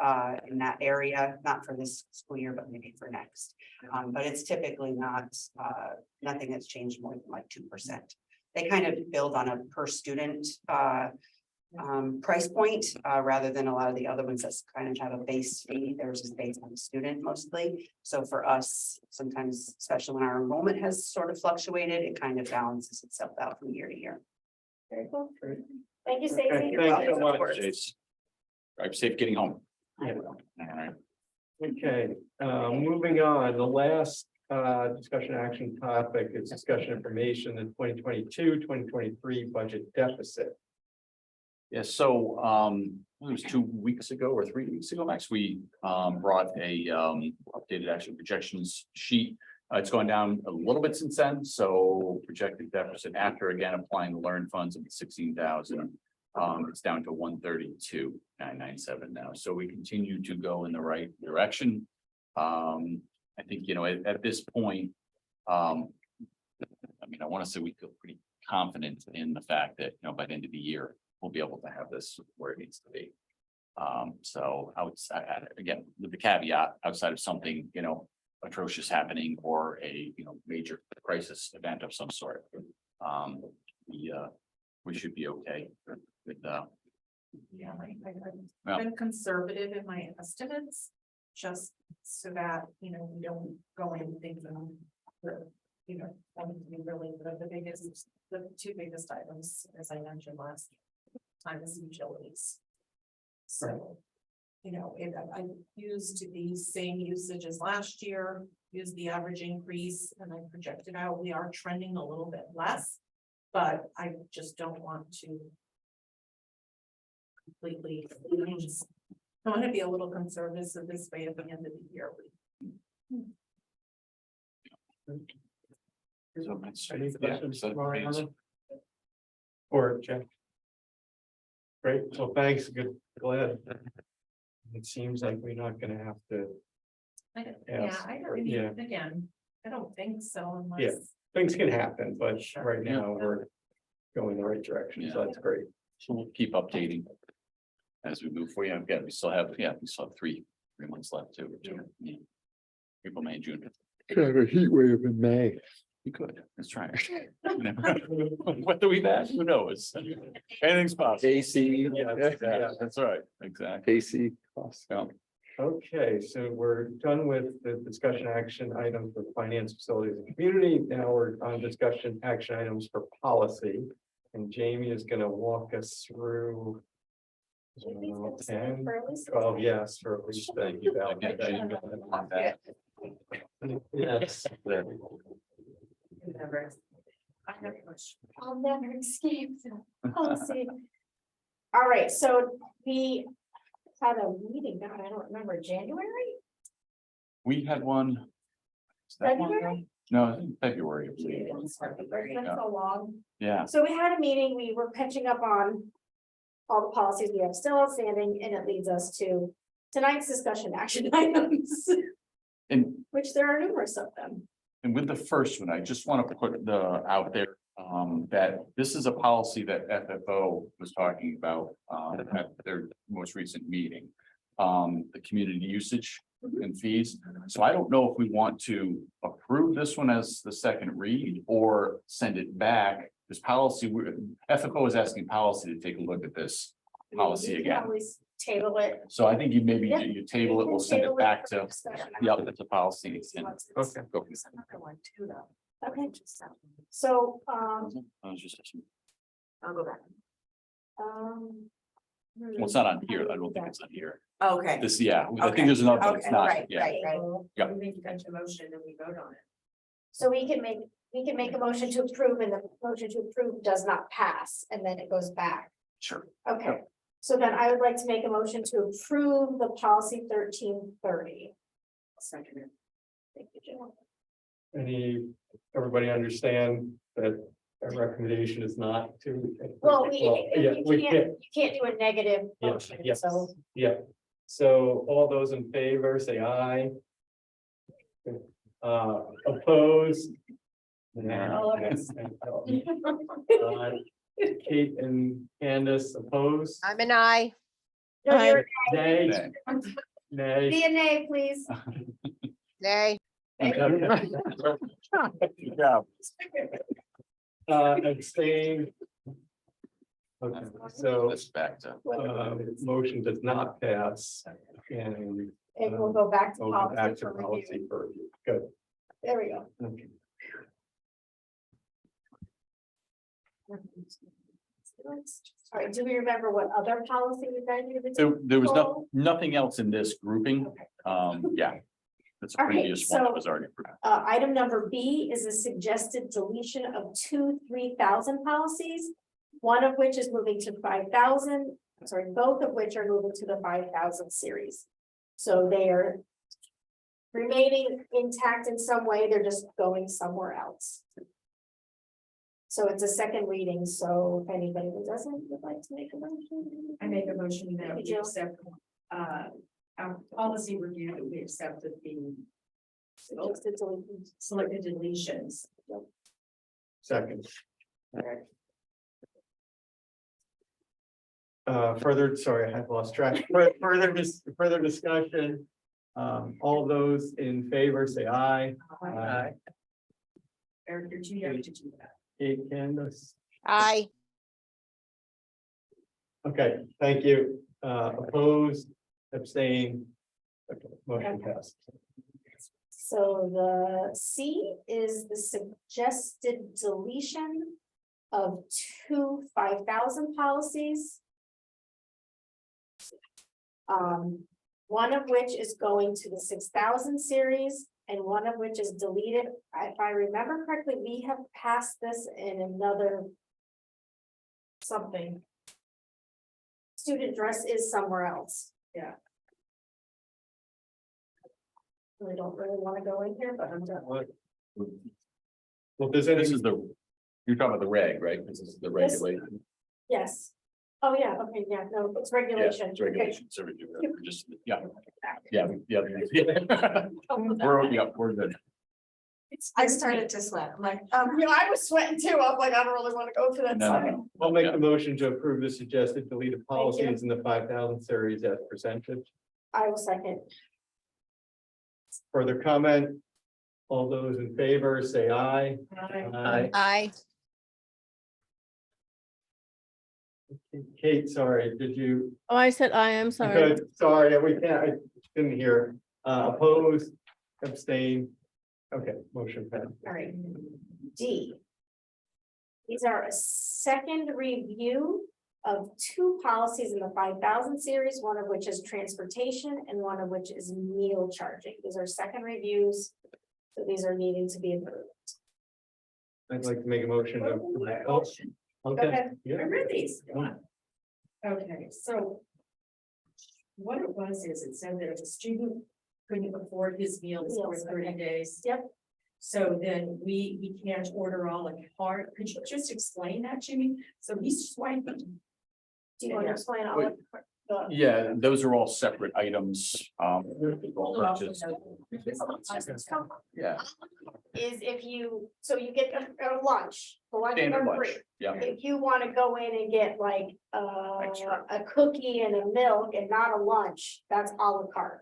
O: in that area, not for this school year, but maybe for next. But it's typically not nothing that's changed more than like 2%. They kind of build on a per student price point rather than a lot of the other ones that kind of have a base fee. Theirs is based on the student mostly. So for us, sometimes, especially when our enrollment has sort of fluctuated, it kind of balances itself out from year to year.
G: Very cool. Thank you, Stacey.
B: Thank you so much.
I: Jace. Drive safe getting home.
B: Yeah.
I: All right.
B: Okay, moving on, the last discussion action topic is discussion information, the 2022-2023 budget deficit.
I: Yeah, so it was 2 weeks ago or 3 weeks ago, Max, we brought a updated actual projections sheet It's gone down a little bit since then, so projected deficit after again applying the learn funds of 16,000. It's down to 132,997 now, so we continue to go in the right direction. I think, you know, at this point, I mean, I want to say we feel pretty confident in the fact that, you know, by the end of the year, we'll be able to have this where it needs to be. So outside, again, with the caveat, outside of something, you know, atrocious happening or a, you know, major crisis event of some sort. We should be okay with
H: Yeah,
I: Yeah.
H: I've been conservative in my estimates, just so that, you know, we don't go in thinking. You know, wanting to be really the two biggest items, as I mentioned last time, is utilities. So, you know, I used the same usage as last year, used the average increase, and I projected out, we are trending a little bit less. But I just don't want to completely, I want to be a little conservative this way at the end of the year.
I: So it's-
B: Any
I: yeah,
B: questions,
I: so-
B: Mariana? Or Jeff? Great, well, thanks, good, glad. It seems like we're not gonna have to, Yes,
H: I don't,
B: yeah.
H: again, I don't think so
B: Yeah.
H: unless.
B: things can happen, but
H: Sure.
B: right now we're going the right direction, so that's great.
I: So we'll keep updating as we move forward. Yeah, we still have 3 months left too. Yeah. April, May, June.
E: Could have a heat wave in May.
I: You could, let's try. What do we have? Who knows? Anything's possible.
E: AC.
I: Yeah, that's right, exactly.
E: AC costs.
I: Yeah.
B: Okay, so we're done with the discussion action item for finance, facilities and community. Now we're on discussion action items for policy. And Jamie is gonna walk us through. 10, 12, yes, for at least.
I: Thank you.
B: Yes.
H: Never. I have a question.
G: I'll never escape the policy. All right, so we had a meeting, God, I don't remember, January?
I: We had one. Is that one?
G: February?
I: No, I think February. I believe.
G: It's been so long.
I: Yeah,
G: So we had a meeting, we were catching up on all the policies we have still outstanding, and it leads us to tonight's discussion action items,
I: and
G: which there are numerous of them.
I: And with the first one, I just want to put out there, that this is a policy that FFO was talking about, at their most recent meeting. The community usage and fees. So I don't know if we want to approve this one as the second read or send it back. This policy, FFO is asking policy to take a look at this policy
G: We can
I: again.
G: always table it.
I: So I think you maybe
G: Yeah,
I: you table
G: we
I: it,
G: can
I: we'll send
G: table
I: it back
G: for
I: to,
G: discussion.
I: yep, that's a policy. And
B: Okay.
I: go.
H: Another one too, though.
G: Okay, so,
I: I was just-
H: I'll go back.
I: Well, it's not on here. I don't think it's on here.
H: Okay.
I: This, yeah, I
H: Okay.
I: think there's another, but it's
H: Okay,
I: not,
H: right,
I: yeah.
H: right.
I: Yeah.
H: We make a motion and we vote on it.
G: so we can make a motion to approve, and the motion to approve does not pass, and then it goes back.
I: Sure.
G: Okay, so then I would like to make a motion to approve the policy 1330.
H: Second.
G: Thank you, Jill.
B: Everybody understand that our recommendation is not to.
G: Well,
B: yeah, we
G: you can't do a negative
B: Yeah,
G: motion,
B: yes,
G: so.
B: yeah. So all those in favor, say aye. Opposed?
G: Oh, okay.
B: Kate and Candace opposed?
D: I'm an I.
G: No, you're,
B: Nay?
I: Okay.
B: Nay?
G: be a nay, please.
D: Nay.
I: Good job.
B: Abstain. Okay, so,
I: This back to.
B: motion does not pass, and
G: It will go back to
B: we'll go back
G: policy
B: to
G: for
B: policy
G: review.
B: for review. Good.
G: There we go.
B: Okay.
G: All right, do we remember what other policy you guys needed?
I: There was nothing else in this grouping. Yeah. That's a
G: All right,
I: previous one that
G: so-
I: was already approved.
G: Item number B is a suggested deletion of 2 3,000 policies. One of which is moving to 5,000, sorry, both of which are moving to the 5,000 series. So they are remaining intact in some way, they're just going somewhere else. So it's a second reading, so if anybody who doesn't would like to make a motion.
H: I make a motion that we
G: Jill.
H: accept, our policy review, that we accepted the
G: Suggested deletions.
H: selected deletions.
B: Second. Sorry, I lost track. Further discussion. All those in favor, say aye. Aye.
H: Eric, you're too young to do that.
B: Kate, Candace.
D: Aye.
B: Okay, thank you. Opposed, abstained. Okay, motion passed.
G: So the C is the suggested deletion of 2 5,000 policies. One of which is going to the 6,000 series and one of which is deleted. If I remember correctly, we have passed this in another something. Student dress is somewhere else.
H: Yeah.
G: I don't really want to go in here, but I'm done.
B: Well, does any,
I: This is the, you're talking about the reg, right? This is the
G: Yes.
I: regulation.
G: Yes. Oh, yeah, okay, yeah, no, it's
I: Yeah,
G: regulation.
I: it's
G: Okay.
I: regulations, so we do that. We're just, yeah, yeah. We're good.
O: I started to sweat. I'm like,
G: I was sweating too. I'm like, I don't really want to go for that.
I: No.
B: I'll make
I: Yeah.
B: the motion to approve the suggested deleted policies in the 5,000 series as presented.
G: I will second.
B: Further comment? All those in favor, say aye. Aye.
D: Aye.
B: Kate, sorry, did you?
M: Oh, I said I am sorry.
B: Good, sorry, we can't, I didn't hear. Opposed, abstain. Okay, motion passed.
G: All right. D. These are a second review of 2 policies in the 5,000 series, one of which is transportation and one of which is meal charging. These are second reviews. So these are needing to be approved.
B: I'd like to make a motion to.
H: Oh,
B: Okay,
G: ahead.
B: yeah.
H: I read these. Okay, so. What it was is it said that if a student couldn't afford his meals for
G: Meals,
H: 30
G: okay.
H: days.
G: Yep.
H: So then we can't order all a cart. Could you just explain that to me? So he's swiping.
G: Do you want to explain all of the?
I: Yeah, those are all separate items. All purchased. Yeah,
G: Is if you, so you get a lunch, the lunch
I: standard
G: are
I: lunch,
G: free.
I: yeah.
G: If you want to go in and get like
I: Extra.
G: a cookie and a milk and not a lunch, that's a la carte,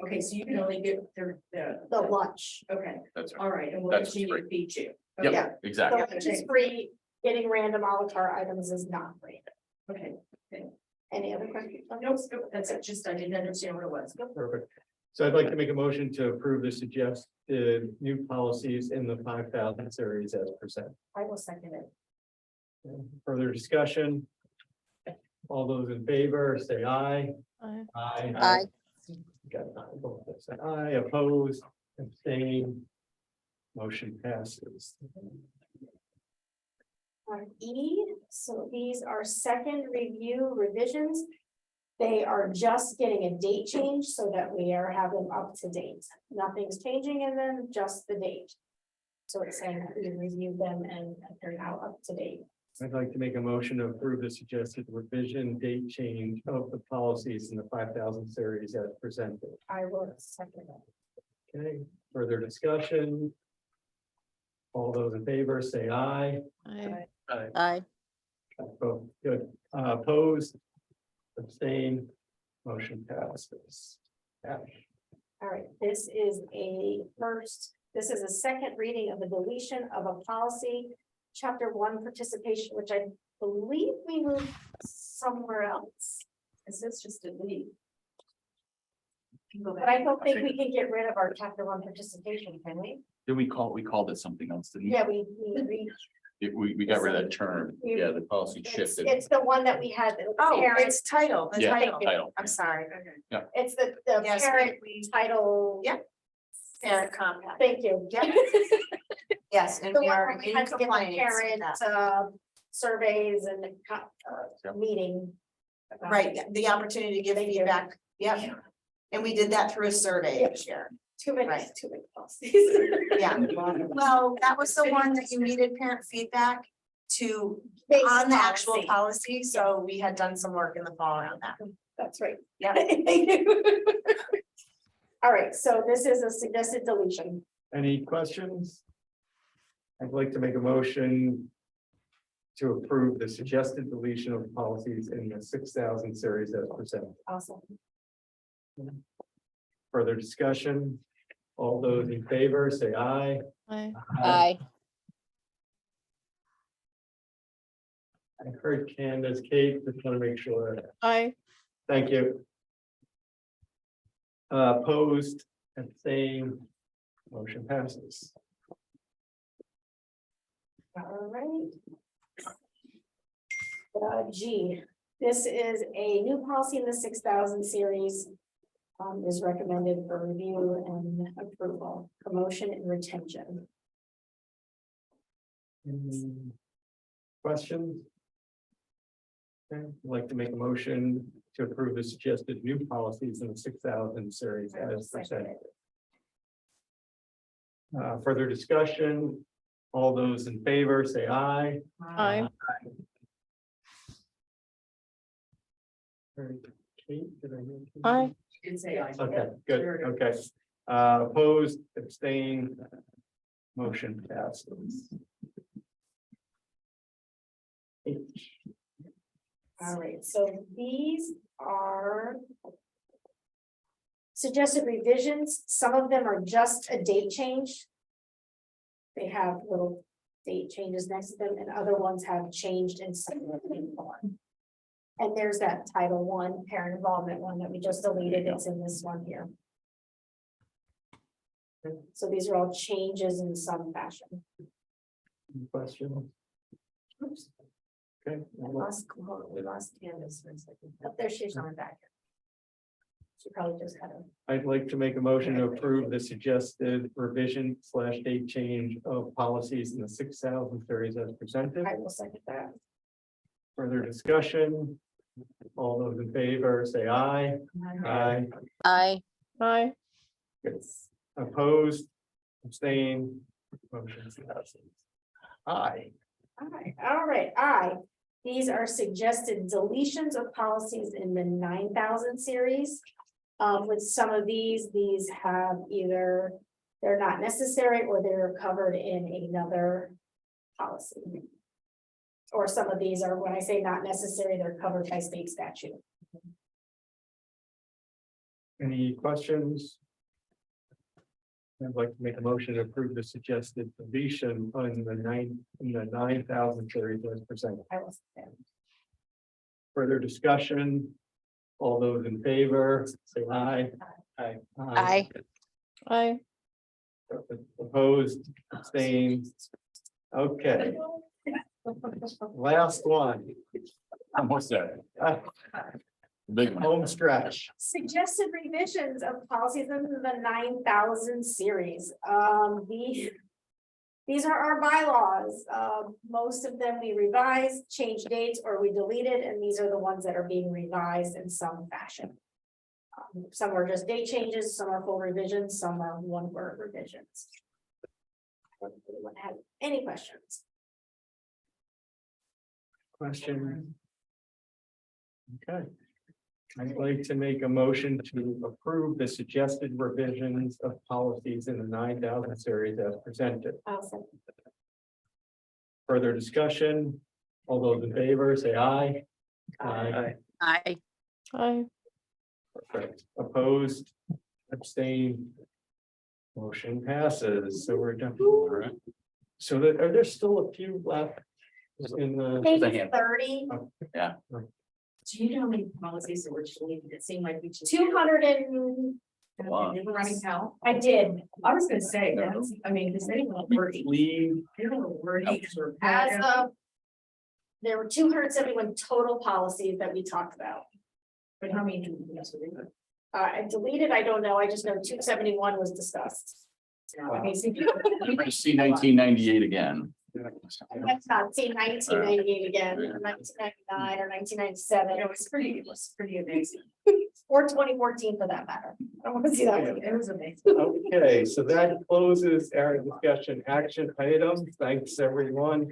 H: Okay, so you can only get
G: the lunch.
H: okay,
I: That's right.
H: all right, and we'll
I: That's
H: continue to
I: free.
H: feed you.
I: Yep,
G: Yeah.
I: exactly.
G: So lunch is free, getting random a la carte items is not free.
H: Okay,
G: Any other questions?
H: nope, that's it, just I didn't understand what it was.
B: Perfect. So I'd like to make a motion to approve the suggested new policies in the 5,000 series as presented.
G: I will second it.
B: Further discussion? All those in favor, say aye.
M: Aye.
B: Aye.
D: Aye.
B: Got it. Both say aye, opposed, abstained. Motion passes.
G: E, so these are second review revisions. They are just getting a date change so that we are having up to date. Nothing's changing in them, just the date. So it's saying that we reviewed them and they're now up to date.
B: I'd like to make a motion to approve the suggested revision date change of the policies in the 5,000 series as presented.
G: I will second it.
B: Okay, further discussion? All those in favor, say aye.
M: Aye.
D: Aye.
B: Oh, good. Opposed? Abstain? Motion passes.
G: All right, this is a second reading of the deletion of a policy, chapter 1 participation, which I believe we moved somewhere else.
H: Is this just a lead?
G: But I don't think we can get rid of our chapter 1 participation, can we?
I: Did we called it something else, didn't we?
G: Yeah,
I: We got rid of that term. Yeah, the policy
G: it's
I: shifted.
G: the one that we had.
O: Oh, it's title, the
I: Yeah,
O: title.
I: title.
O: I'm sorry.
G: It's the
O: Yes,
G: parent
O: we-
G: title.
O: Yep. Parent compact.
G: Thank you.
O: Yep. Yes, and
G: The
O: we
G: one
O: are
G: where we
O: in
G: had to get the
O: compliance with
G: parent,
O: that.
G: surveys and the
I: Yep.
G: meeting.
O: Right, the opportunity to give
G: Thank you.
O: feedback. Yep. And we did that through a survey this year.
G: Too many,
F: Right.
G: too many policies.
F: Yeah, well, that was the one that you needed parent feedback to,
G: Based
F: on the actual
G: policy.
F: policy, so we had done some work in the fall around that.
G: That's right.
F: Yeah.
G: All right, so this is a suggested deletion.
B: Any questions? I'd like to make a motion to approve the suggested deletion of policies in the 6,000 series as presented.
G: Awesome.
B: Further discussion? All those in favor, say aye.
M: Aye.
D: Aye.
B: I heard Candace, Kate, just want to make sure.
M: Aye.
B: Thank you. Opposed, abstained, motion passes.
G: All right. G, this is a new policy in the 6,000 series. Is recommended for review and approval, promotion and retention.
B: Any questions? Okay, I'd like to make a motion to approve the suggested new policies in the 6,000 series as presented. Further discussion? All those in favor, say aye.
M: Aye.
B: Kate, did I mention?
M: Aye.
H: You did say aye.
B: Okay, good, okay. Opposed, abstained. Motion passes. H.
G: All right, so these are suggested revisions. Some of them are just a date change. They have little date changes next to them, and other ones have changed in some form. And there's that Title I parent involvement one that we just deleted. It's in this one here. So these are all changes in some fashion.
B: Any questions?
G: Oops,
B: Okay.
G: we lost Candace for a second. Oh, there she's on back. She probably just had a.
B: I'd like to make a motion to approve the suggested revision / date change of policies in the 6,000 series as presented.
G: I will second that.
B: Further discussion? All those in favor, say aye. Aye.
D: Aye.
M: Aye.
B: Opposed, abstained, motion passes. Aye.
G: All right, these are suggested deletions of policies in the 9,000 series. With some of these have either, they're not necessary or they're covered in another policy. Or some of these are, when I say not necessary, they're covered by state statute.
B: Any questions? I'd like to make a motion to approve the suggested deletion on the 9,000 series as presented.
G: I will second.
B: Further discussion? All those in favor, say aye.
D: Aye.
M: Aye.
B: Opposed, abstained. Okay, last one.
I: Almost there.
B: Uh,
I: Big one.
B: Home stretch.
G: Suggested revisions of policies in the 9,000 series. These are our bylaws. Most of them we revised, changed dates, or we deleted, and these are the ones that are being revised in some fashion. Some are just date changes, some are full revisions, some are one-word revisions. Anyone have any questions?
B: Question? Okay. I'd like to make a motion to approve the suggested revisions of policies in the 9,000 series as presented.
G: I'll second.
B: Further discussion? All those in favor, say aye. Aye.
D: Aye.
M: Aye.
B: Perfect. Opposed, abstained. Motion passes, so we're done. All right. So are there still a few left in the?
G: Maybe 30,
H: Do you know how many policies that were deleted? It seemed like we just.
G: 200 and,
I: Wow.
H: They were running out.
G: I did.
H: I was gonna say, that's, I mean, because they were wordy.
B: Leave.
H: They were wordy. or
G: As of, there were 271 total policies that we talked about.
H: But how many? Yes, we did.
G: I deleted, I don't know, I just know 271 was discussed.
H: Okay, so
I: We're gonna see 1998 again.
G: That's not say 1998 again, or 1999 or 1997.
H: It was pretty amazing.
G: Or 2014 for that matter. I don't want to see that one.
H: It was amazing.
B: Okay, so that closes our discussion action items. Thanks, everyone.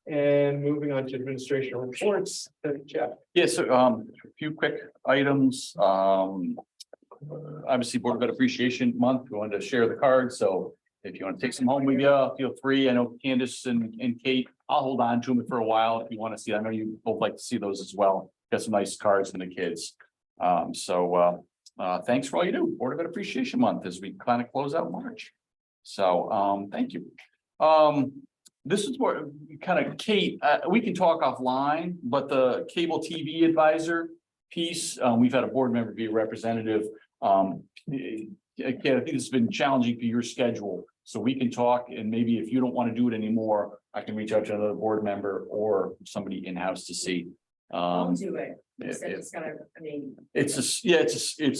B: And moving on to administration reports, Jeff.
I: Yeah, so a few quick items. Obviously, Board of Ed Appreciation Month, we wanted to share the cards, so if you want to take some home with you, feel free. I know Candace and Kate, I'll hold on to them for a while if you want to see. I know you both like to see those as well. Got some nice cards for the kids. Thanks for all you do. Board of Ed Appreciation Month as we kind of close out March. So thank you. This is more kind of Kate, we can talk offline, but the cable TV advisor piece, we've had a board member be a representative. Again, I think it's been challenging for your schedule, so we can talk, and maybe if you don't want to do it anymore, I can reach out to another board member or somebody in-house to see.
H: I'll do it.
I: if-
H: It's gotta, I mean.
I: It's a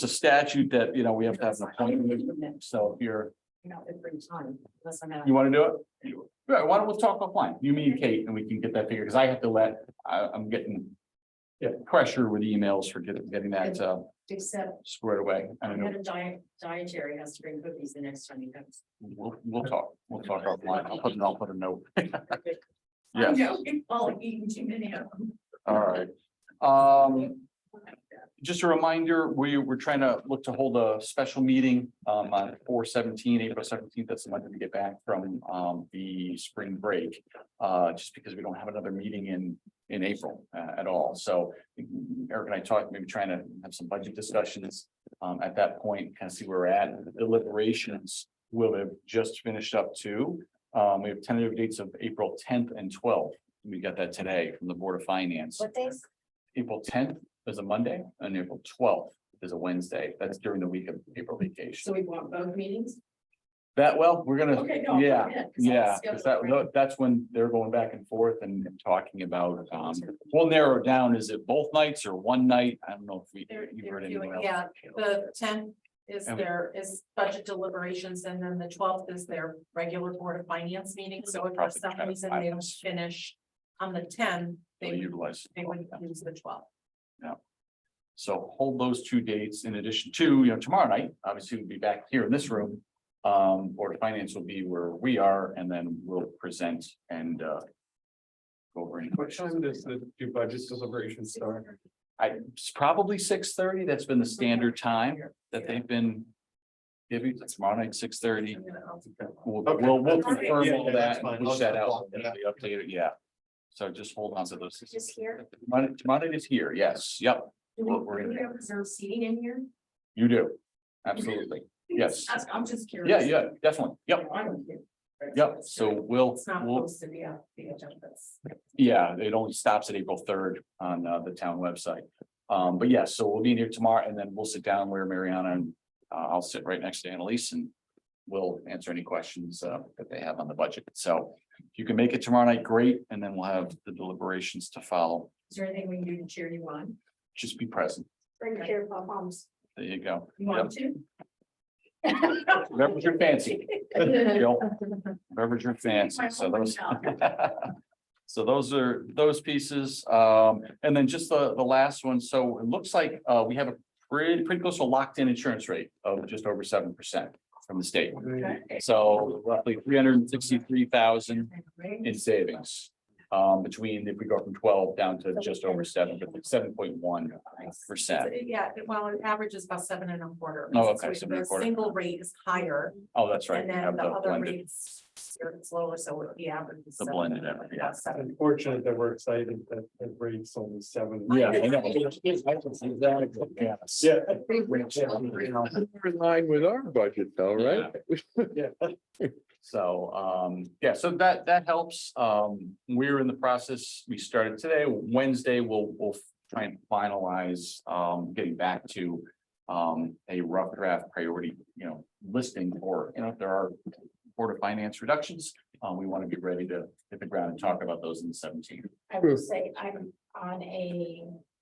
I: statute that, you know, we have to have an appointment, so if you're,
H: Every time, unless I'm out.
I: you want to do it? Yeah, why don't we talk offline, you, me and Kate, and we can get that figured, because I have to I'm getting pressure with emails for getting that
H: Except
I: squared away. I don't know.
H: had a dietary has to bring cookies the next time he comes.
I: We'll talk offline. I'll put a note.
H: I
I: Yes,
H: know, I'll eat too many of them.
I: all right. Just a reminder, we're trying to look to hold a special meeting on April 17th. That's the Monday we get back from the spring break. Just because we don't have another meeting in April at all. So Eric and I talked, maybe trying to have some budget discussions at that point, kind of see where we're at. The deliberations will have just finished up too. We have tentative dates of April 10th and 12th. We got that today from the Board of Finance.
G: What days?
I: April 10th is a Monday and April 12th is a Wednesday. That's during the week of April
H: So
I: vacation.
H: we want both meetings?
I: We're gonna,
H: Okay, no,
I: yeah,
H: yeah, 'cause
I: yeah,
H: that's
I: because
H: scheduled,
I: that's when they're going back and forth and talking about, we'll narrow it down. Is it both nights or one night? I don't know if you've heard anyone else.
L: Yeah, the 10th is
I: And we-
L: is budget deliberations, and then the 12th is their regular Board of Finance meeting. So if for
I: Probably
L: some
I: kind of
L: reason they don't
I: items.
L: finish on the 10th,
I: They'll
L: they
I: utilize.
L: would use the 12th.
I: So hold those two dates in addition to, tomorrow night, obviously we'll be back here in this room. Board of Finance will be where we are, and then we'll present and go over any
B: What
I: questions.
B: time does the do budget deliberations start?
I: It's probably 6:30. That's been the standard time that they've been giving. It's tomorrow night, 6:30. We'll confirm
B: Yeah,
I: all
B: that's
I: that,
B: fine.
I: and push that out, and be updated, yeah. So just hold on to those.
G: Just here?
I: Tomorrow night is here, yes, yep,
H: Do
I: We're
H: we
I: in there.
H: have reserved seating in here?
I: you do, absolutely, yes.
H: I'm just curious.
I: Yeah, definitely, yep,
H: I don't care.
I: yep, so
H: It's not
I: we'll,
H: posted, yeah, the agendas.
I: yeah, it only stops at April 3rd on the town website. But yes, so we'll be in here tomorrow, and then we'll sit down where Mariana and I'll sit right next to Annalise, and we'll answer any questions that they have on the budget. So if you can make it tomorrow night, great, and then we'll have the deliberations to follow.
H: Is there anything we can do to cheer you on?
I: Just be present.
G: Bring your chair moms.
I: There you go.
H: You want to?
I: Whatever's your fancy, Jill. Whatever's your fancy. So those. So those are those pieces. And then just the last one. So it looks like we have a pretty close to a locked in insurance rate of just over 7% from the state. So roughly 363,000 in savings. Between, if we go from 12 down to just over 7, but 7.1%.
L: Yeah, well, it averages about 7.25.
I: Oh, okay,
L: So
I: 7.25.
L: the single rate is higher,
I: Oh, that's right.
L: and
I: We
L: then
I: have
L: the other
I: blended.
L: rates it's lower, so the average is
I: The
L: 7,
I: blended average, yeah.
L: about 7.
B: Unfortunate that we're excited that the rate's only 7.
I: Yeah, I know.
B: Yeah.
E: We're in line with our budget though, right?
B: Yeah.
I: So, so that helps. We're in the process. We started today. Wednesday, we'll try and finalize, getting back to a rough draft priority, listing for, if there are Board of Finance reductions, we want to be ready to hit the ground and talk about those in the 17th.
G: I will say I'm on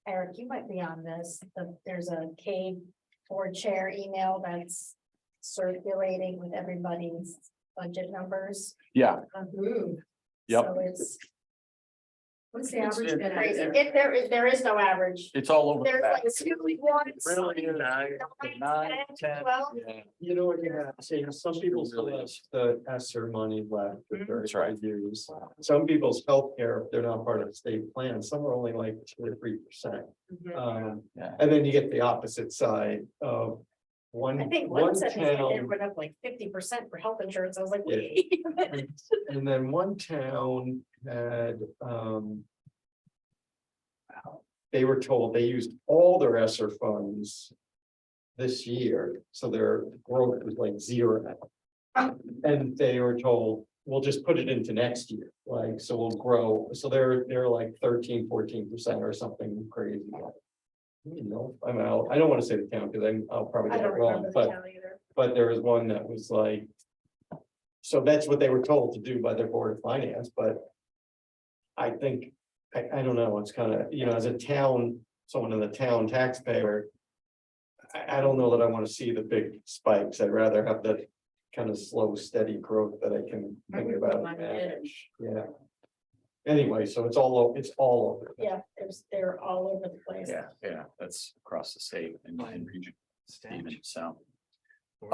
G: Eric, you might be on this, there's a K board chair email that's circulating with everybody's budget numbers.
I: Yeah, Yep.
G: So it's
C: What's the
I: It's-
C: average?
I: it-
C: bid?
G: crazy. There is no average.
I: it's all over the
G: There's
I: back.
G: like two ones.
I: Really,
G: nine,
I: 9, 10,
G: 12.
I: yeah.
B: You know what you have, see, some people still
I: Really
B: have
I: is.
B: the ESSER money left for
I: That's right.
B: 35 years. Some people's healthcare, if they're not part of the state plan, some are only like 2 or 3%.
I: Yeah.
B: And then you get the opposite side of
G: I think one said it went up like 50% for health insurance. I was like,
B: Yeah.
G: wait a minute.
B: And then one town had, they were told they used all their ESSER funds this year, so their growth was like 0. And they were told, we'll just put it into next year, like, so we'll grow, so they're like 13-14% or something crazy. You know, I don't want to say the town, because I'll probably
G: I
B: get it
G: don't
B: wrong,
G: remember the
B: but
G: town either.
B: but there was one that was like. So that's what they were told to do by their board of finance, but. I think, I don't know, it's kind of, you know, as a town, someone in the town taxpayer. I don't know that I want to see the big spikes. I'd rather have the kind of slow, steady growth that I can think about. and manage. Yeah. Anyway, so it's all over.
G: Yeah, they're all over the place.
I: Yeah, that's across the state and region, even, so.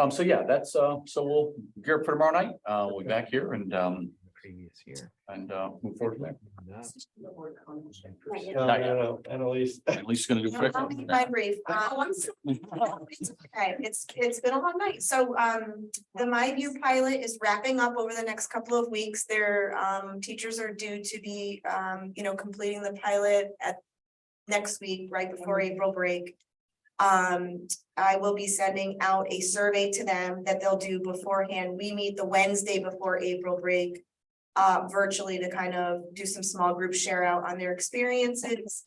I: So yeah, that's, so we'll gear up for tomorrow night, we'll be back here and,
N: Previous year.
I: and, move forward from there.
B: No, Annalise.
I: At least gonna do quick.
F: I'll make my brief. Okay, it's been a long night. So the MyView pilot is wrapping up over the next couple of weeks. Their teachers are due to be completing the pilot at next week, right before April break. I will be sending out a survey to them that they'll do beforehand. We meet the Wednesday before April break. Virtually to kind of do some small group share out on their experiences.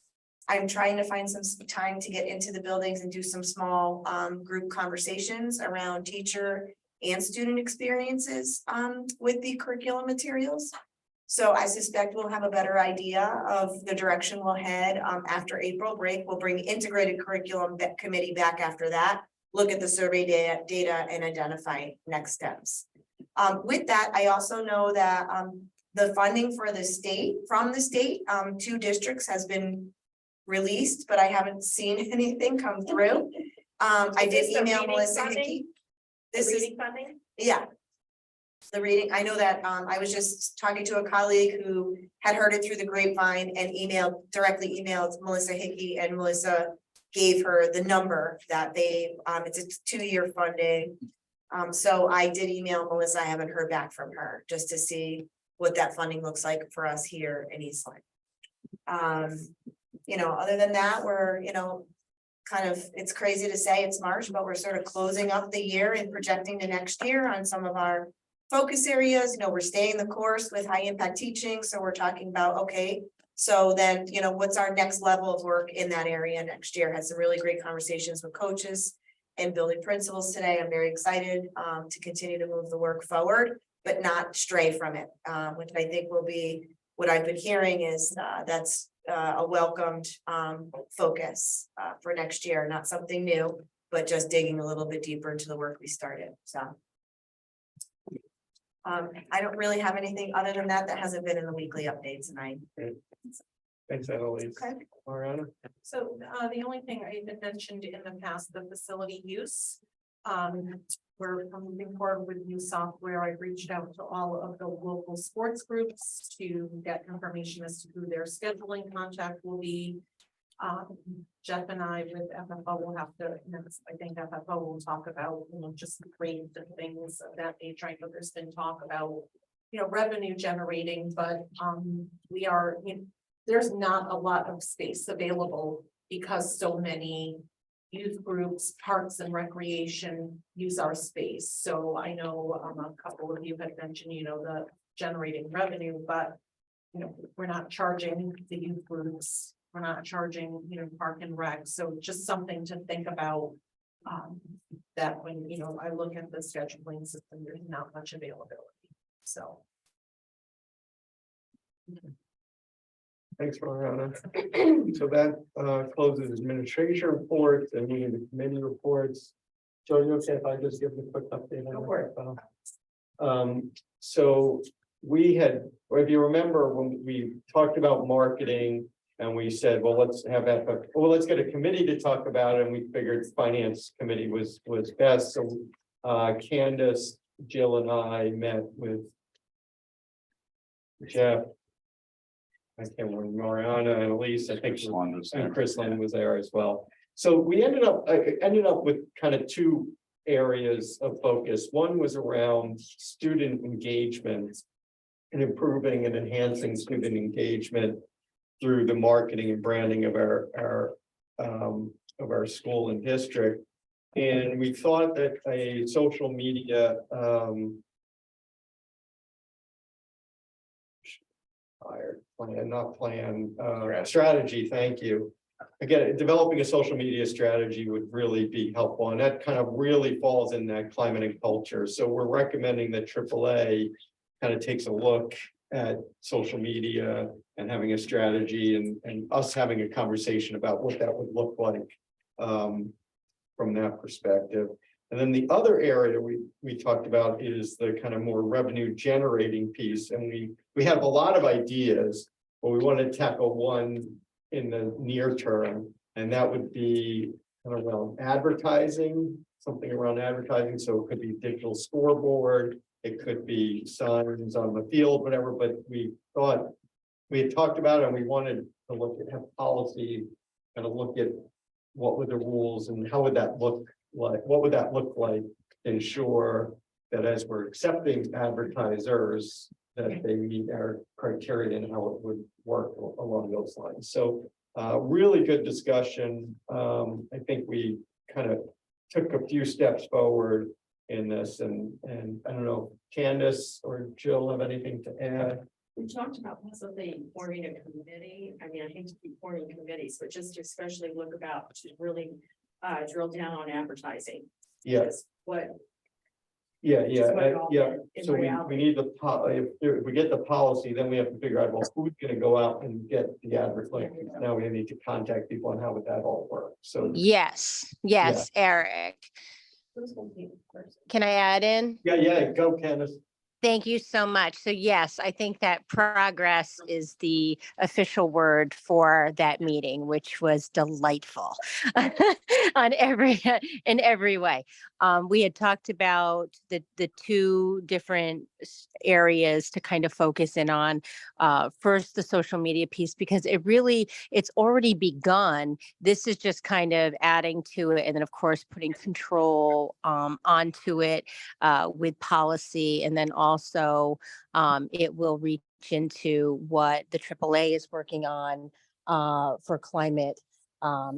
F: I'm trying to find some time to get into the buildings and do some small group conversations around teacher and student experiences with the curriculum materials. So I suspect we'll have a better idea of the direction we'll head after April break. We'll bring the integrated curriculum committee back after that, look at the survey data and identify next steps. With that, I also know that the funding for the state, from the state, 2 districts has been released, but I haven't seen anything come through. I did
G: Is this the
F: email
G: reading
F: Melissa
G: funding?
F: Hickey.
G: The
F: This is,
G: reading funding?
F: yeah. The reading, I know that I was just talking to a colleague who had heard it through the grapevine and directly emailed Melissa Hickey, and Melissa gave her the number that they, it's a 2-year funding. So I did email Melissa. I haven't heard back from her just to see what that funding looks like for us here in Eastland. Other than that, we're, kind of, it's crazy to say it's March, but we're sort of closing up the year and projecting to next year on some of our focus areas. We're staying the course with high impact teaching. So we're talking about, okay, so then, what's our next level of work in that area next year? Had some really great conversations with coaches and building principals today. I'm very excited to continue to move the work forward, but not stray from it, which I think will be what I've been hearing is that's a welcomed focus for next year, not something new, but just digging a little bit deeper into the work we started. So I don't really have anything other than that hasn't been in the weekly updates tonight.
B: Thanks, Annalise.
F: Okay.
B: Mariana?
H: So the only thing I had mentioned in the past, the facility use. We're moving forward with new software. I reached out to all of the local sports groups to get information as to who their scheduling contact will be. Jeff and I with FFO will have to, I think FFO will talk about, just grades and things of that nature. I know there's been talk about, revenue generating, but we are, there's not a lot of space available because so many youth groups, parks and recreation use our space. So I know a couple of you had mentioned, the generating revenue, but we're not charging the youth groups. We're not charging, park and rec. So just something to think about. That when, I look at the scheduling system, there's not much availability. So.
B: Thanks, Mariana. So that closes administration reports and moving to committee reports. Joe, you okay if I just give a quick update on
H: Go for it.
B: that? So we had, or if you remember, when we talked about marketing. And we said, well, let's have that, well, let's get a committee to talk about it, and we figured finance committee was best, so. Candace, Jill and I met with. Jeff. I can't remember, Mariana and Elise, I think.
I: Chris Lund was
B: And
I: there.
B: Chris Lund was there as well. So we ended up with kind of two areas of focus. One was around student engagement. And improving and enhancing student engagement through the marketing and branding of our school and district. And we thought that a social media strategy, thank you. Again, developing a social media strategy would really be helpful, and that kind of really falls in that climate and culture. So we're recommending that AAA kind of takes a look at social media and having a strategy, and us having a conversation about what that would look like from that perspective. And then the other area we talked about is the kind of more revenue generating piece. And we have a lot of ideas, but we want to tackle one in the near term. And that would be kind of around advertising, something around advertising. So it could be digital scoreboard, it could be signs on the field, whatever, but we thought we had talked about it, and we wanted to look at, have policy, kind of look at what were the rules and how would that look like, what would that look like, ensure that as we're accepting advertisers, that they meet our criteria and how it would work along those lines. So really good discussion. I think we kind of took a few steps forward in this, and I don't know, Candace or Jill have anything to add?
H: We talked about possibly forming a committee. I mean, I hate to keep forming committees, but just to especially look about to really drill down on advertising.
B: Yes.
H: What,
B: Yeah.
H: in
B: So we
H: reality.
B: need if we get the policy, then we have to figure out, well, who's gonna go out and get the advertising. Now we need to contact people, and how would that all work? So,
D: Yes, Eric.
H: who's gonna be the person?
D: Can I add in?
B: yeah, go Candace.
D: Thank you so much. So yes, I think that progress is the official word for that meeting, which was delightful on in every way. We had talked about the two different areas to kind of focus in on. First, the social media piece, because it's already begun. This is just kind of adding to it, and then of course putting control onto it with policy, and then also it will reach into what the AAA is working on for climate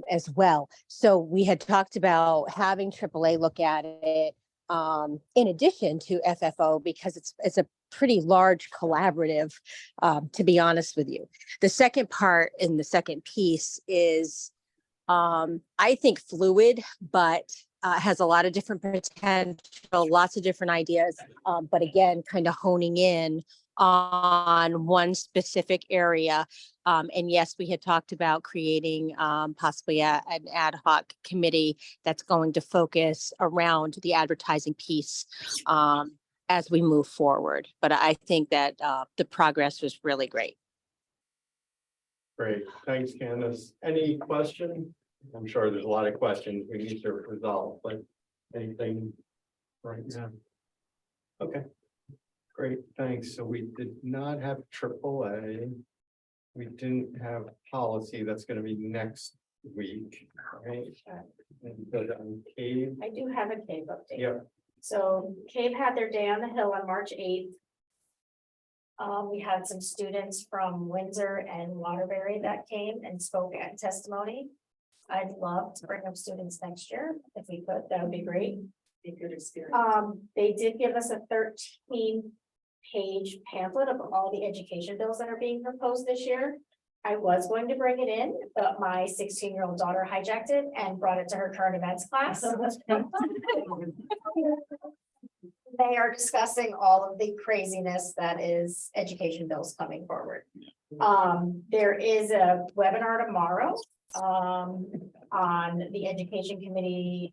D: as well. So we had talked about having AAA look at it in addition to FFO, because it's a pretty large collaborative, to be honest with you. The second part and the second piece is, I think, fluid, but has a lot of different potential, lots of different ideas, but again, kind of honing in on one specific area. And yes, we had talked about creating possibly an ad hoc committee that's going to focus around the advertising piece as we move forward. But I think that the progress was really great.
B: Great, thanks, Candace. Any question? I'm sure there's a lot of questions we need to resolve, but anything right now? Okay, great, thanks. So we did not have AAA. We didn't have policy. That's going to be next week, right? But Cave.
G: I do have a CAVE update.
B: Yeah.
G: So CAVE had their day on the Hill on March 8th. We had some students from Windsor and Waterbury that came and spoke at testimony. I'd love to bring up students next year. If we could, that would be great.
H: Be good experience.
G: They did give us a 13-page pamphlet of all the education bills that are being proposed this year. I was going to bring it in, but my 16-year-old daughter hijacked it and brought it to her current events class. They are discussing all of the craziness that is education bills coming forward. There is a webinar tomorrow on the education committee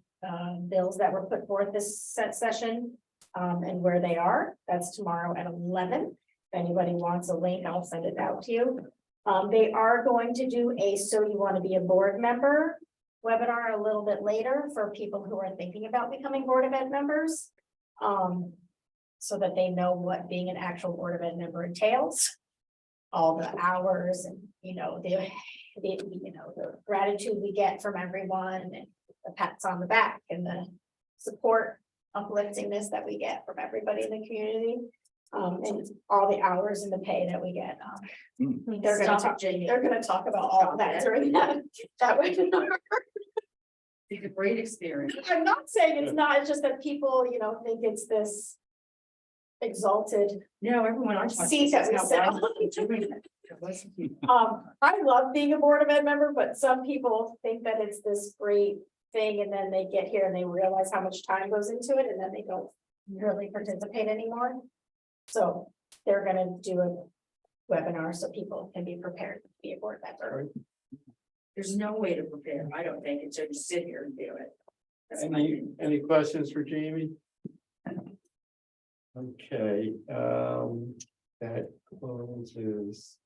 G: bills that were put forth this session. and where they are. That's tomorrow at 11. If anybody wants a link, I'll send it out to you. They are going to do a "So You Want to Be a Board Member" webinar a little bit later for people who are thinking about becoming Board of Ed members. So that they know what being an actual Board of Ed member entails. All the hours and, the gratitude we get from everyone and the pats on the back and the support upliftingness that we get from everybody in the community. And all the hours and the pay that we get. They're gonna talk about all of that during that webinar.
H: It's a great experience.
G: I'm not saying it's not, it's just that people, think it's this exalted
H: No, everyone I talk to
G: seat that
H: says
G: we
H: how
G: sit
H: wise
G: on.
H: you're doing it. It wasn't you.
G: I love being a Board of Ed member, but some people think that it's this great thing and then they get here and they realize how much time goes into it and then they don't really participate anymore. So they're gonna do a webinar so people can be prepared to be a board member.
H: There's no way to prepare, I don't think, until you sit here and do it. That's my
B: Any,
H: opinion.
B: any questions for Jamie? Okay, that closes.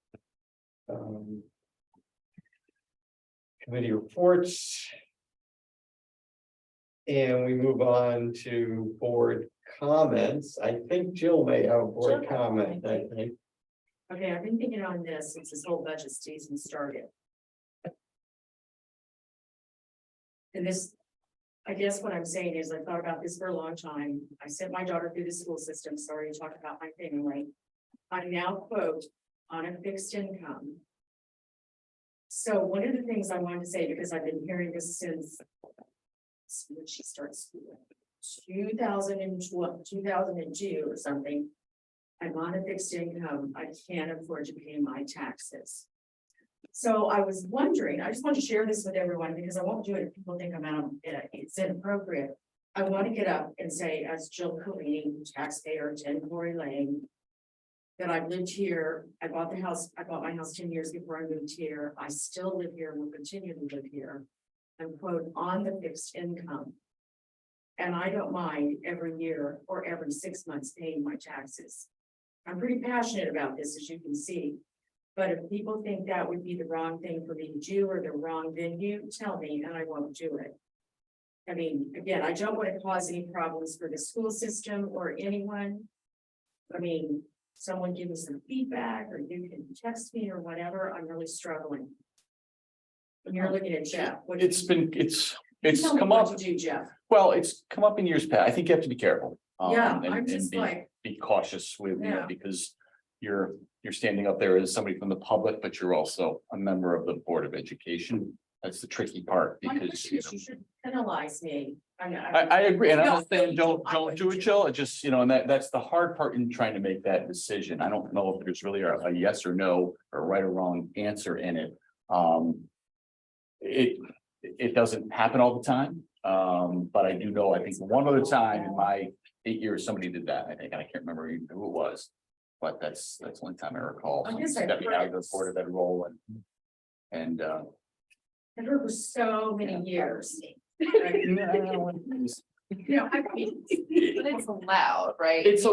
B: Committee reports. And we move on to board comments. I think Jill may have a board
G: Jill.
B: comment, I think.
H: Okay, I've been thinking on this since this whole budget season started. And this, I guess what I'm saying is I thought about this for a long time. I sent my daughter through the school system, sorry to talk about my family. I now quote on a fixed income. So one of the things I wanted to say, because I've been hearing this since when she starts school, 2012, 2002 or something. I'm on a fixed income. I can't afford to pay my taxes. So I was wondering, I just want to share this with everyone because I won't do it if people think I'm out, it's inappropriate. I want to get up and say, as Jill Collini, taxpayer, 10 Quarry Lane, that I've lived here. I bought my house 10 years before I moved here. I still live here and will continue to live here. And quote, on the fixed income. And I don't mind every year or every 6 months paying my taxes. I'm pretty passionate about this, as you can see. But if people think that would be the wrong thing for me to do or the wrong venue, tell me and I won't do it. I mean, again, I don't want to cause any problems for the school system or anyone. I mean, someone give me some feedback or you can text me or whatever. I'm really struggling. And you're looking at Jeff.
I: It's
H: Tell me
I: come
H: what
I: up,
H: to do, Jeff.
I: well, it's come up in years past. I think you have to be careful.
H: Yeah,
I: and
H: I'm just like,
I: be cautious with,
H: Yeah.
I: because you're standing up there as somebody from the public, but you're also a member of the Board of Education. That's the tricky part
H: my
I: because,
H: question is you should penalize me.
I: I agree, and I'm
H: No,
I: not saying don't
H: I
I: do
H: wouldn't.
I: it, Jill. It just, and that's the hard part in trying to make that decision. I don't know if there's really a yes or no or right or wrong answer in it. It doesn't happen all the time. But I do know, I think one other time in my 8 years, somebody did that, I think, and I can't remember even who it was. But that's the only time I recall.
H: I guess
I: somebody
H: I've
I: stepping out of
H: heard
I: the Board of Ed role and
H: I've heard for so many years.
L: No, I mean, it's allowed, right?
I: it's
L: You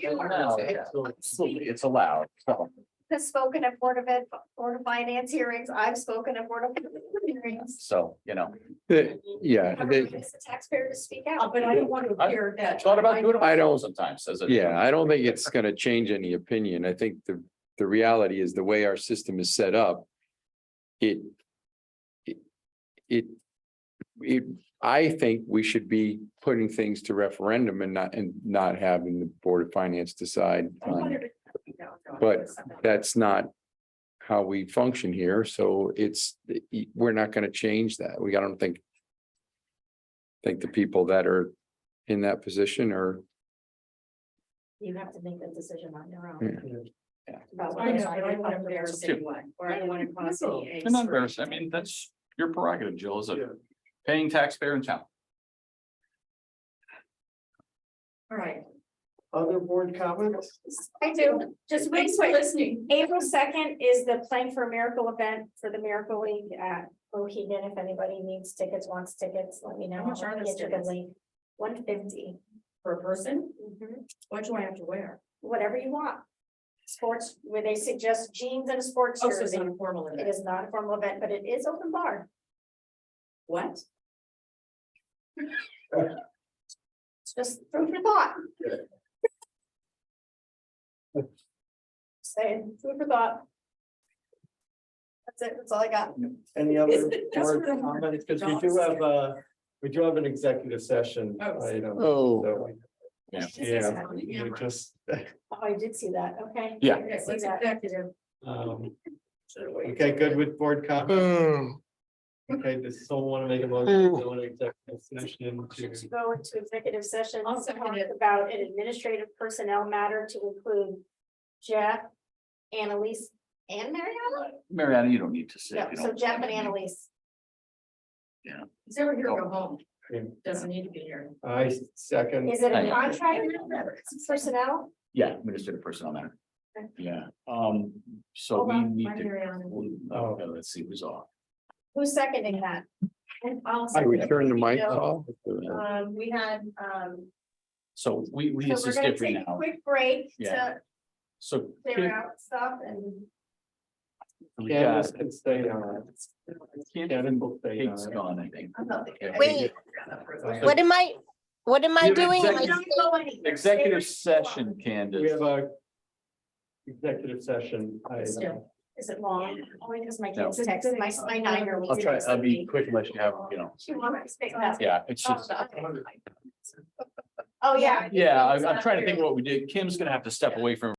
I: allowed.
L: are.
I: Yeah, absolutely, it's allowed. So,
G: I've spoken at Board of Ed, Board of Finance hearings. I've spoken at Board of Ed hearings.
E: Yeah,
G: Never asked the taxpayer to speak out.
H: But I don't want to appear that.
I: thought about doing it
E: I don't-
I: sometimes as a.
E: yeah, I don't think it's gonna change any opinion. I think the reality is the way our system is set up. I think we should be putting things to referendum and not having the Board of Finance decide. But that's not how we function here, so we're not gonna change that. I don't think the people that are in that position are.
G: You have to make that decision on your own. About
H: I
G: whether
H: know,
G: or
H: but I
G: not
H: don't want to
G: you're
H: embarrass
I: Sure.
H: anyone, or I don't want to cause any.
I: I'm not embarrassed. I mean, that's your prerogative, Jill, as a paying taxpayer in town.
H: All right.
B: Other board comments?
G: I do, just wait,
H: Thanks for listening.
G: April 2nd is the Playing for a Miracle event for the Miracle League at Mohegan. If anybody needs tickets, wants tickets, let me know.
H: How much are
G: I'll
H: those
G: get you the
H: tickets?
G: link. 150.
H: Per person,
G: Mhm.
H: what do I have to wear?
G: Whatever you want. Sports, where they suggest jeans and a sports
H: Oh, so it's
G: jersey.
H: not a formal
G: It
H: event.
G: is not a formal event, but it is open bar.
H: What?
G: It's just food for thought. Saying, food for thought. That's it, that's all I got.
B: Any other
H: That's
B: board
H: what I'm-
B: comments? Because we do have an executive session
H: Oh.
B: item.
E: Oh.
B: so,
I: Yeah.
B: Yeah, we just,
G: Oh, I did see that, okay.
I: Yeah.
G: I did
H: Yes,
G: see
H: it's
G: that.
H: executive.
B: Okay, good with board comment. Okay, does someone want to make a motion to go into executive session
G: To go into executive session,
H: I'll
G: to
H: second
G: talk
H: it.
G: about an administrative personnel matter to include Jeff, Annalise, and Mariana?
I: Mariana, you don't need to say.
G: No, so Jeff and Annalise.
H: He's ever here, go home.
B: Yeah.
H: Doesn't need to be here.
B: I second.
G: Is it a
I: Aye.
G: contract personnel?
I: Yeah, administrative personnel matter.
G: Okay.
I: Yeah, so
G: Hold
I: we
G: on,
I: need
H: I'm
I: to,
H: Mariana.
I: okay, let's see who's off.
G: Who's seconding that?
H: And I'll
E: I would
H: second it.
E: turn the mic
G: Yeah.
E: off.
G: We had,
I: So we,
G: so
I: it's
G: we're
I: just
G: gonna
I: different
G: take a
I: now.
G: quick break
I: Yeah.
G: to
I: So
G: clear out stuff and.
I: we
B: Candace
I: got,
B: can stay on. Candace will stay
I: Kate's
B: on.
I: gone, I think.
H: I'm not the-
D: Wait, what am I
I: Yeah,
D: doing? Am I
I: executive- Executive session,
B: We
I: Candace.
B: have a executive session.
G: Is it long? Only because my
I: No.
G: kids texted, my 9-year-old.
I: I'll be quick unless you have, you know,
G: She wanted to speak fast.
I: yeah, it's just.
G: Oh, yeah.
I: Yeah, I'm trying to think of what we did. Kim's gonna have to step away from